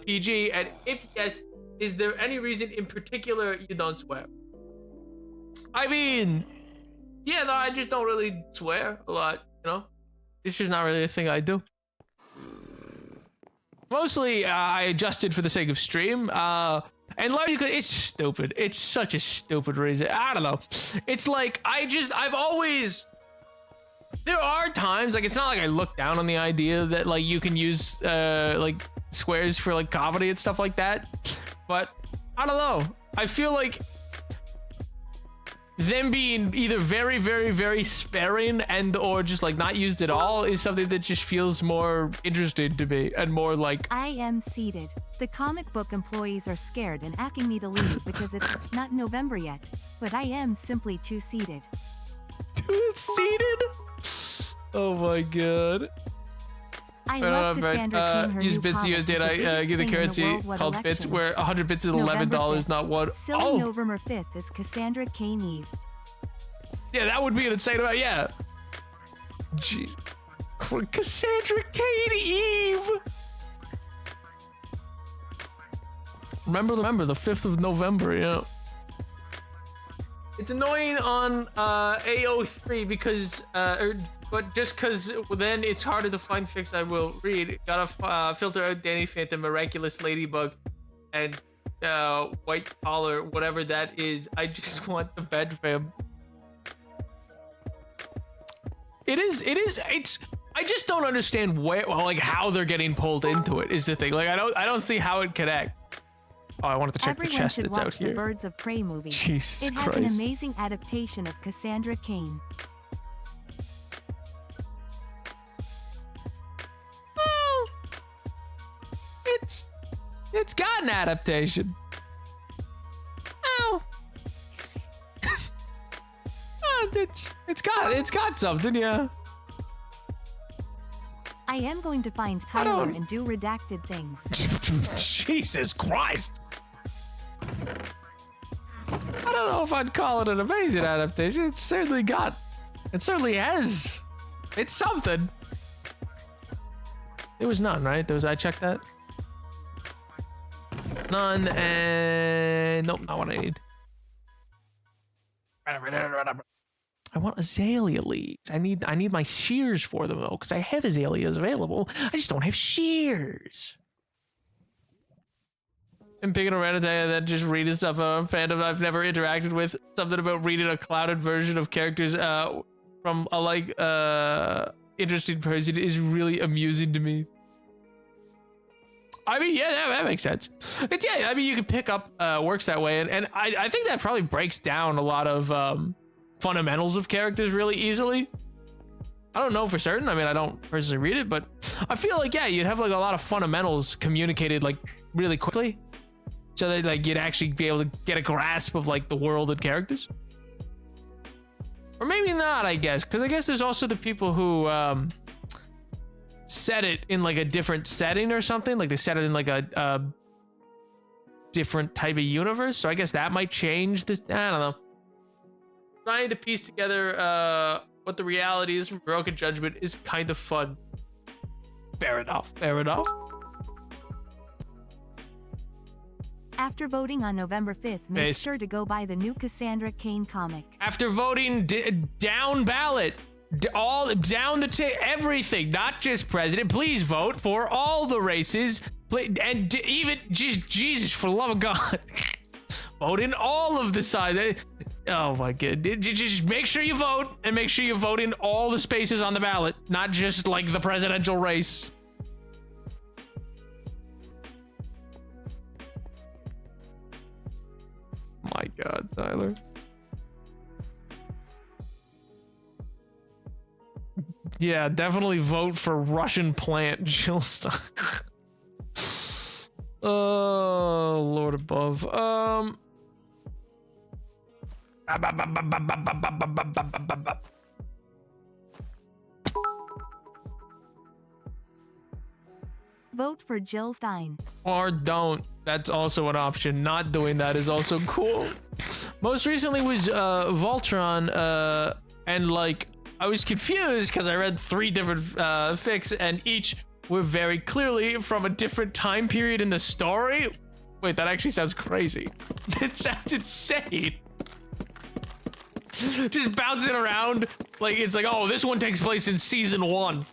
PG? And if yes, is there any reason in particular you don't swear? I mean, yeah, no, I just don't really swear a lot, you know? It's just not really a thing I do. Mostly, I adjusted for the sake of stream, and largely because it's stupid. It's such a stupid reason. I don't know. It's like, I've always... There are times, like, it's not like I look down on the idea that, like, you can use, like, swears for, like, comedy and stuff like that. But, I don't know. I feel like them being either very, very, very sparing and or just, like, not used at all is something that just feels more interesting to me and more, like... I am seated. The comic book employees are scared and asking me to leave because it's not November yet. But I am simply too seated. Too seated? Oh my god. I love Cassandra Cain, her use new bits comic. used. Did I give the currency called bits where 100 bits is $11, not one? Silly November 5th is Cassandra Cain Eve. Yeah, that would be an insane amount. Yeah. Jeez. Cassandra Cain Eve. Remember the 5th of November, yeah. It's annoying on AO3 because, but just because then it's harder to find fics I will read. Gotta filter out Danny Phantom, Miraculous Ladybug, and White Collar, whatever that is. I just want the bed fam. It's. I just don't understand like how they're getting pulled into it. Is the thing. Like I don't see how it connect. Oh, I wanted to check the chest that's out here. The Birds of Prey movie. Jesus Christ. It has an amazing adaptation of Cassandra Cain. Well, it's got an adaptation. Oh. It's got something, yeah. I am going to find Tyler and do redacted things. Jesus Christ. I don't know if I'd call it an amazing adaptation. It certainly has. It's something. It was none, right? I checked that. None, and nope, not what I need. I want azalea leaves. I need my shears for them though, because I have azaleas available. I just don't have shears. I'm picking a random day and then just reading stuff on fandom I've never interacted with. Something about reading a clouded version of characters from a interesting person is really amusing to me. I mean, yeah, that makes sense. I mean, you can pick up works that way, and I think that probably breaks down a lot of fundamentals of characters really easily. I don't know for certain. I mean, I don't personally read it, but I feel like, yeah, you'd have like a lot of fundamentals communicated like really quickly, so that like you'd actually be able to get a grasp of like the world and characters. Or maybe not, I guess, because I guess there's also the people who set it in like a different setting or something, like they set it in like a different type of universe, so I guess that might change this. I don't know. Trying to piece together what the reality is from Broken Judgment is kind of fun. Fair enough. After voting on November 5th, make sure to go buy the new Cassandra Cain comic. After voting down ballot, all down everything, not just president, please vote for all the races, and even just Jesus, for the love of God, vote in all of the sides. Oh my god, just make sure you vote, and make sure you vote in all the spaces on the ballot, not just like the presidential race. My god, Tyler. Yeah, definitely vote for Russian plant Jillstock. Oh, Lord above. Vote for Jill Stein. Or don't. That's also an option. Not doing that is also cool. Most recently was Voltron, and like I was confused because I read 3 different fics, and each were very clearly from a different time period in the story. Wait, that actually sounds crazy. It sounds insane. Just bouncing around like it's like, oh, this one takes place in season 1,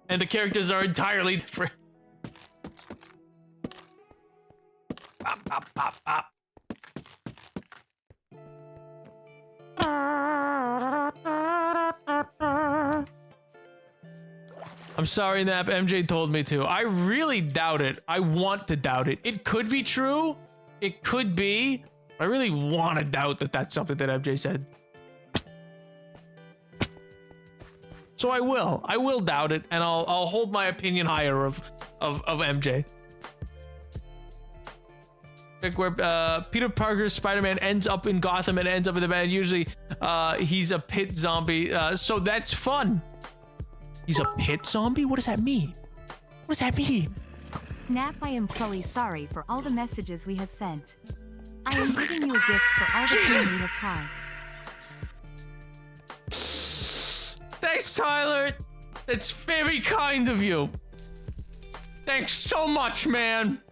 and the characters are entirely different. Pop, pop, pop, pop. I'm sorry, Nap. MJ told me to. I really doubt it. I want to doubt it. It could be true. It could be. I really want to doubt that that's something that MJ said. So I will. I will doubt it, and I'll hold my opinion higher of MJ. Like where Peter Parker's Spider-Man ends up in Gotham and ends up in the band. Usually, he's a pit zombie. So that's fun. He's a pit zombie? What does that mean? What does that mean? Nap, I am truly sorry for all the messages we have sent. I am giving you a gift for all the pain we have caused. Thanks, Tyler. That's very kind of you. Thanks so much, man.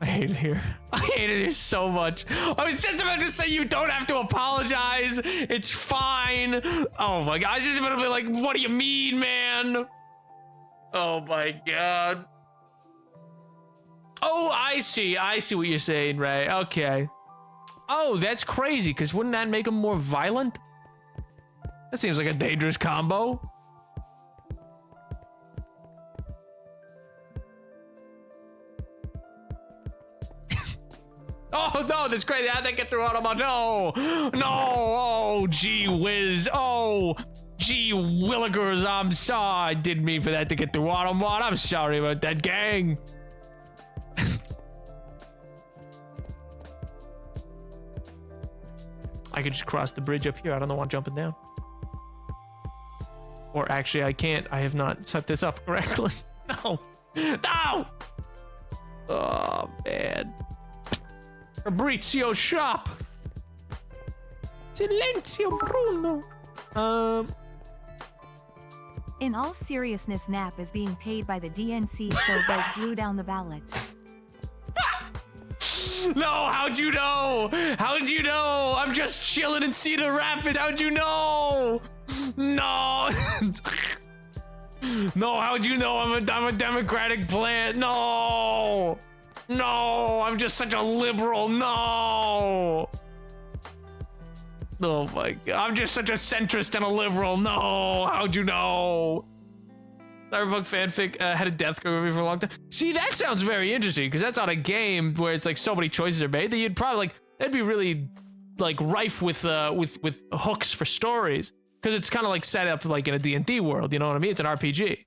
I hate it here. I hate it here so much. I was just about to say you don't have to apologize. It's fine. Oh my god. I was just about to be like, what do you mean, man? Oh my god. Oh, I see. I see what you're saying, Ray. Okay. Oh, that's crazy, because wouldn't that make him more violent? That seems like a dangerous combo. Oh no, that's crazy. How'd that get through Autobot? No! No! Oh, gee whiz. Oh, gee willikers. I'm sorry. I didn't mean for that to get through Autobot. I'm sorry about that, gang. I could just cross the bridge up here. I don't know why I'm jumping down. Or actually, I can't. I have not set this up correctly. No! No! Oh, man. Fabrizio shop. Silenzio Bruno. In all seriousness, Nap is being paid by the DNC, so vote blue down the ballot. No, how'd you know? How'd you know? I'm just chilling in Cedar Rapids. How'd you know? No. No, how'd you know I'm a Democratic plant? No. No, I'm just such a liberal. No. Oh my god, I'm just such a centrist and a liberal. No, how'd you know? Cyberpunk fanfic had a death movie for a long time. See, that sounds very interesting because that's not a game where it's like so many choices are made that you'd probably like. That'd be really like rife with hooks for stories because it's kind of like set up like in a D&D world. You know what I mean? It's an RPG,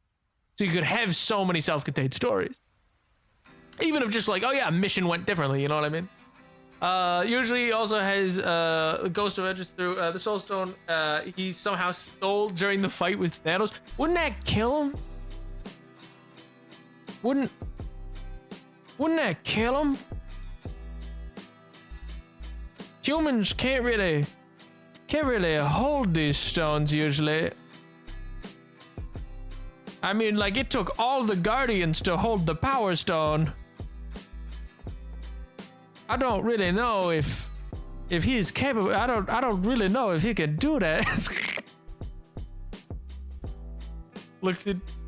so you could have so many self-contained stories. Even if just like, oh yeah, mission went differently. You know what I mean? Usually also has Ghost of Edges through the Soul Stone. He somehow stole during the fight with Thanos. Wouldn't that kill him? Wouldn't that kill him? Humans can't really hold these stones usually. I mean, like it took all the Guardians to hold the Power Stone. I don't really know if he's capable. I don't really know if he can do that.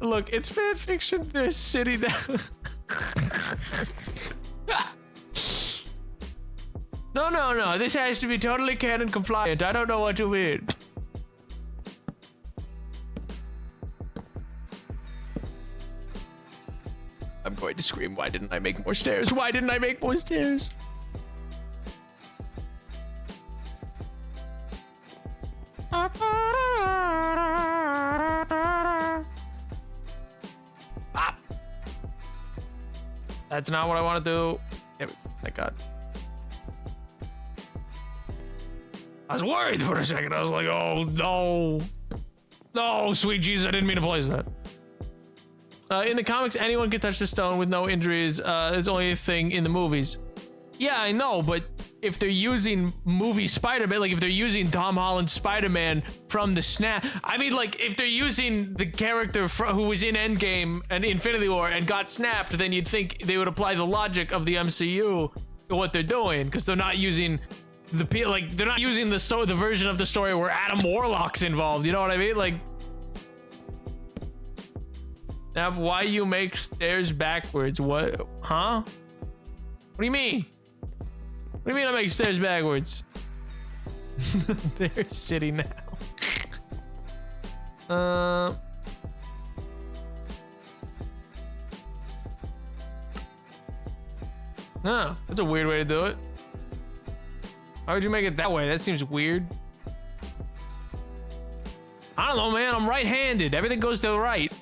Look, it's fan fiction. They're sitting down. No. This has to be totally canon compliant. I don't know what you mean. I'm going to scream. Why didn't I make more stairs? Why didn't I make more stairs? That's not what I want to do. Damn it. Thank God. I was worried for a second. I was like, oh no. No, sweet Jesus, I didn't mean to place that. In the comics, anyone can touch the stone with no injuries. It's only a thing in the movies. Yeah, I know, but if they're using movie Spider-Man, like if they're using Tom Holland's Spider-Man from the snap, I mean, like if they're using the character who was in Endgame and Infinity War and got snapped, then you'd think they would apply the logic of the MCU to what they're doing, because they're not using they're not using the version of the story where Adam Warlock's involved. You know what I mean? Like, now why you make stairs backwards? What? Huh? What do you mean? What do you mean I make stairs backwards? They're sitting now. No, that's a weird way to do it. Why would you make it that way? That seems weird. I don't know, man. I'm right-handed. Everything goes to the right.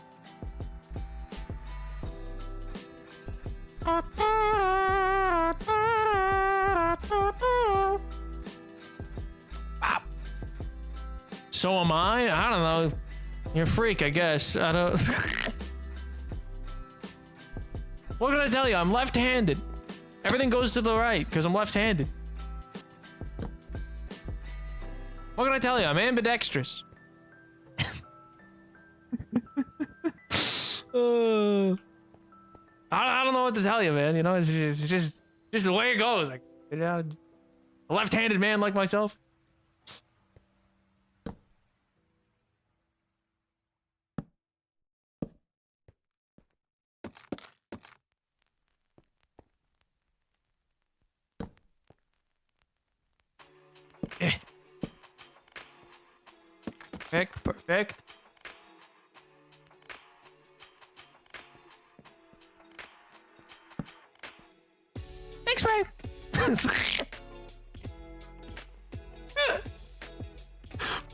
So am I? I don't know. You're a freak, I guess. I don't. What can I tell you? I'm left-handed. Everything goes to the right because I'm left-handed. What can I tell you? I'm ambidextrous. I don't know what to tell you, man. You know, it's just the way it goes. Like, you know, a left-handed man like myself. Perfect. Thanks, Ray.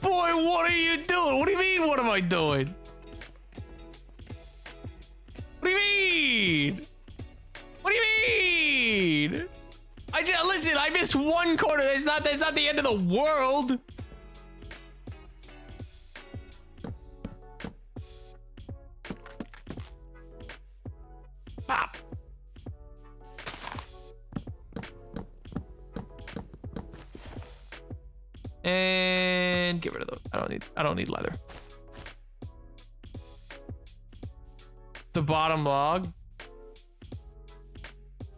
Boy, what are you doing? What do you mean, what am I doing? What do you mean? What do you mean? Listen, I missed one corner. That's not the end of the world. Pop. And get rid of those. I don't need leather. the bottom log.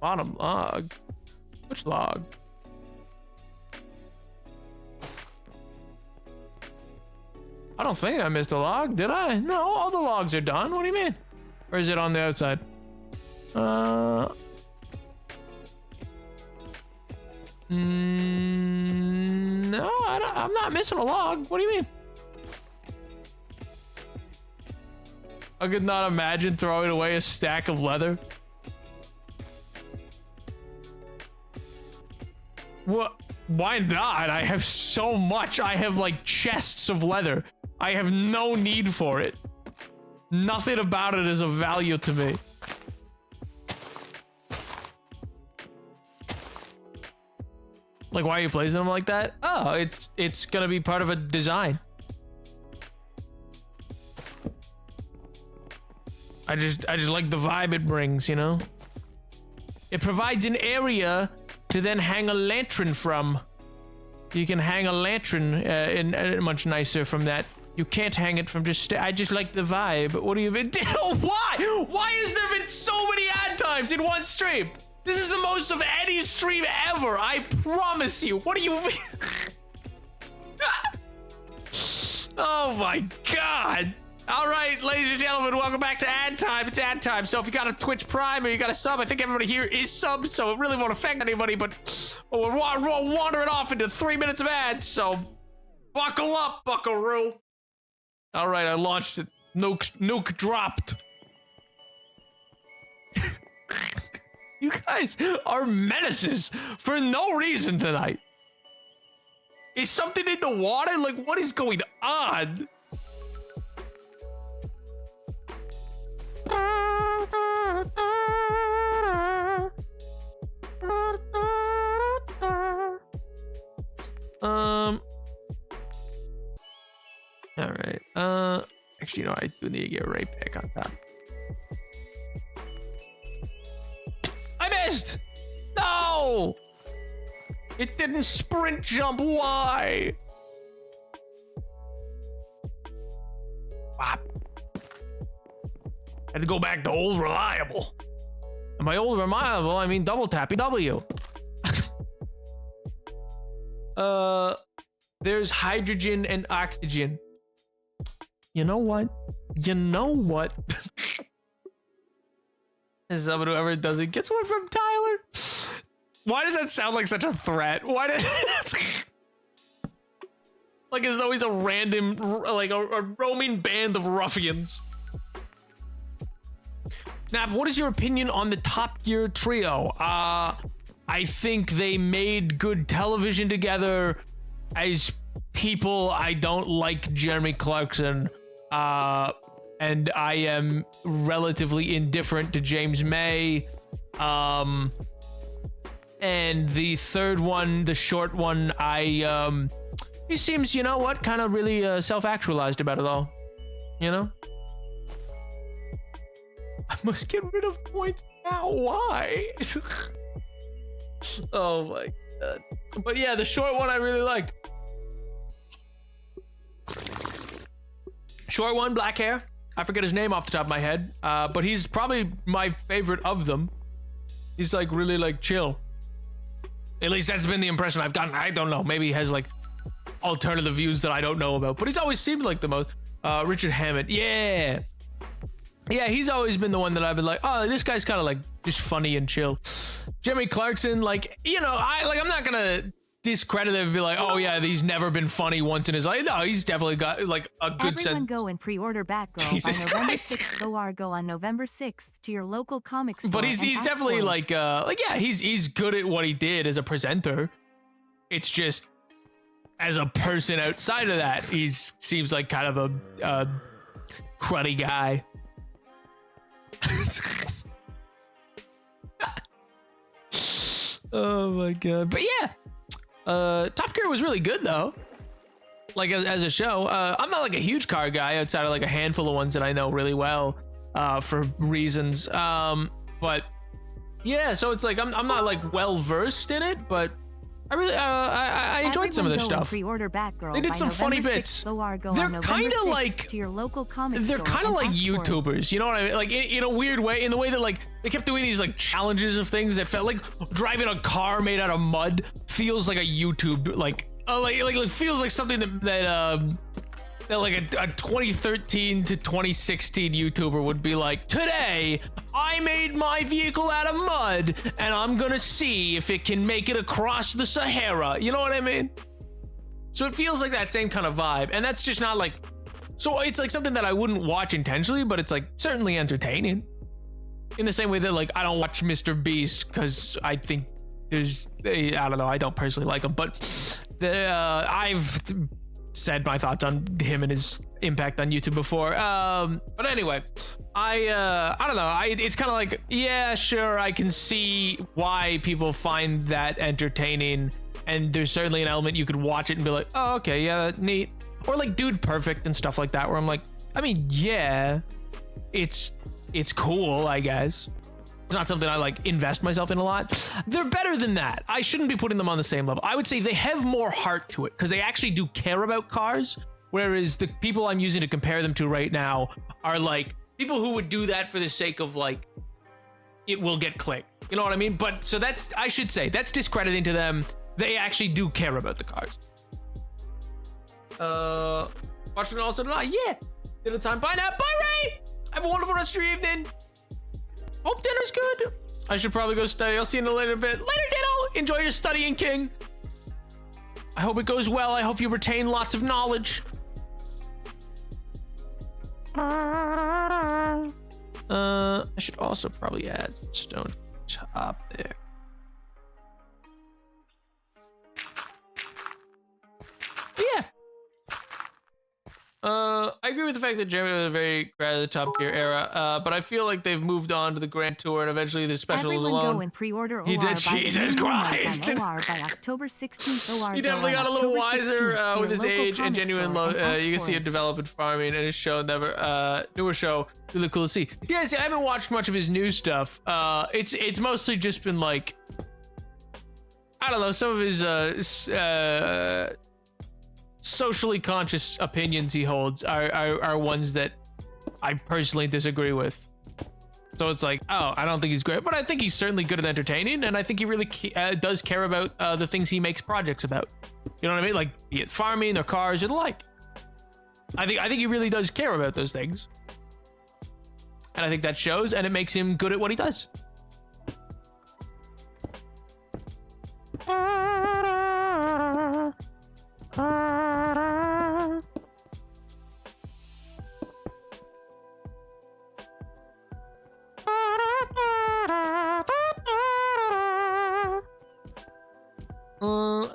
Bottom log? Which log? I don't think I missed a log, did I? No, all the logs are done. What do you mean? Or is it on the outside? No, I'm not missing a log. What do you mean? I could not imagine throwing away a stack of leather. What? Why not? I have so much. I have like chests of leather. I have no need for it. Nothing about it is of value to me. Like, why are you placing them like that? Oh, it's gonna be part of a design. I just like the vibe it brings, you know? It provides an area to then hang a lantern from. You can hang a lantern in much nicer from that. You can't hang it from just. I just like the vibe. What do you mean? Why? Why has there been so many ad times in one stream? This is the most of any stream ever. I promise you. What do you mean? Oh my god. All right, ladies and gentlemen, welcome back to ad time. It's ad time. So if you got a Twitch Prime or you got a sub, I think everybody here is sub, so it really won't affect anybody. But we're wandering off into 3 minutes of ads. So buckle up, buckaroo. All right, I launched it. Nuke dropped. You guys are menaces for no reason tonight. Is something in the water? Like, what is going on? All right. Actually, you know, I do need to get right back on top. I missed! No! It didn't sprint jump. Why? Whop. Had to go back to old reliable. And by old reliable, I mean double tappy W. There's hydrogen and oxygen. You know what? You know what? As someone who ever does it gets one from Tyler. Why does that sound like such a threat? Why did like as though he's a random, like a roaming band of ruffians. Nap, what is your opinion on the Top Gear trio? I think they made good television together. As people, I don't like Jeremy Clarkson. And I am relatively indifferent to James May. And the third one, the short one, he seems, you know what, kind of really self-actualized about it all. You know? I must get rid of points now. Why? Oh my god. But yeah, the short one I really like. Short one, black hair. I forget his name off the top of my head. But he's probably my favorite of them. He's like really like chill. At least that's been the impression I've gotten. I don't know. Maybe he has like alternative views that I don't know about. But he's always seemed like the most. Richard Hammond. Yeah. Yeah, he's always been the one that I've been like, oh, this guy's kind of like just funny and chill. Jeremy Clarkson, like, you know, I'm not gonna discredit him and be like, oh yeah, he's never been funny once in his life. No, he's definitely got like a good sense. Everyone go and pre-order Batgirl Jesus on November Christ. 6th. Go on November 6th to your local comic store. But he's and definitely ask for it. like yeah, he's good at what he did as a presenter. It's just as a person outside of that, he seems like kind of a cruddy guy. Oh my god. But yeah, Top Gear was really good though, like as a show. I'm not like a huge car guy outside of like a handful of ones that I know really well for reasons, but yeah, so it's like I'm not like well versed in it, but I really, I enjoyed some of their Everyone go and stuff. Pre-order Batgirl They did by some funny November 6th. bits. Go on They're November kinda 6th like- to your local comic They're store kind of and like ask for it. YouTubers, you know what I mean? Like in a weird way, in the way that like they kept doing these like challenges of things that felt like driving a car made out of mud feels like a YouTube like feels like something that like a 2013 to 2016 YouTuber would be like, today I made my vehicle out of mud and I'm gonna see if it can make it across the Sahara. You know what I mean? So it feels like that same kind of vibe, and that's just not like, so it's like something that I wouldn't watch intentionally, but it's like certainly entertaining. In the same way that like I don't watch Mr. Beast because I think I don't know, I don't personally like him, but I've said my thoughts on him and his impact on YouTube before. But anyway, I don't know. It's kind of like, yeah, sure, I can see why people find that entertaining, and there's certainly an element you could watch it and be like, oh, okay, yeah, neat. Or like Dude Perfect and stuff like that, where I'm like, I mean, yeah, it's cool, I guess. It's not something I like invest myself in a lot. They're better than that. I shouldn't be putting them on the same level. I would say they have more heart to it because they actually do care about cars. Whereas the people I'm using to compare them to right now are like people who would do that for the sake of like, it will get clicked. You know what I mean? But so that's, I should say, that's discrediting to them. They actually do care about the cars. Watching also tonight. Yeah. Dinner time. Bye now. Bye, Ray. Have a wonderful rest of your evening. Hope dinner's good. I should probably go study. I'll see you in a little bit. Later, Ditto. Enjoy your studying, King. I hope it goes well. I hope you retain lots of knowledge. I should also probably add some stone top there. But yeah. I agree with the fact that Jeremy was a very proud of the Top Gear era, but I feel like they've moved on to the Grand Tour and eventually the specials Everyone alone. go and pre-order OR He did, by Jesus Christ. OR by October 16th. OR He go definitely on got a little October wiser 16th to with your his local age and comic genuine store love. and ask You can for see it. it develop in farming and his show newer show. Really cool to see. Yeah, see, I haven't watched much of his new stuff. It's mostly just been like, I don't know, some of his socially conscious opinions he holds are ones that I personally disagree with. So it's like, oh, I don't think he's great, but I think he's certainly good at entertaining, and I think he really does care about the things he makes projects about. You know what I mean? Like, be it farming or cars or the like. I think he really does care about those things, and I think that shows, and it makes him good at what he does.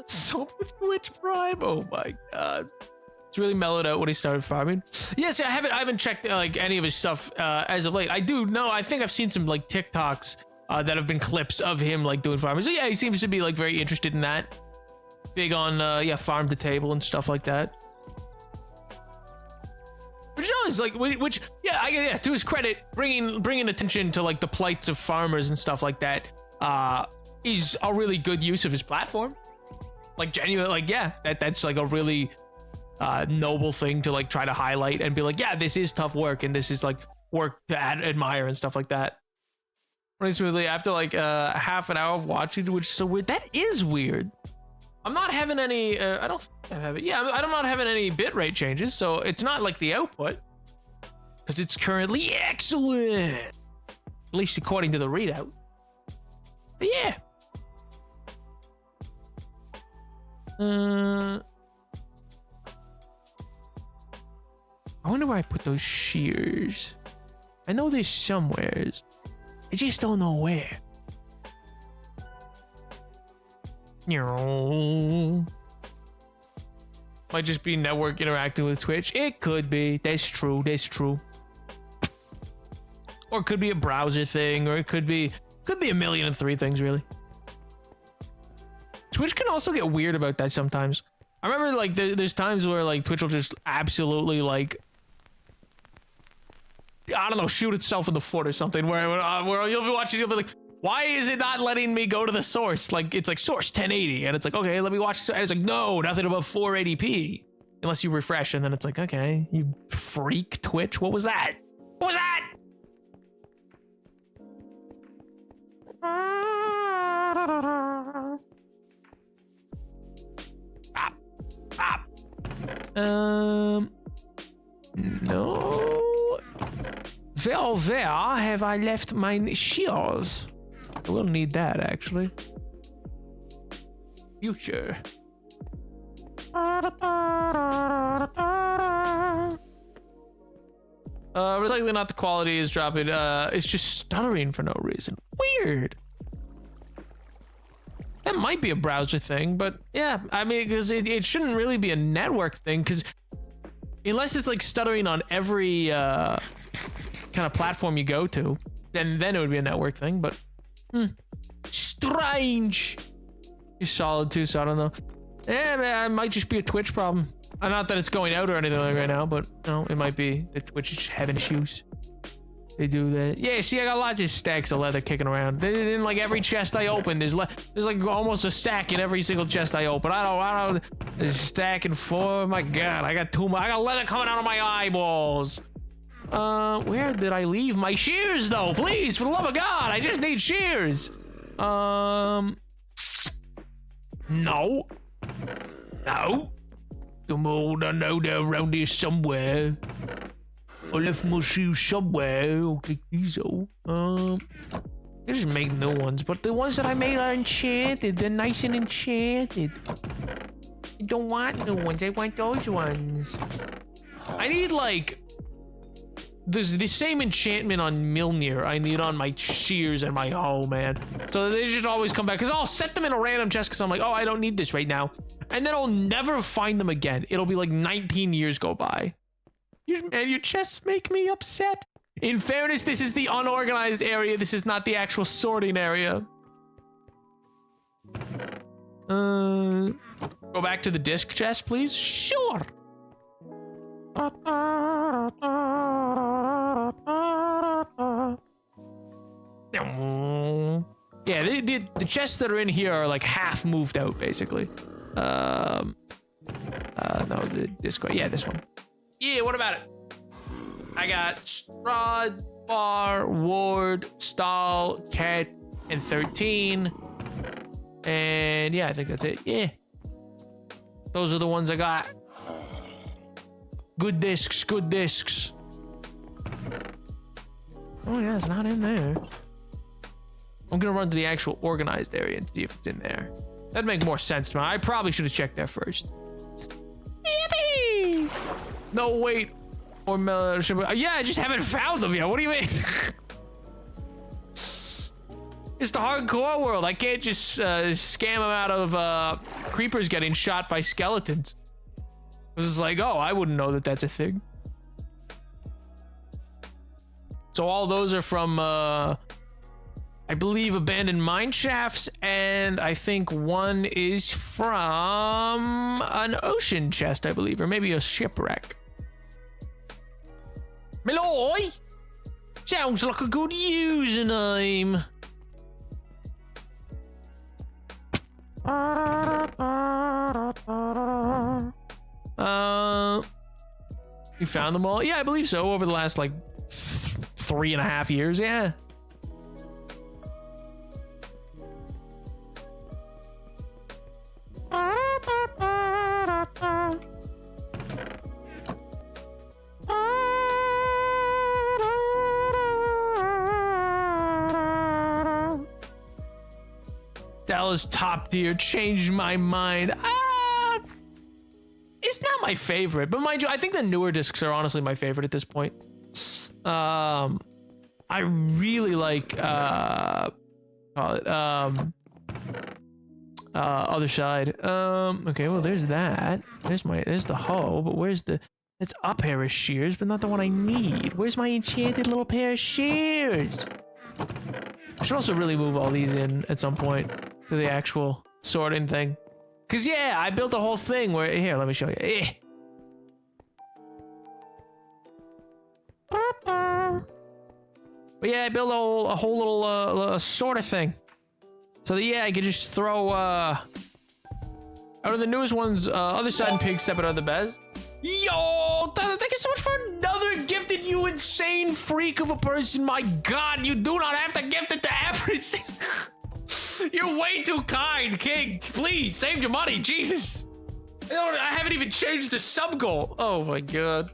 So with Twitch Prime, oh my god, it's really mellowed out when he started farming. Yes, I haven't checked like any of his stuff as of late. I do know, I think I've seen some like TikToks that have been clips of him like doing farming. So yeah, he seems to be like very interested in that. Big on yeah, farm to table and stuff like that. Which is like, which yeah, to his credit, bringing attention to like the plights of farmers and stuff like that is a really good use of his platform. Like genuine, like yeah, that's like a really noble thing to like try to highlight and be like, yeah, this is tough work and this is like work to admire and stuff like that. Running smoothly after like half an hour of watching, which is so weird. That is weird. I'm not having any, I don't think I have it. Yeah, I'm not having any bitrate changes, so it's not like the output. Because it's currently excellent. At least according to the readout. But yeah. I wonder where I put those shears. I know there's somewheres. I just don't know where. Might just be network interacting with Twitch. It could be. That's true. Or it could be a browser thing, or it could be a million and three things, really. Twitch can also get weird about that sometimes. I remember like there's times where like Twitch will just absolutely like, I don't know, shoot itself in the foot or something, where you'll be watching, you'll be like, Why is it not letting me go to the source? Like, it's like source 1080, and it's like, okay, let me watch. And it's like, no, nothing above 480p. Unless you refresh, and then it's like, okay, you freak Twitch. What was that? What was that? No. Where have I left my shears? I will need that, actually. Future. It's likely not the quality is dropping. It's just stuttering for no reason. Weird. That might be a browser thing, but yeah, I mean, because it shouldn't really be a network thing, because unless it's like stuttering on every kind of platform you go to, then it would be a network thing, but strange. You're solid too, so I don't know. Yeah, man, it might just be a Twitch problem. Not that it's going out or anything like right now, but no, it might be that Twitch is having issues. They do that. Yeah, see, I got lots of stacks of leather kicking around. In like every chest I open, there's like almost a stack in every single chest I open. I don't. There's a stack and four. My God, I got too much. I got leather coming out of my eyeballs. Where did I leave my shears though? Please, for the love of God, I just need shears. No. Come on, I know they're around here somewhere. I left my shoes somewhere. I'll take these out. I just make new ones, but the ones that I made are enchanted. They're nice and enchanted. I don't want new ones. I want those ones. I need like there's the same enchantment on Milnir I need on my shears and my man. So they just always come back because I'll set them in a random chest because I'm like, oh, I don't need this right now, and then I'll never find them again. It'll be like 19 years go by. Man, your chests make me upset. In fairness, this is the unorganized area. This is not the actual sorting area. Go back to the disc chest, please. Sure. Yeah, the chests that are in here are like half moved out, basically. No, the disc. Yeah, this one. Yeah, what about it? I got Strahd, Bar, Ward, Stahl, Cat, and 13. And yeah, I think that's it. Yeah. Those are the ones I got. Good discs, good discs. Oh yeah, it's not in there. I'm gonna run to the actual organized area and see if it's in there. That'd make more sense to me. I probably should have checked there first. Yippee! No, wait. Or yeah, I just haven't found them yet. What do you mean? It's the hardcore world. I can't just scam them out of creepers getting shot by skeletons. It was like, oh, I wouldn't know that that's a thing. So all those are from, I believe, abandoned mine shafts, and I think one is from an ocean chest, I believe, or maybe a shipwreck. Malloy! Sounds like a good username. You found them all? Yeah, I believe so. Over the last like 3.5 years, yeah. That was top tier. Changed my mind. It's not my favorite, but mind you, I think the newer discs are honestly my favorite at this point. I really like other side. Okay, well there's that. There's the hoe, but where's the? It's a pair of shears, but not the one I need. Where's my enchanted little pair of shears? I should also really move all these in at some point to the actual sorting thing. Cause yeah, I built a whole thing where here, let me show you. But yeah, I built a whole little sort of thing. So that, yeah, I could just throw out of the newest ones, other side and pig step it are the best. Yo, thank you so much for another gifted, you insane freak of a person. My God, you do not have to gift it to everything. You're way too kind, King. Please, save your money, Jesus. I haven't even changed the sub goal. Oh my God.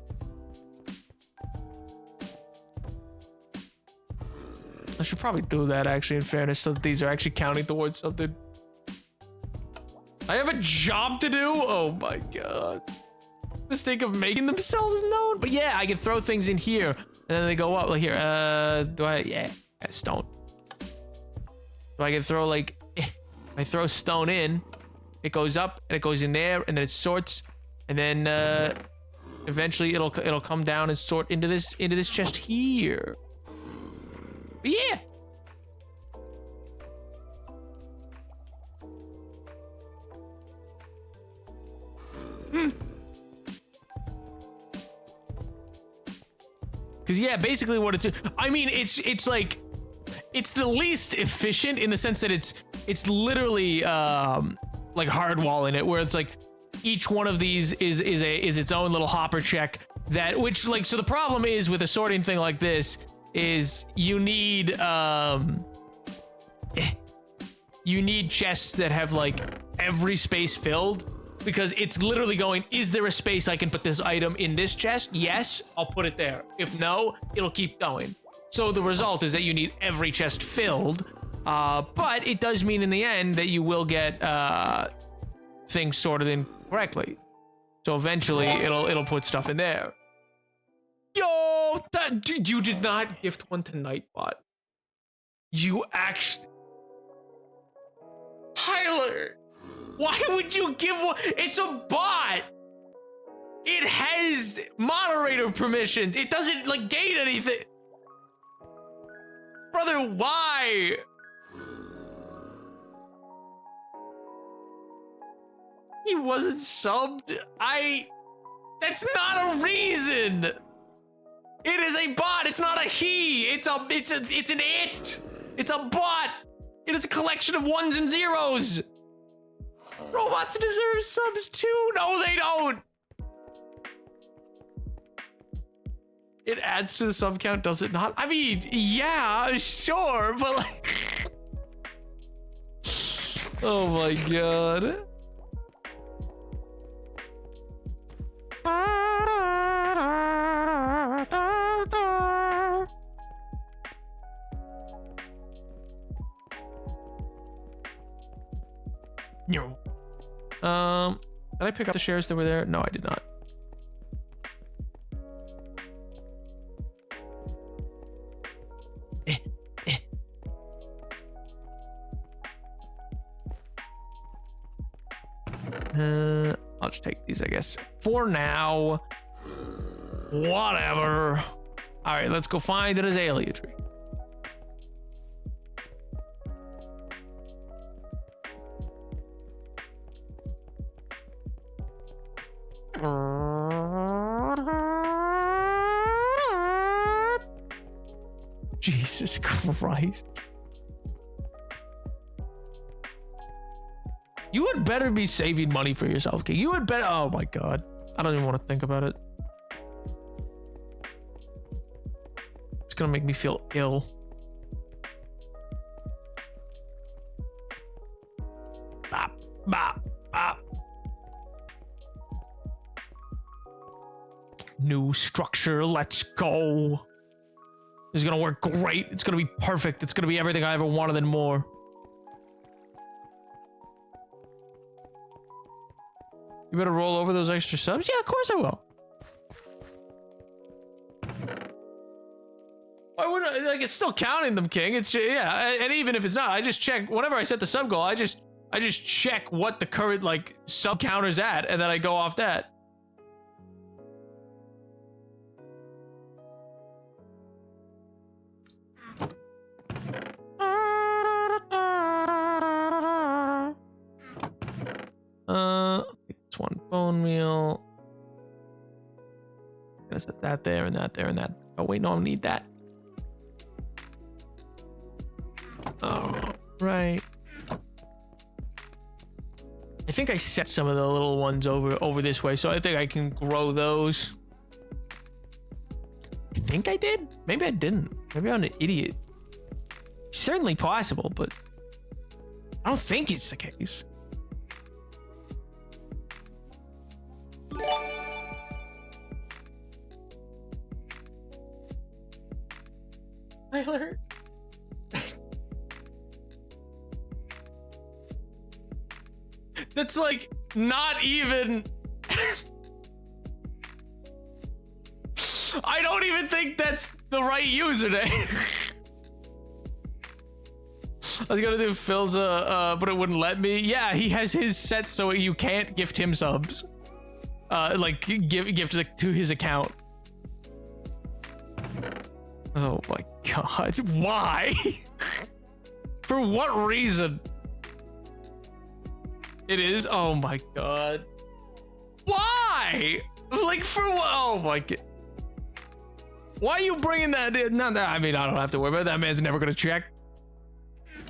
I should probably do that, actually, in fairness, so that these are actually counting towards something. I have a job to do? Oh my God. Mistake of making themselves known. But yeah, I can throw things in here, and then they go up. Like here, do I? Yeah, stone. So I can throw, like, I throw stone in, it goes up, and it goes in there, and then it sorts, and then eventually it'll come down and sort into this chest here. But yeah. Because yeah, basically what it's, I mean, it's like, it's the least efficient in the sense that it's literally like hardwalling it, where it's like each one of these is its own little hopper check, that which, like, so the problem is with a sorting thing like this is you need chests that have like every space filled, because it's literally going, is there a space I can put this item in this chest? Yes, I'll put it there. If no, it'll keep going. So the result is that you need every chest filled, but it does mean in the end that you will get things sorted in correctly. So eventually it'll put stuff in there. Yo, you did not gift one to Nightbot. You actually, Tyler, why would you give one? It's a bot. It has moderator permissions. It doesn't like gate anything. Brother, why? He wasn't subbed. That's not a reason. It is a bot. It's not a he. It's an it. It's a bot. It is a collection of ones and zeros. Robots deserve subs too. No, they don't. It adds to the sub count, does it not? I mean, yeah, sure, but like, oh my God. No. Did I pick up the shares that were there? No, I did not. I'll just take these, I guess, for now. Whatever. All right, let's go find an azalea tree. Jesus Christ. You had better be saving money for yourself, King. You had better. Oh my God. I don't even want to think about it. It's gonna make me feel ill. Bop, bop, bop. New structure. Let's go. This is gonna work great. It's gonna be perfect. It's gonna be everything I ever wanted and more. You better roll over those extra subs? Yeah, of course I will. Why would I? Like, it's still counting them, King. It's, yeah, and even if it's not, I just check. Whenever I set the sub goal, I just check what the current, like, sub counter's at, and then I go off that. It's one bone meal. Gonna set that there and that there and that. Oh wait, no, I don't need that. Right. I think I set some of the little ones over this way, so I think I can grow those. I think I did. Maybe I didn't. Maybe I'm an idiot. Certainly possible, but I don't think it's the case. Tyler. That's like not even. I don't even think that's the right username. I was gonna do Phil's but it wouldn't let me. Yeah, he has his set so you can't gift him subs. Like gift to his account. Oh my god, why? For what reason? It is? Oh my god. Why? Like for what? Oh my god. Why are you bringing that in? No, I mean, I don't have to worry about it. That man's never gonna check.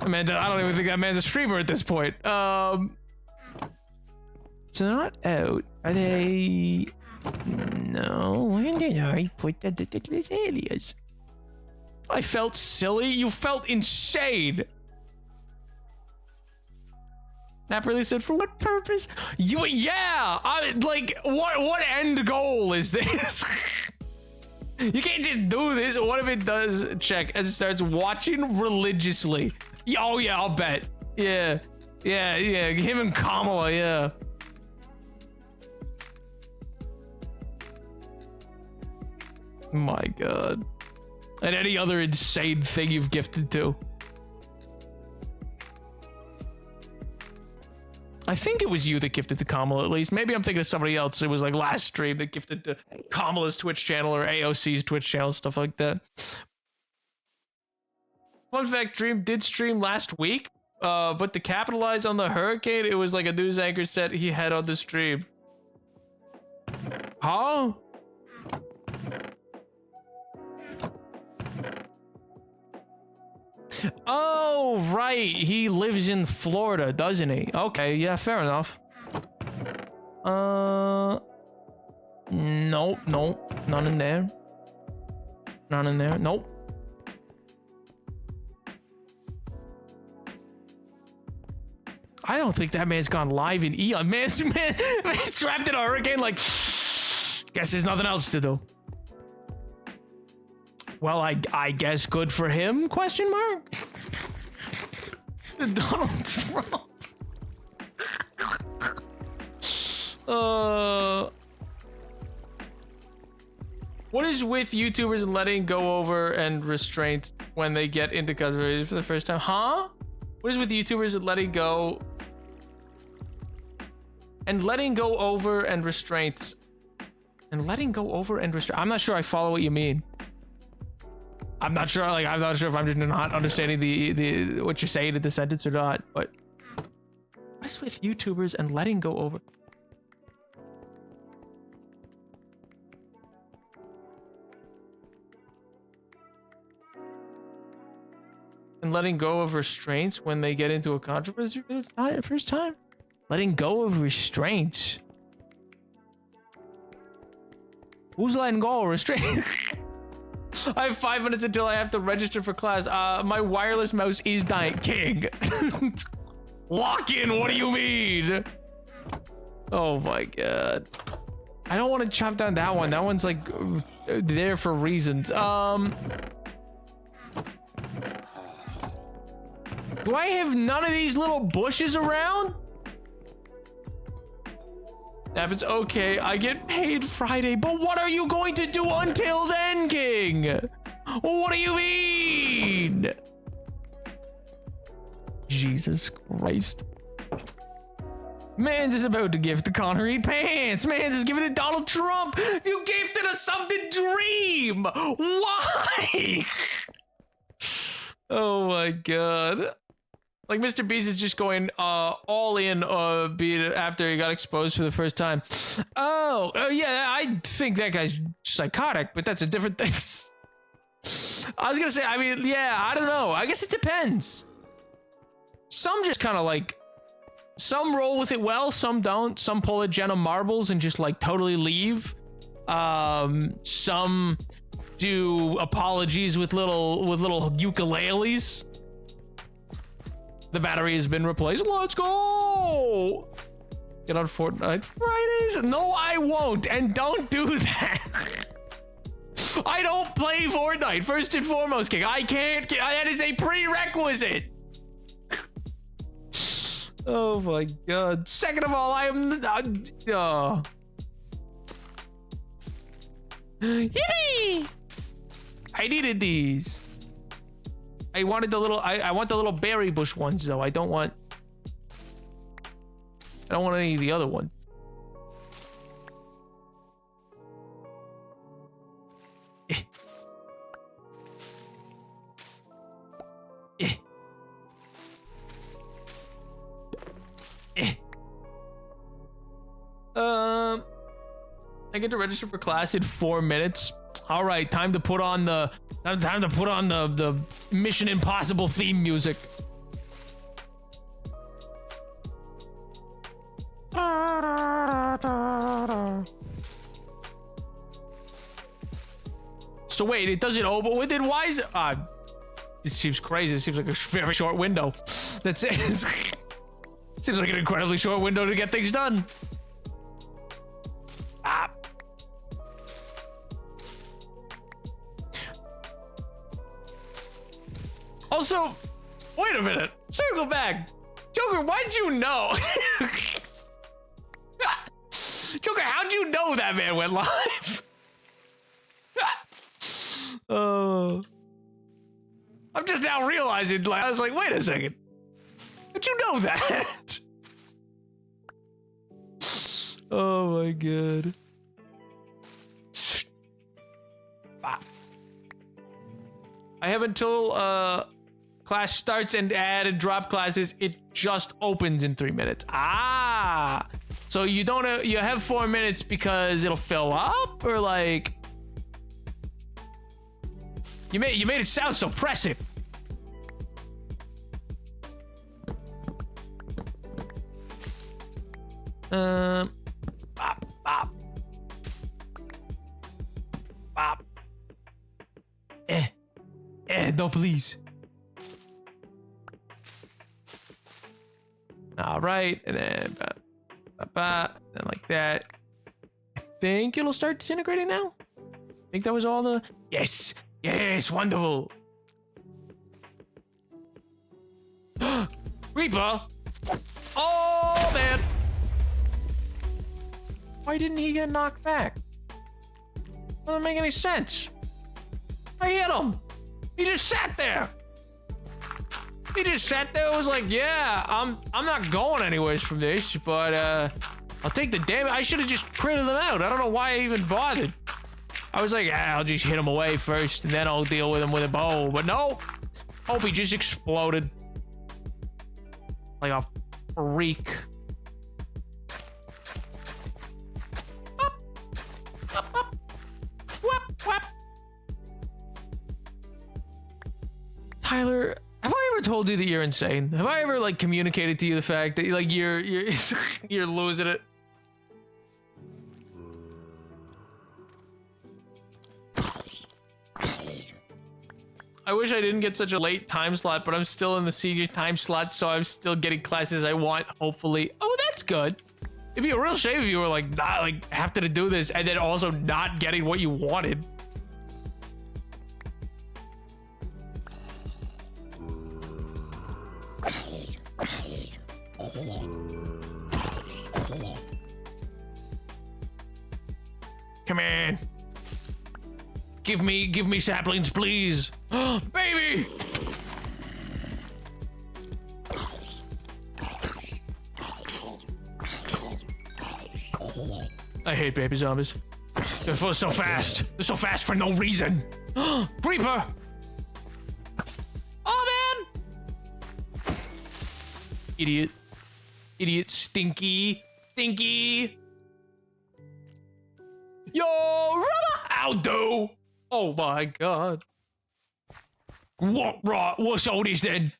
I mean, I don't even think that man's a streamer at this point. So they're not out. Are they? No, where did I put the alias? I felt silly. You felt insane. Nap really said, for what purpose? Yeah, like, what end goal is this? You can't just do this. What if it does check and starts watching religiously? Oh yeah, I'll bet. Yeah, him and Kamala, yeah. My god. And any other insane thing you've gifted to. I think it was you that gifted to Kamala, at least. Maybe I'm thinking of somebody else. It was like last stream that gifted to Kamala's Twitch channel or AOC's Twitch channel, stuff like that. Fun fact, Dream did stream last week, but to capitalize on the hurricane, it was like a news anchor said he had on the stream. Huh? Oh, right. He lives in Florida, doesn't he? Okay, yeah, fair enough. Nope. None in there. None in there. Nope. I don't think that man's gone live in Eon. Man's trapped in a hurricane like, guess there's nothing else to do. Well, I guess good for him, question mark? Donald Trump. What is with YouTubers and letting go over and restraints when they get into customers for the first time? Huh? What is with YouTubers and letting go over and restraints? And letting go over and restraint. I'm not sure I follow what you mean. I'm not sure. Like, I'm not sure if I'm just not understanding the what you're saying in the sentence or not. But what's with YouTubers and letting go over? And letting go of restraints when they get into a controversy? It's not the first time. Letting go of restraints. Who's letting go of restraints? I have 5 minutes until I have to register for class. My wireless mouse is dying. King. Lock in, what do you mean? Oh my god. I don't want to chop down that one. That one's like there for reasons. Do I have none of these little bushes around? If it's okay, I get paid Friday, but what are you going to do until then, King? What do you mean? Jesus Christ. Mans is about to gift to Connor Eat Pants. Mans is giving it to Donald Trump. You gifted us something Dream. Why? Oh my god. Like, Mr. Beast is just going all in after he got exposed for the first time. Oh, yeah, I think that guy's psychotic, but that's a different thing. I was gonna say, I mean, yeah, I don't know. I guess it depends. Some just kind of like, some roll with it well, some don't. Some pull a Jenna Marbles and just like totally leave. Some do apologies with little ukuleles. The battery has been replaced. Let's go! Get on Fortnite Fridays? No, I won't. And don't do that. I don't play Fortnite, first and foremost, King. I can't. That is a prerequisite. Oh my god. Second of all, I am. Yippee! I needed these. I wanted the little. I want the little berry bush ones though. I don't want any of the other ones. I get to register for class in 4 minutes. All right, time to put on the Mission Impossible theme music. So wait, it doesn't open with it? Why is it? This seems crazy. It seems like a very short window. That's it. Seems like an incredibly short window to get things done. Also, wait a minute. Circle back. Joker, why'd you know? Joker, how'd you know that man went live? I'm just now realizing, like, I was like, wait a second. How'd you know that? Oh my god. I have until class starts and add and drop classes. It just opens in 3 minutes. So you don't you have 4 minutes because it'll fill up, or like you made it sound so pressing. Bop, bop. Bop. No, please. All right, and then and like that. I think it'll start disintegrating now. I think that was all the. Yes, wonderful. Reaper. Oh man. Why didn't he get knocked back? Doesn't make any sense. I hit him. He just sat there. He just sat there and was like, yeah, I'm not going anyways from this, but I'll take the damage. I should have just critted them out. I don't know why I even bothered. I was like, I'll just hit him away first and then I'll deal with him with a bow. But no. Hope he just exploded. Like a freak. Tyler, have I ever told you that you're insane? Have I ever like communicated to you the fact that like you're you're losing it? I wish I didn't get such a late time slot, but I'm still in the senior time slot, so I'm still getting classes I want, hopefully. Oh, that's good. It'd be a real shame if you were like not like have to do this and then also not getting what you wanted. Come in. Give me saplings, please. Baby! I hate baby zombies. They're so fast. They're so fast for no reason. Creeper! Oh, man! Idiot. Idiot. Stinky. Stinky. Yo, rubber! I'll do. Oh my god. What's all this then?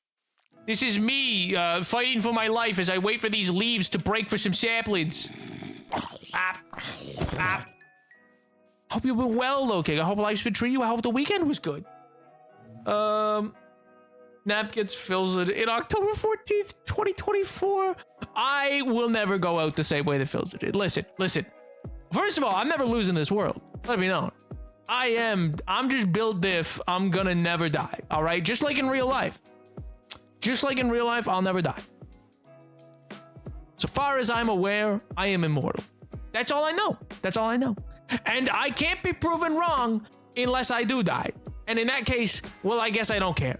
This is me fighting for my life as I wait for these leaves to break for some saplings. Hope you've been well, though, King. I hope life's been treating you. I hope the weekend was good. Nap gets fills it in October 14th, 2024. I will never go out the same way that Philza did. Listen. First of all, I'm never losing this world. Let me know. I'm just built diff. I'm gonna never die. All right? Just like in real life. I'll never die. So far as I'm aware, I am immortal. That's all I know. And I can't be proven wrong unless I do die. And in that case, well, I guess I don't care.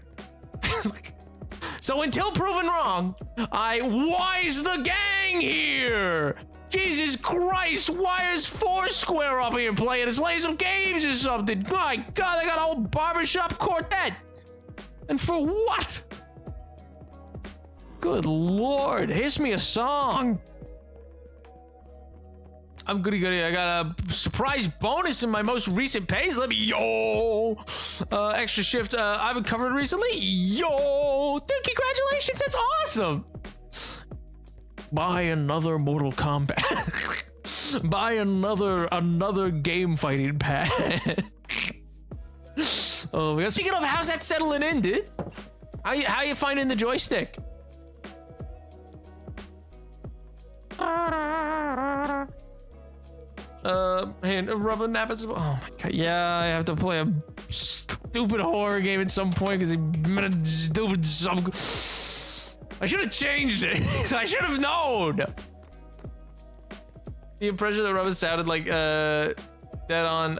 So until proven wrong, why is the gang here? Jesus Christ, why is Foursquare up here playing some games or something? My God, I got a whole barbershop quartet. And for what? Good Lord, hiss me a song. I'm goody. I got a surprise bonus in my most recent pays. Let me, extra shift I've been covered recently. Dude, congratulations, that's awesome. Buy another Mortal Kombat. Buy another game fighting pad. Oh my God. Speaking of, how's that settling in, dude? How you finding the joystick? And rubbing nappers. Oh my God, yeah, I have to play a stupid horror game at some point because he made a stupid I should have changed it. I should have known. The impression that Rubbin sounded like that on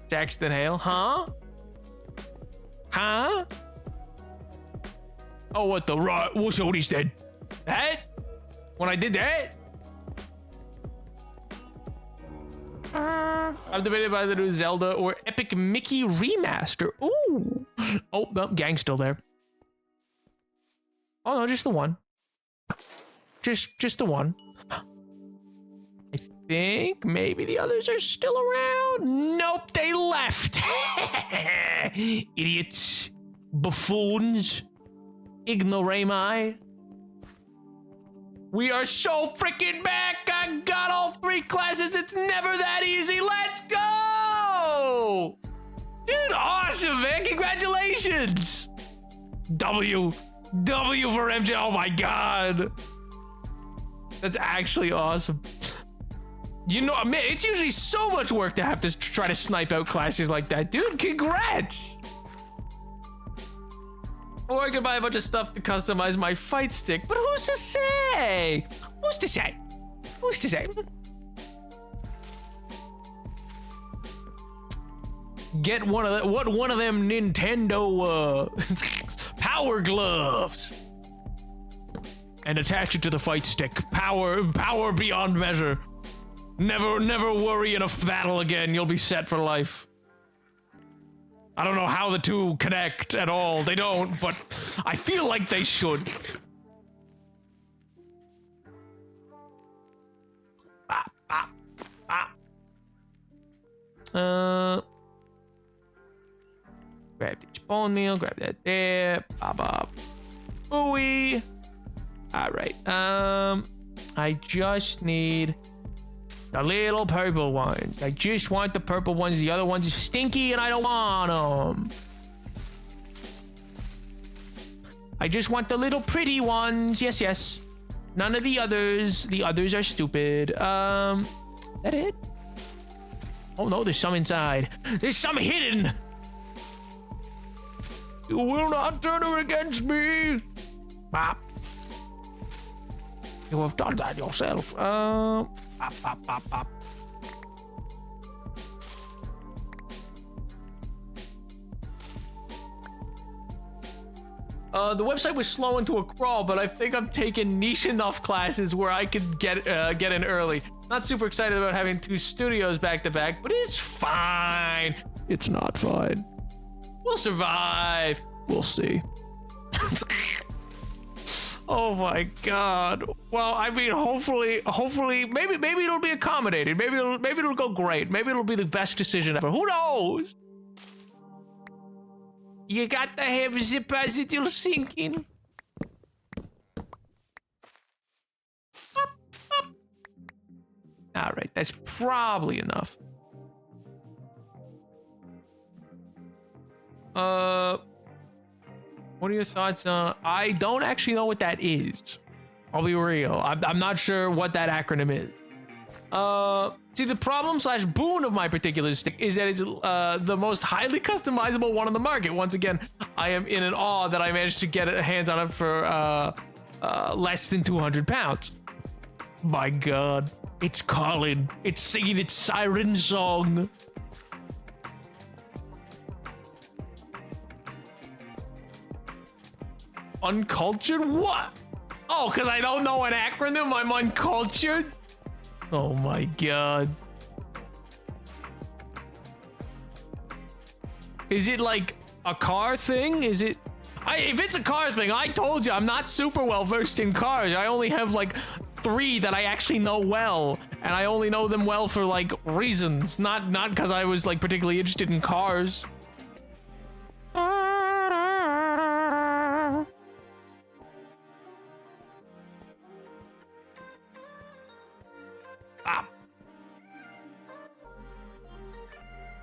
Jackson Hale, huh? Oh, what the what's what he said? That? When I did that? I'm debated by the new Zelda or Epic Mickey remaster. Ooh. Oh, no, gang's still there. Oh no, just the one. Just the one. I think maybe the others are still around. Nope, they left. Idiots. Buffoons. Ignorami. We are so freaking back. I got all 3 classes. It's never that easy. Let's go. Dude, awesome, man. Congratulations. W for MJ. Oh my God. That's actually awesome. You know, man, it's usually so much work to have to try to snipe out classes like that. Dude, congrats. Or I could buy a bunch of stuff to customize my fight stick. But who's to say? Who's to say? Get one of them Nintendo power gloves and attach it to the fight stick. Power beyond measure. Never worry in a battle again. You'll be set for life. I don't know how the two connect at all. They don't, but I feel like they should. Grab this bone meal, grab that there. Bop. Ooey. Alright. I just need the little purple ones. I just want the purple ones. The other ones are stinky and I don't want them. I just want the little pretty ones. Yes. None of the others. The others are stupid. That it? Oh no, there's some inside. There's some hidden. You will not turn her against me. Bop. You have done that yourself. Bop. The website was slow into a crawl, but I think I'm taking niche enough classes where I could get in early. Not super excited about having 2 studios back to back, but it's fine. It's not fine. We'll survive. We'll see. Oh my God. Well, I mean, hopefully, maybe it'll be accommodated. Maybe it'll go great. Maybe it'll be the best decision ever. Who knows? You got to have the positive thinking. All right, that's probably enough. What are your thoughts on? I don't actually know what that is. I'll be real. I'm not sure what that acronym is. See, the problem / boon of my particular stick is that it's the most highly customizable one on the market. Once again, I am in an awe that I managed to get hands on it for less than 200 pounds. My God, it's calling. It's singing its siren song. Uncultured? What? Oh, because I don't know an acronym, I'm uncultured? Oh my God. Is it like a car thing? Is it? If it's a car thing, I told you I'm not super well versed in cars. I only have like 3 that I actually know well, and I only know them well for like reasons, not because I was like particularly interested in cars.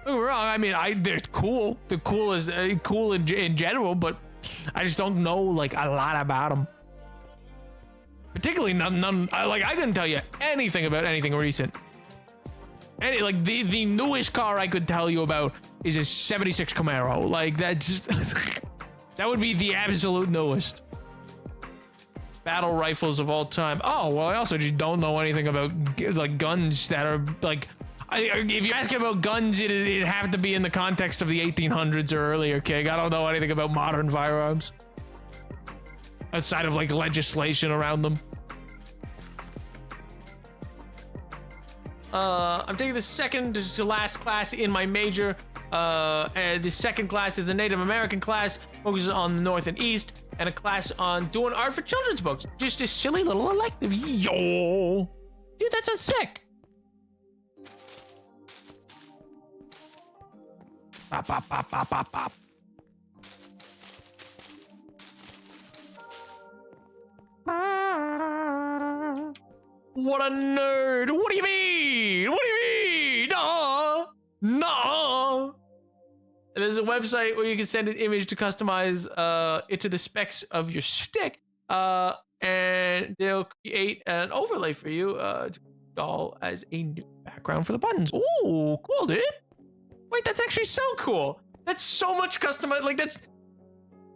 Don't get me wrong, I mean, they're cool. They're cool as cool in general, but I just don't know like a lot about them. Particularly none. Like I couldn't tell you anything about anything recent. Like the newest car I could tell you about is a '76 Camaro. Like that's that would be the absolute newest. Battle rifles of all time. Oh well, I also just don't know anything about like guns that are like. If you ask about guns, it'd have to be in the context of the 1800s or earlier, King. I don't know anything about modern firearms. Outside of, like, legislation around them. I'm taking the second to last class in my major. And the second class is the Native American class, focuses on the North and East, and a class on doing art for children's books. Just a silly little elective. Yo! Dude, that sounds sick. Pop, pop, pop, pop, pop, pop. What a nerd. What do you mean? What do you mean? No. No. There's a website where you can send an image to customize it to the specs of your stick. And they'll create an overlay for you to install as a new background for the buttons. Ooh, cool, dude. Wait, that's actually so cool. That's so much customized. Like that's,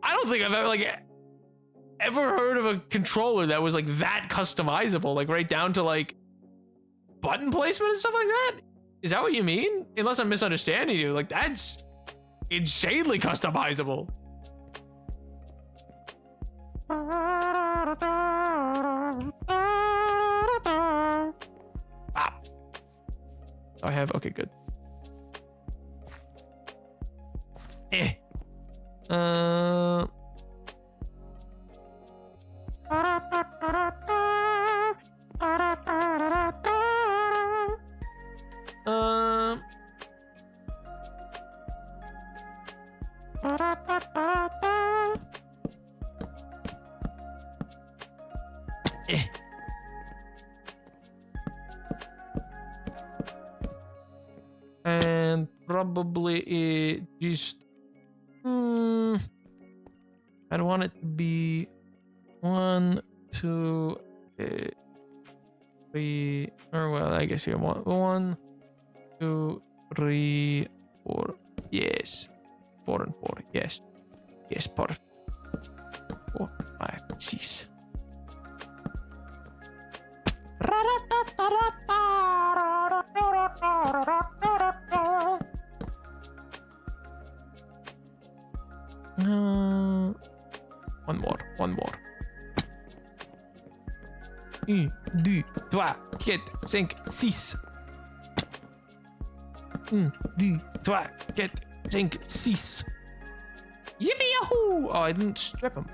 I don't think I've ever heard of a controller that was like that customizable, like right down to like button placement and stuff like that. Is that what you mean? Unless I'm misunderstanding you. Like that's insanely customizable. Ah. I have, okay, good. And probably it just I'd want it to be 1, 2, 3, or well, I guess you want 1, 2, 3, 4. Yes, 4 and 4. Yes, yes, perfect. 4, 5, 6. One more. 1, 2, 3, 4, 5, 6. 1, 2, 3, 4, 5, 6. Yippee yahoo! Oh, I didn't strip him.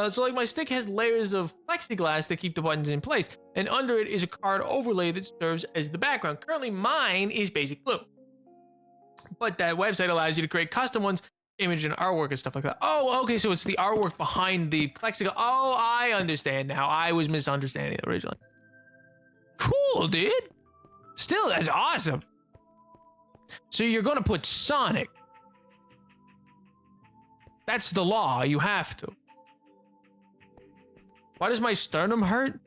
So like my stick has layers of plexiglass that keep the buttons in place, and under it is a card overlay that serves as the background. Currently mine is basic blue, but that website allows you to create custom ones, image and artwork and stuff like that. Oh, okay, so it's the artwork behind the plexiglass. Oh, I understand now. I was misunderstanding it originally. Cool, dude. Still, that's awesome. So you're gonna put Sonic. That's the law. You have to. Why does my sternum hurt?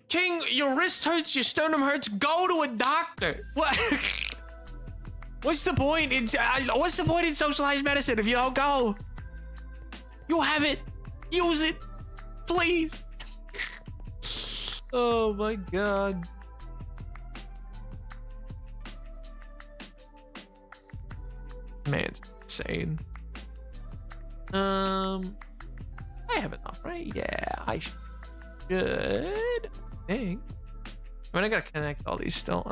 King, your wrist hurts, your sternum hurts. Go to a doctor. What? What's the point in socialized medicine if you don't go? You have it. Use it. Please. Oh my god. Man, it's insane. I have enough, right? Yeah, I should. I think. I mean, I gotta connect all these still.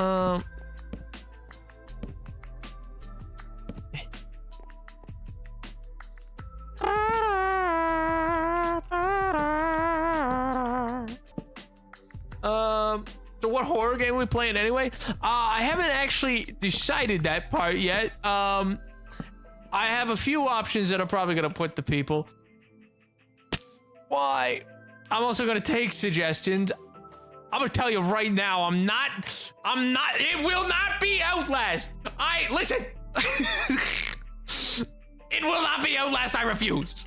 So what horror game are we playing anyway? I haven't actually decided that part yet. I have a few options that I'm probably gonna put to people. Why? I'm also gonna take suggestions. I'm gonna tell you right now, I'm not, it will not be Outlast. Listen. It will not be Outlast, I refuse.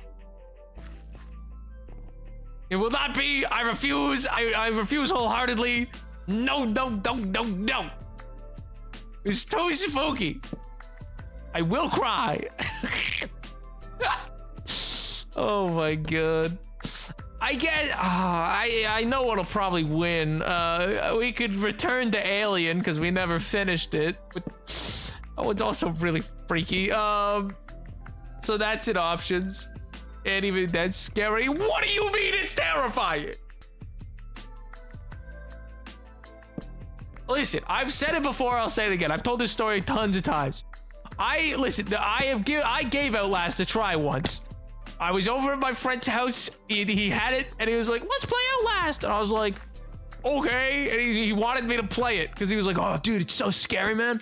It will not be, I refuse, I refuse wholeheartedly. No. It's too spooky. I will cry. Oh my god. I get. I know what'll probably win. We could return to Alien because we never finished it. But, it's also really freaky. So that's in options. And even that's scary. What do you mean it's terrifying? Listen, I've said it before. I'll say it again. I've told this story tons of times. I gave Outlast a try once. I was over at my friend's house. He had it, and he was like, "Let's play Outlast." And I was like, "Okay." And he wanted me to play it because he was like, "Oh, dude, it's so scary, man.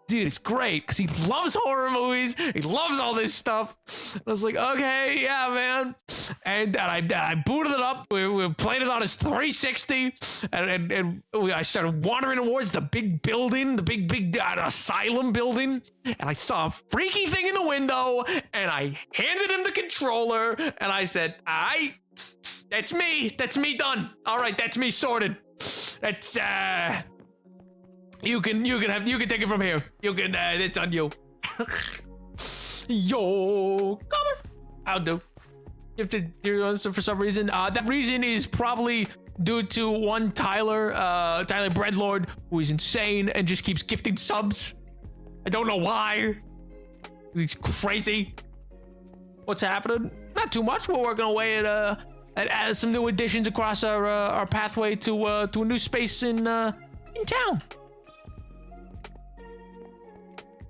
Dude, it's great," because he loves horror movies. He loves all this stuff. I was like, "Okay, yeah, man." And I booted it up. We played it on his 360, and I started wandering towards the big building, the big asylum building, and I saw a freaky thing in the window, and I handed him the controller, and I said, that's me done. All right, that's me sorted. That's You can take it from here. It's on you. Yo, cover. I'll do. For some reason, that reason is probably due to one Tyler Breadlord, who is insane and just keeps gifting subs. I don't know why. He's crazy. What's happening? Not too much. We're working away at some new additions across our pathway to a new space in town.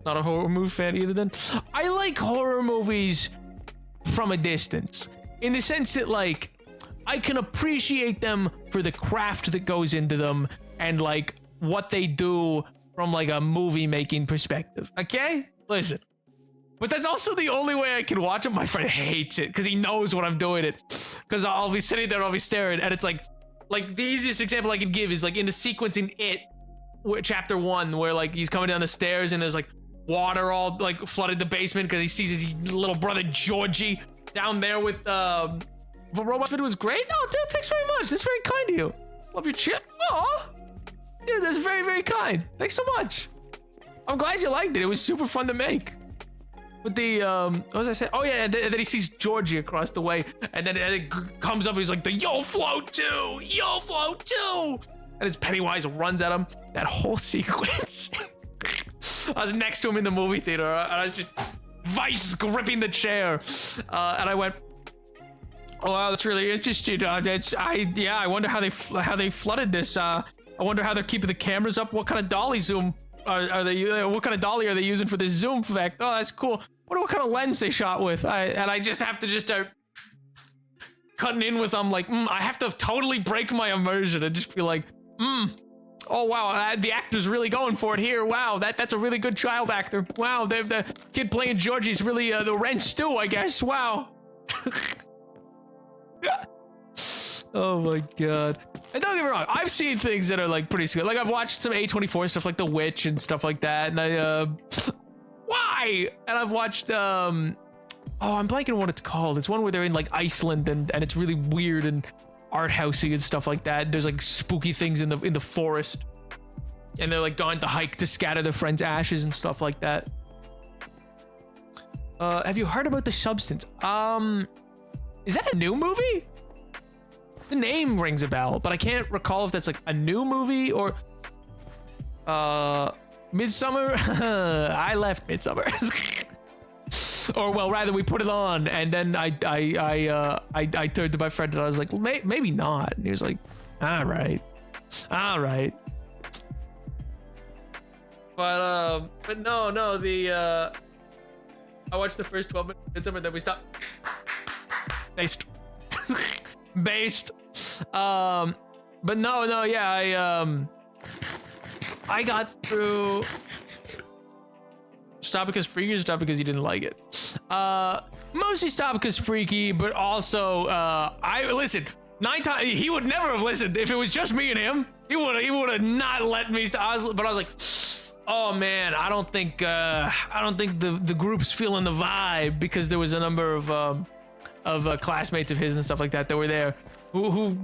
Not a horror movie fan either then. I like horror movies from a distance, in the sense that like I can appreciate them for the craft that goes into them and like what they do from like a movie making perspective. Okay, listen, but that's also the only way I can watch it. My friend hates it because he knows what I'm doing it, because I'll be sitting there, I'll be staring, and it's like the easiest example I could give is like in the sequence in It, chapter 1, where like he's coming down the stairs and there's like water all like flooded the basement because he sees his little brother Georgie down there with the robot. It was great. Oh, dude, thanks very much. That's very kind of you. Love your chat. Oh, dude, that's very, very kind. Thanks so much. I'm glad you liked it. It was super fun to make. But the what was I saying? Oh yeah, and then he sees Georgie across the way, and then it comes up. And he's like, "The Yo Float 2, Yo Float 2," and his Pennywise runs at him. That whole sequence. I was next to him in the movie theater, and I was just vice gripping the chair, and I went, "Oh wow, that's really interesting. I wonder how they flooded this. I wonder how they're keeping the cameras up. What kind of dolly zoom are they? What kind of dolly are they using for this zoom effect? Oh, that's cool. Wonder what kind of lens they shot with." I just have to just start cutting in with, I'm like, I have to totally break my immersion and just be like, oh wow, the actor's really going for it here. Wow, that's a really good child actor. Wow, the kid playing Georgie's really the Ren Stew, I guess. Wow. Oh my god. And don't get me wrong, I've seen things that are like pretty good. Like I've watched some A24 stuff like The Witch and stuff like that, and I why? And I've watched oh, I'm blanking on what it's called. It's one where they're in like Iceland and it's really weird and art housey and stuff like that. There's like spooky things in the forest, and they're like going to hike to scatter their friends' ashes and stuff like that. Have you heard about The Substance? Is that a new movie? The name rings a bell, but I can't recall if that's like a new movie or Midsummer. I left Midsummer. Or well, rather we put it on, and then I turned to my friend and I was like, maybe not. And he was like, all right. But no, the I watched the first 12 minutes of Midsummer, then we stopped. Based. But no, yeah, I got through. Stop because freaky or stop because you didn't like it? Mostly stop because freaky, but also I listened 9 times. He would never have listened if it was just me and him. He would have not let me stop. But I was like, oh man, I don't think the group's feeling the vibe, because there was a number of classmates of his and stuff like that that were there who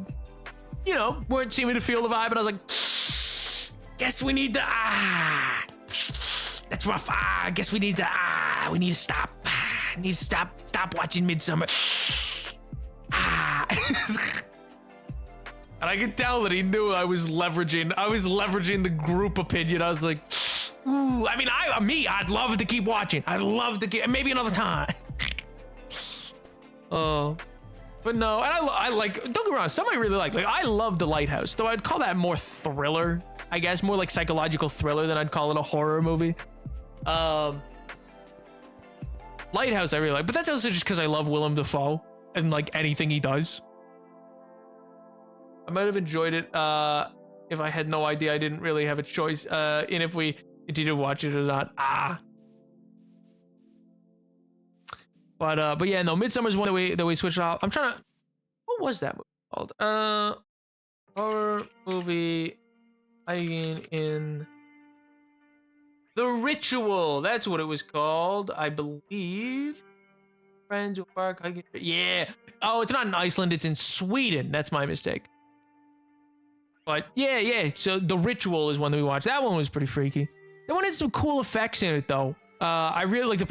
you know weren't seeming to feel the vibe, and I was like, guess we need to that's rough. I guess we need to stop. Stop watching Midsummer. And I could tell that he knew I was leveraging the group opinion. I was like, ooh, I mean, I'd love to keep watching. I'd love to keep, maybe another time. Oh, but no, and I like, don't get me wrong, some I really like I love The Lighthouse, though I'd call that more thriller, I guess, more like psychological thriller than I'd call it a horror movie. Lighthouse I really like, but that's also just because I love Willem Dafoe and like anything he does. I might have enjoyed it if I had no idea I didn't really have a choice in if we continued to watch it or not. But yeah, no, Midsummer's one that we switched off. I'm trying to, what was that movie called? Horror movie in The Ritual. That's what it was called, I believe. Friends who park hiking. Yeah. Oh, it's not in Iceland. It's in Sweden. That's my mistake. But yeah. So The Ritual is one that we watched. That one was pretty freaky. That one had some cool effects in it, though. I really like the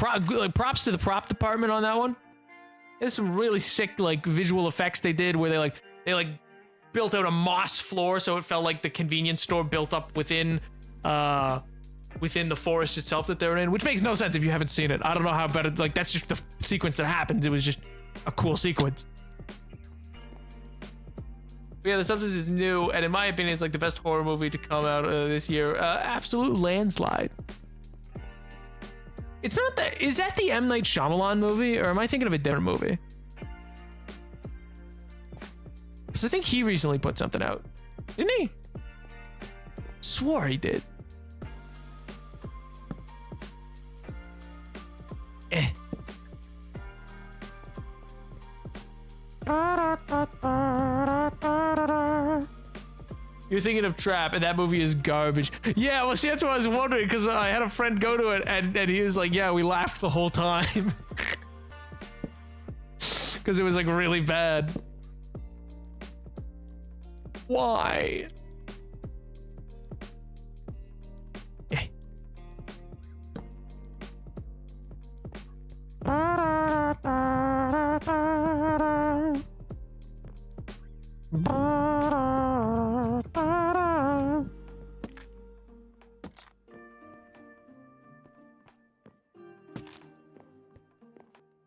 props to the prop department on that one. There's some really sick like visual effects they did, where they built out a moss floor, so it felt like the convenience store built up within the forest itself that they're in, which makes no sense if you haven't seen it. I don't know how better, like, that's just the sequence that happens. It was just a cool sequence. But yeah, The Substance is new, and in my opinion, it's like the best horror movie to come out this year. Absolute landslide. It's not that. Is that the M. Night Shyamalan movie, or am I thinking of a different movie? Because I think he recently put something out, didn't he? Swore he did. You're thinking of Trap, and that movie is garbage. Yeah, well, see, that's what I was wondering, because I had a friend go to it, and he was like, yeah, we laughed the whole time. Because it was, like, really bad. Why?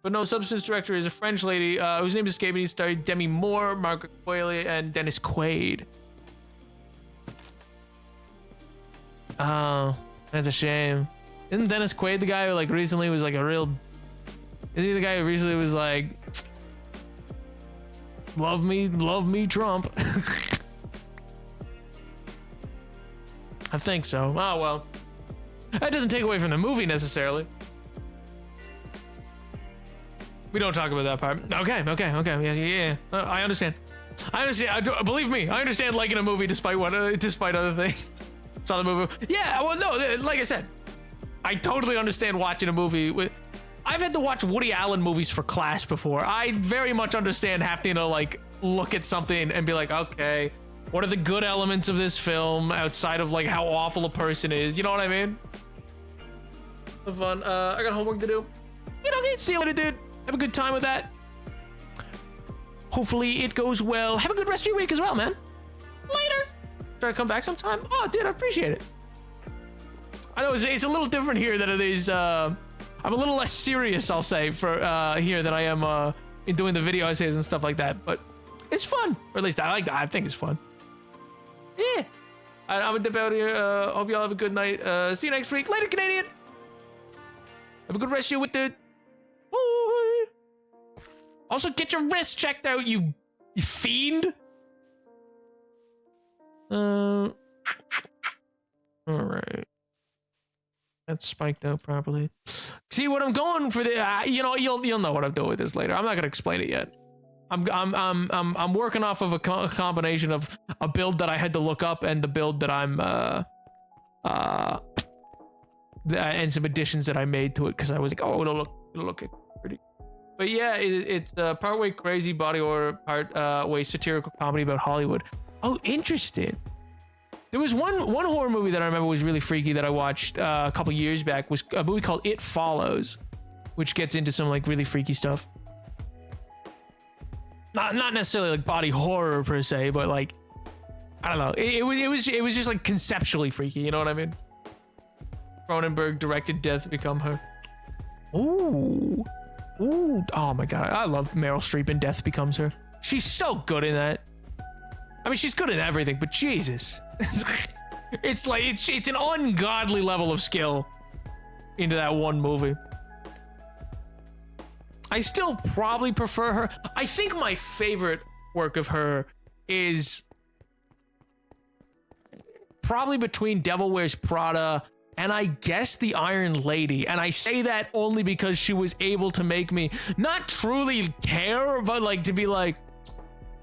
But no, Substance director is a French lady whose name is escaping me. Starred Demi Moore, Margaret Qualley, and Dennis Quaid. Oh, that's a shame. Isn't Dennis Quaid the guy who like recently was like a real? Isn't he the guy who recently was like Love me, Trump. I think so. Oh, well. That doesn't take away from the movie necessarily. We don't talk about that part. Okay. Yeah. I understand. Believe me, I understand liking a movie despite other things. Saw the movie. Yeah, well, no, like I said, I totally understand watching a movie with. I've had to watch Woody Allen movies for class before. I very much understand having to like look at something and be like, okay, what are the good elements of this film outside of like how awful a person is? You know what I mean? Have fun. I got homework to do. See you later, dude. Have a good time with that. Hopefully it goes well. Have a good rest of your week as well, man. Later. Try to come back sometime. Oh, dude, I appreciate it. I know it's a little different here than it is. I'm a little less serious, I'll say, for here than I am in doing the video essays and stuff like that. But it's fun, or at least I think it's fun. Yeah. I'm gonna dip out here. Hope y'all have a good night. See you next week. Later, Canadian. Have a good rest of your week, dude. Bye. Also, get your wrist checked out, you fiend. All right. That's spiked out properly. See what I'm going for? You'll know what I'm doing with this later. I'm not gonna explain it yet. I'm working off of a combination of a build that I had to look up and the build that I'm and some additions that I made to it because I was like, oh, it'll look pretty. But yeah, it's part way crazy body horror, part way satirical comedy about Hollywood. Oh, interesting. There was one horror movie that I remember was really freaky that I watched a couple years back. Was a movie called It Follows, which gets into some like really freaky stuff. Not necessarily like body horror per se, but like I don't know. It was just like conceptually freaky. You know what I mean? Cronenberg directed Death Become Her. Ooh. Oh my god, I love Meryl Streep in Death Becomes Her. She's so good in that. I mean, she's good in everything, but Jesus. It's like it's an ungodly level of skill into that one movie. I still probably prefer her. I think my favorite work of her is probably between Devil Wears Prada and I guess The Iron Lady. And I say that only because she was able to make me not truly care, but like to be like,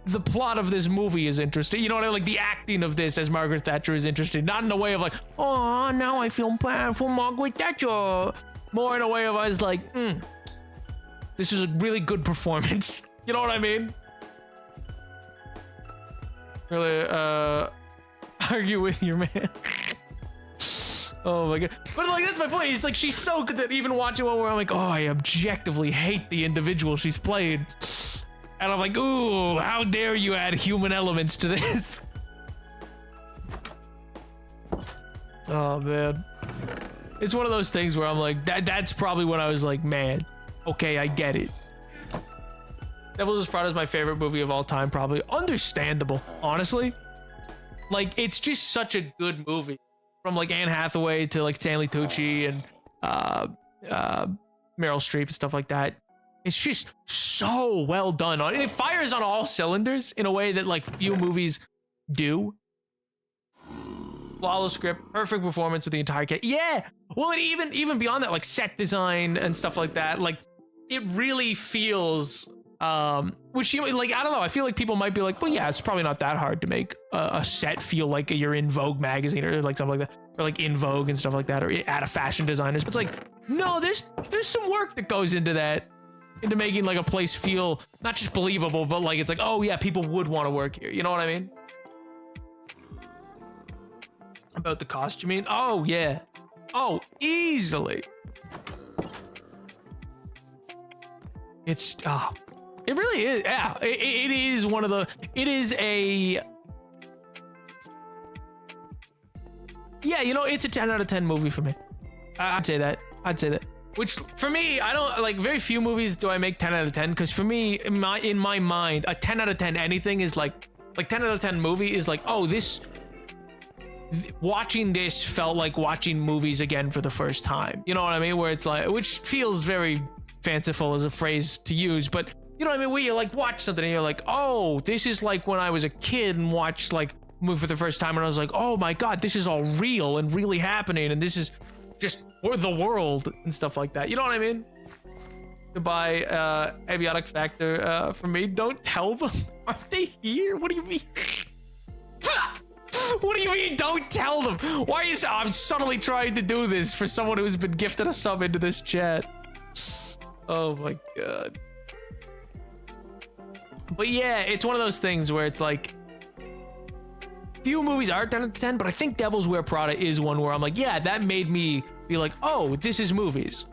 the plot of this movie is interesting. You know what I mean? Like the acting of this as Margaret Thatcher is interesting. Not in a way of like, oh, now I feel bad for Margaret Thatcher. More in a way of I was like, this is a really good performance. You know what I mean? Really, argue with your man. Oh my god. But like, that's my point. It's like, she's so good that even watching one where I'm like, oh, I objectively hate the individual she's played. And I'm like, ooh, how dare you add human elements to this? Oh man. It's one of those things where I'm like, that's probably when I was like, man, okay, I get it. Devil Wears Prada is my favorite movie of all time, probably. Understandable, honestly. Like, it's just such a good movie. From like Anne Hathaway to like Stanley Tucci and Meryl Streep and stuff like that. It's just so well done. It fires on all cylinders in a way that like few movies do. Flawless script, perfect performance of the entire cast. Yeah, well, and even beyond that, like set design and stuff like that, like it really feels. Which you like, I don't know. I feel like people might be like, well, yeah, it's probably not that hard to make a set feel like you're in Vogue magazine or like something like that, or like in Vogue and stuff like that, or at a fashion designers. But it's like, no, there's some work that goes into that. Into making like a place feel not just believable, but like it's like, oh yeah, people would want to work here. You know what I mean? About the costuming? Oh yeah. Oh, easily. It's it really is. Yeah, it is one of the. It is a. Yeah, you know, it's a 10 out of 10 movie for me. I'd say that. Which for me, I don't like very few movies do I make 10 out of 10 because for me, in my mind, a 10 out of 10 anything is like 10 out of 10 movie is like, oh, watching this felt like watching movies again for the first time. You know what I mean? Where it's like, which feels very fanciful as a phrase to use, but You know what I mean? Where you like watch something and you're like, oh, this is like when I was a kid and watched like a movie for the first time and I was like, oh my God, this is all real and really happening and this is just the world and stuff like that. You know what I mean? Goodbye, Abiotic Factor, for me. Don't tell them. Aren't they here? What do you mean? What do you mean, don't tell them? Why are you so— I'm subtly trying to do this for someone who's been gifted a sub into this chat. Oh my God. But yeah, it's one of those things where it's like, few movies are 10 out of 10, but I think Devil's Wear Prada is one where I'm like, yeah, that made me be like, oh, this is movies.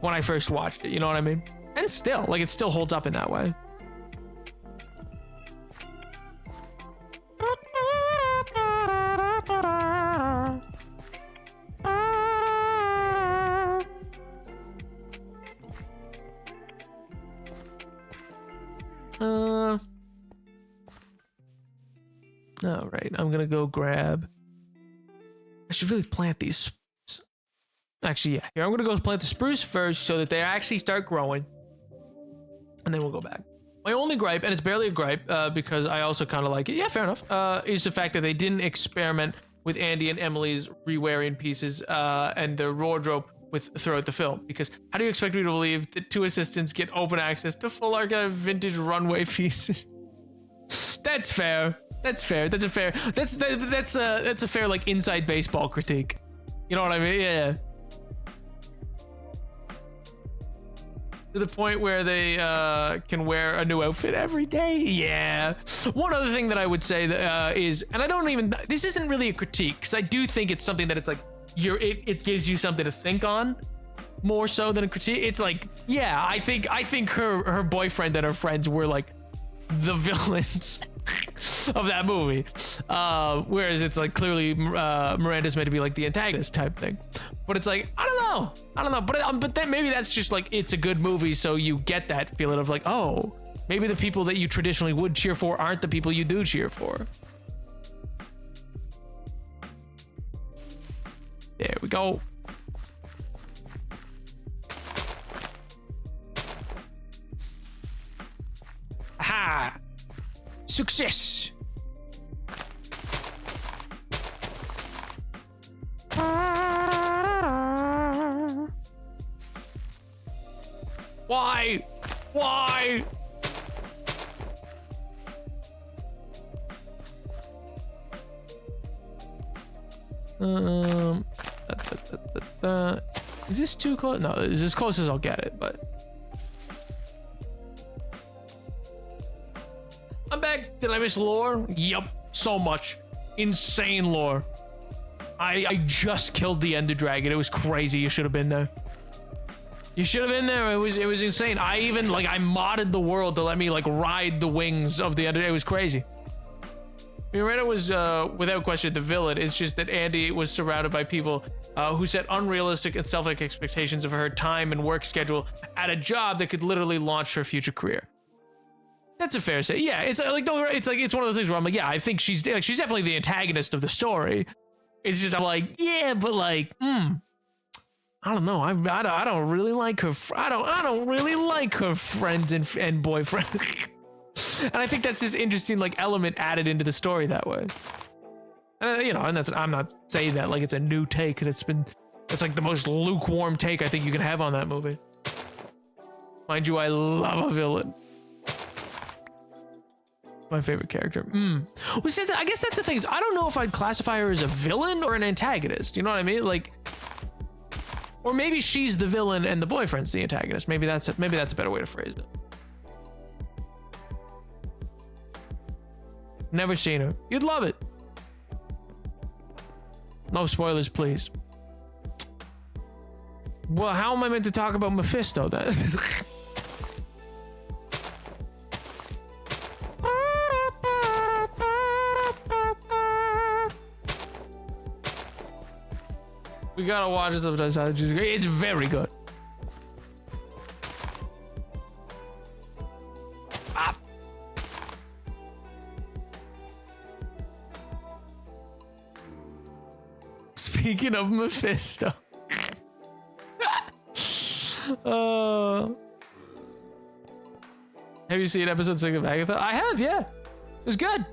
When I first watched it, you know what I mean? And still, like, it still holds up in that way. All right, I'm gonna go grab. I should really plant these. Actually, yeah. Here, I'm gonna go plant the spruce first so that they actually start growing, and then we'll go back. My only gripe, and it's barely a gripe, because I also kind of like it. Yeah, fair enough. Is the fact that they didn't experiment with Andy and Emily's re-wearing pieces and their wardrobe throughout the film. Because how do you expect me to believe that two assistants get open access to full archive vintage runway pieces? That's fair. That's fair. That's a fair. That's a fair like inside baseball critique. You know what I mean? Yeah. To the point where they can wear a new outfit every day. Yeah. One other thing that I would say that, is, and I don't even. This isn't really a critique because I do think it's something that it's like it gives you something to think on more so than a critique. It's like, yeah, I think her boyfriend and her friends were like the villains of that movie, whereas it's like clearly Miranda's made to be like the antagonist type thing. But it's like, I don't know, but then maybe that's just like, it's a good movie, so you get that feeling of like, oh, maybe the people that you traditionally would cheer for aren't the people you do cheer for. There we go. Aha! Success! Why? Why? Is this too close? No, it's as close as I'll get it, but I'm back. Did I miss lore? Yup, so much. Insane lore. I just killed the Ender Dragon. It was crazy. You should have been there. You should have been there. It was insane. I even like I modded the world to let me like ride the wings of the Ender. It was crazy. Miranda was without question the villain. It's just that Andy was surrounded by people who set unrealistic and selfish expectations of her time and work schedule at a job that could literally launch her future career. That's a fair say. Yeah, it's like it's one of those things where I'm like, yeah, I think she's definitely the antagonist of the story. It's just I'm like, yeah, but like, I don't know. I don't really like her. I don't really like her friends and boyfriend. And I think that's this interesting like element added into the story that way. You know, and I'm not saying that like it's a new take. It's like the most lukewarm take I think you can have on that movie. Mind you, I love a villain. My favorite character. I guess that's the thing is I don't know if I'd classify her as a villain or an antagonist. You know what I mean? Like, or maybe she's the villain and the boyfriend's the antagonist. Maybe that's a better way to phrase it. Never seen her. You'd love it. No spoilers, please. Well, how am I meant to talk about Mephisto then? We gotta watch it sometimes. It's very good. Ah. Speaking of Mephisto. Have you seen episode 6 of Agatha? I have, yeah. It was good.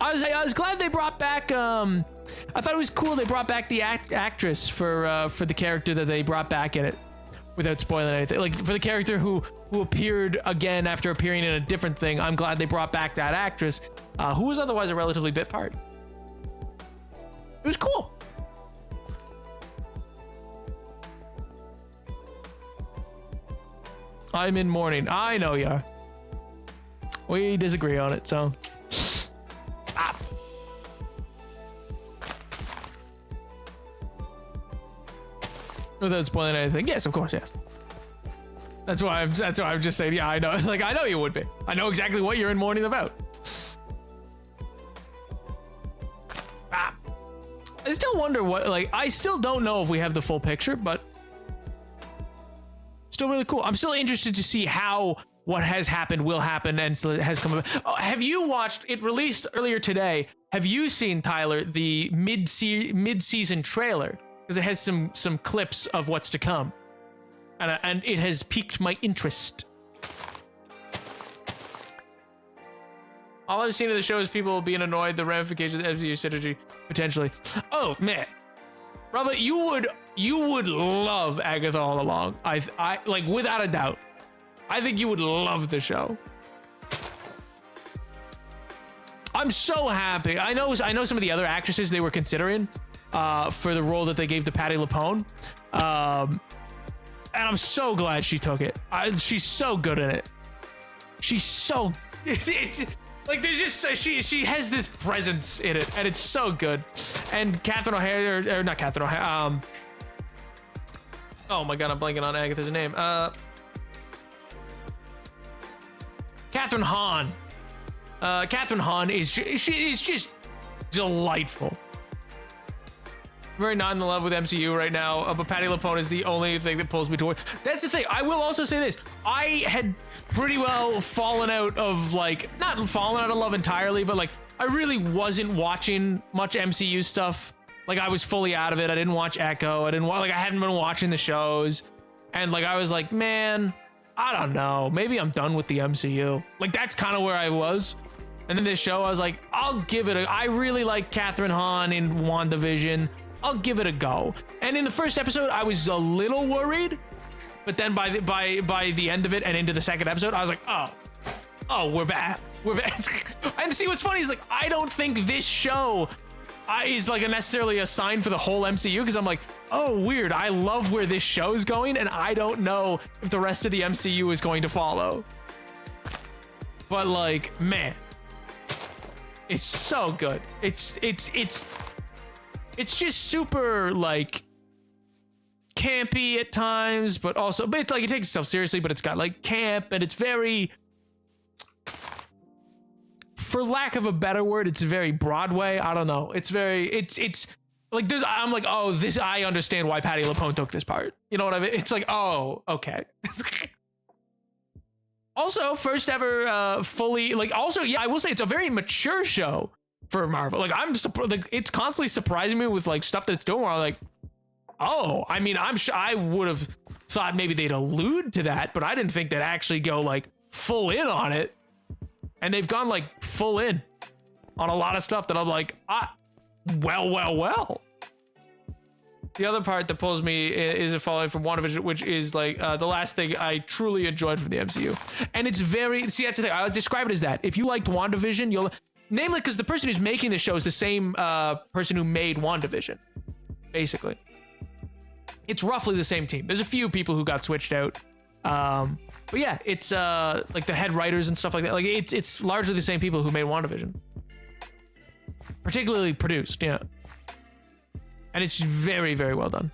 I was glad they brought back. I thought it was cool they brought back the actress for the character that they brought back in it, without spoiling anything. Like for the character who appeared again after appearing in a different thing. I'm glad they brought back that actress, who was otherwise a relatively bit part. It was cool. I'm in mourning. I know you are. We disagree on it, so. Ah. Without spoiling anything, yes, of course, yes. That's why I'm just saying. Yeah, I know. Like I know you would be. I know exactly what you're in mourning about. Ah. I still wonder what. Like I still don't know if we have the full picture, but still really cool. I'm still interested to see how what has happened will happen and has come about. Oh, have you watched it released earlier today? Have you seen, Tyler, the mid-season trailer? Because it has some clips of what's to come. And it has piqued my interest. All I've seen of the show is people being annoyed, the ramifications of MCU synergy, potentially. Oh, man. Robert, you would love Agatha All Along. I like, without a doubt. I think you would love the show. I'm so happy. I know some of the other actresses they were considering for the role that they gave to Patti LuPone. And I'm so glad she took it. She's so good in it. She's so it's like there's just she has this presence in it, and it's so good. And Catherine O'Hara, or not Catherine O'Hara. Oh my god, I'm blanking on Agatha's name. Catherine Hahn. Catherine Hahn is she is just delightful. Very not in love with MCU right now, but Patti LuPone is the only thing that pulls me toward. That's the thing. I will also say this. I had pretty well fallen out of, like, not fallen out of love entirely, but like I really wasn't watching much MCU stuff. Like I was fully out of it. I didn't watch Echo. I hadn't been watching the shows. And like I was like, man, I don't know. Maybe I'm done with the MCU. Like that's kind of where I was. And then this show, I was like, I'll give it I really like Catherine Hahn in WandaVision. I'll give it a go. And in the first episode, I was a little worried, but then by the end of it and into the second episode, I was like, oh, we're back. And see, what's funny is like, I don't think this show is like necessarily a sign for the whole MCU, because I'm like, oh, weird. I love where this show is going, and I don't know if the rest of the MCU is going to follow. But like, man, it's so good. It's just super like campy at times, but it's like it takes itself seriously, but it's got like camp, and it's very, for lack of a better word, it's very Broadway. I don't know. It's like I'm like, oh, I understand why Patti LuPone took this part. You know what I mean? It's like, oh, okay. Also, first ever fully, like, also, yeah, I will say it's a very mature show for Marvel. Like I'm like, it's constantly surprising me with like stuff that it's doing where I'm like, oh, I mean, I would have thought maybe they'd allude to that, but I didn't think they'd actually go like full in on it. And they've gone like full in on a lot of stuff that I'm like, well. The other part that pulls me is a following from WandaVision, which is like the last thing I truly enjoyed from the MCU. And it's see, that's the thing. I'll describe it as that. If you liked WandaVision, you'll, namely because the person who's making the show is the same person who made WandaVision, basically. It's roughly the same team. There's a few people who got switched out. But yeah, it's like the head writers and stuff like that. Like it's largely the same people who made WandaVision. Particularly produced, yeah. And it's very, very well done.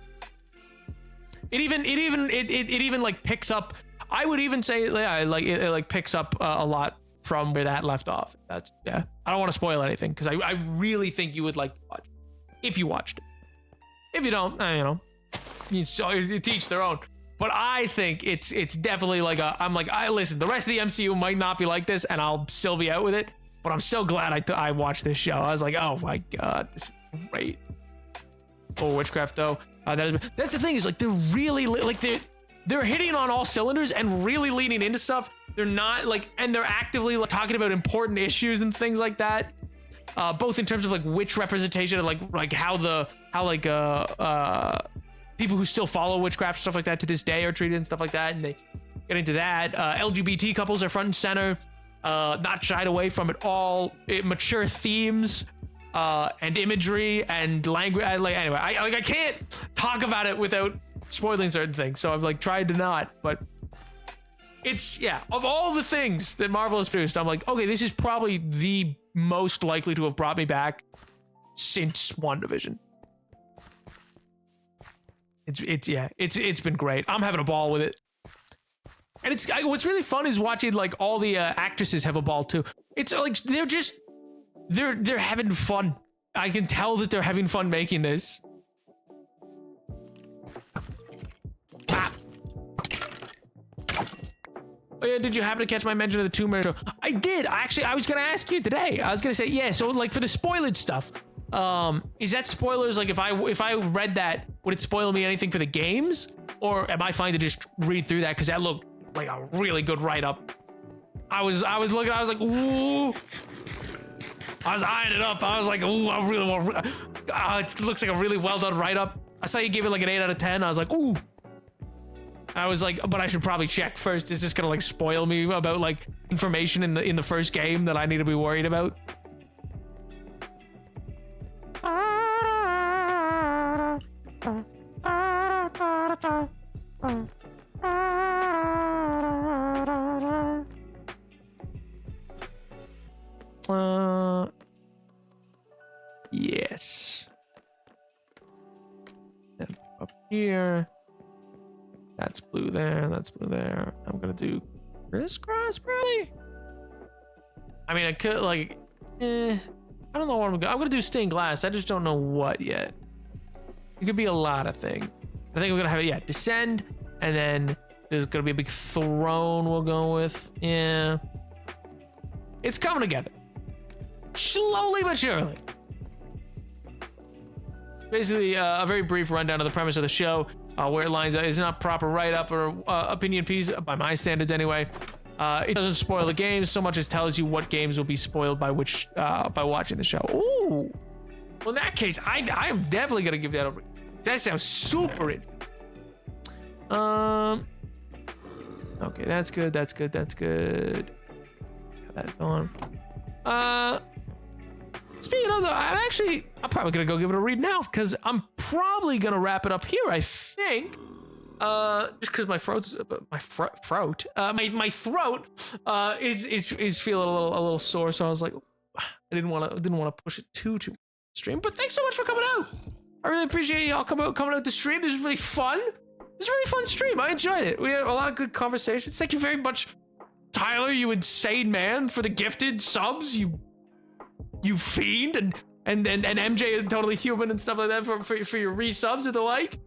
It even like picks up, I would even say, yeah, like it like picks up a lot from where that left off. That's, yeah. I don't want to spoil anything because I really think you would like to watch it if you watched it. If you don't, you know, you teach their own. But I think it's definitely like I'm like, listen, the rest of the MCU might not be like this and I'll still be out with it, but I'm so glad I watched this show. I was like, oh my God, this is great. Oh, witchcraft though. That's the thing, is like they're really like they're hitting on all cylinders and really leaning into stuff. They're not like, and they're actively like, talking about important issues and things like that. Both in terms of like witch representation and like how people who still follow witchcraft, stuff like that to this day are treated and stuff like that. And they get into that. LGBT couples are front and center, not shied away from at all. Mature themes, and imagery and language. Anyway, I can't talk about it without spoiling certain things. So I've like tried to not, but it's, yeah, of all the things that Marvel has produced, I'm like, okay, this is probably the most likely to have brought me back since WandaVision. It's been great. I'm having a ball with it. And it's what's really fun is watching like all the actresses have a ball too. It's like they're having fun. I can tell that they're having fun making this. Ah. Oh yeah, did you happen to catch my mention of the Tomb Raider show? I did. I was gonna ask you today. I was gonna say, yeah, so like for the spoiled stuff, is that spoilers? Like if I read that, would it spoil me anything for the games? Or am I fine to just read through that? Because that looked like a really good write-up. I was looking, I was like, ooh. I was eyeing it up. I was like, ooh, I really want, it looks like a really well done write-up. I saw you give it like an 8 out of 10. I was like, ooh. I was like, but I should probably check first. It's just gonna like spoil me about like information in the first game that I need to be worried about. Yes. And up here. That's blue there. That's blue there. I'm gonna do crisscross probably. I mean, I could like, I don't know what I'm gonna do stained glass. I just don't know what yet. It could be a lot of things. I think we're gonna have it. Yeah, descend, and then there's gonna be a big throne we'll go with. Yeah, it's coming together slowly but surely. Basically, a very brief rundown of the premise of the show. Where it lines up is not proper write-up or opinion piece by my standards anyway. It doesn't spoil the games so much as tells you what games will be spoiled by which by watching the show. Ooh, well in that case, I am definitely gonna give that a. That sounds super in. Okay, that's good. That's good. That's good. Got that going. Speaking of though, I'm probably gonna go give it a read now because I'm probably gonna wrap it up here. I think, just because my throat is feeling a little sore. So I was like, I didn't want to push it too stream. But thanks so much for coming out. I really appreciate y'all coming out to stream. This is really fun. This is a really fun stream. I enjoyed it. We had a lot of good conversations. Thank you very much, Tyler, you insane man, for the gifted subs. You fiend, and MJ is totally human and stuff like that for your resubs and the like.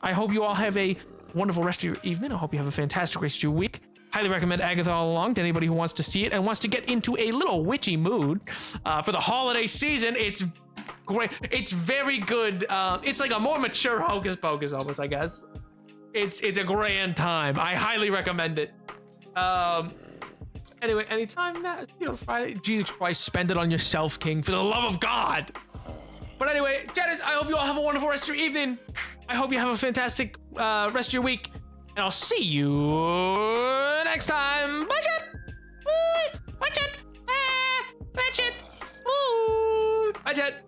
I hope you all have a wonderful rest of your evening. I hope you have a fantastic rest of your week. Highly recommend Agatha All Along to anybody who wants to see it and wants to get into a little witchy mood for the holiday season. It's great. It's very good. It's like a more mature Hocus Pocus almost, I guess. It's a grand time. I highly recommend it. Anyway, anytime that, Friday, Jesus Christ, spend it on yourself, King, for the love of God. But anyway, Janice, I hope you all have a wonderful rest of your evening. I hope you have a fantastic rest of your week. And I'll see you next time. Bye, chat. Bye, chat. Bye, chat. Bye, chat.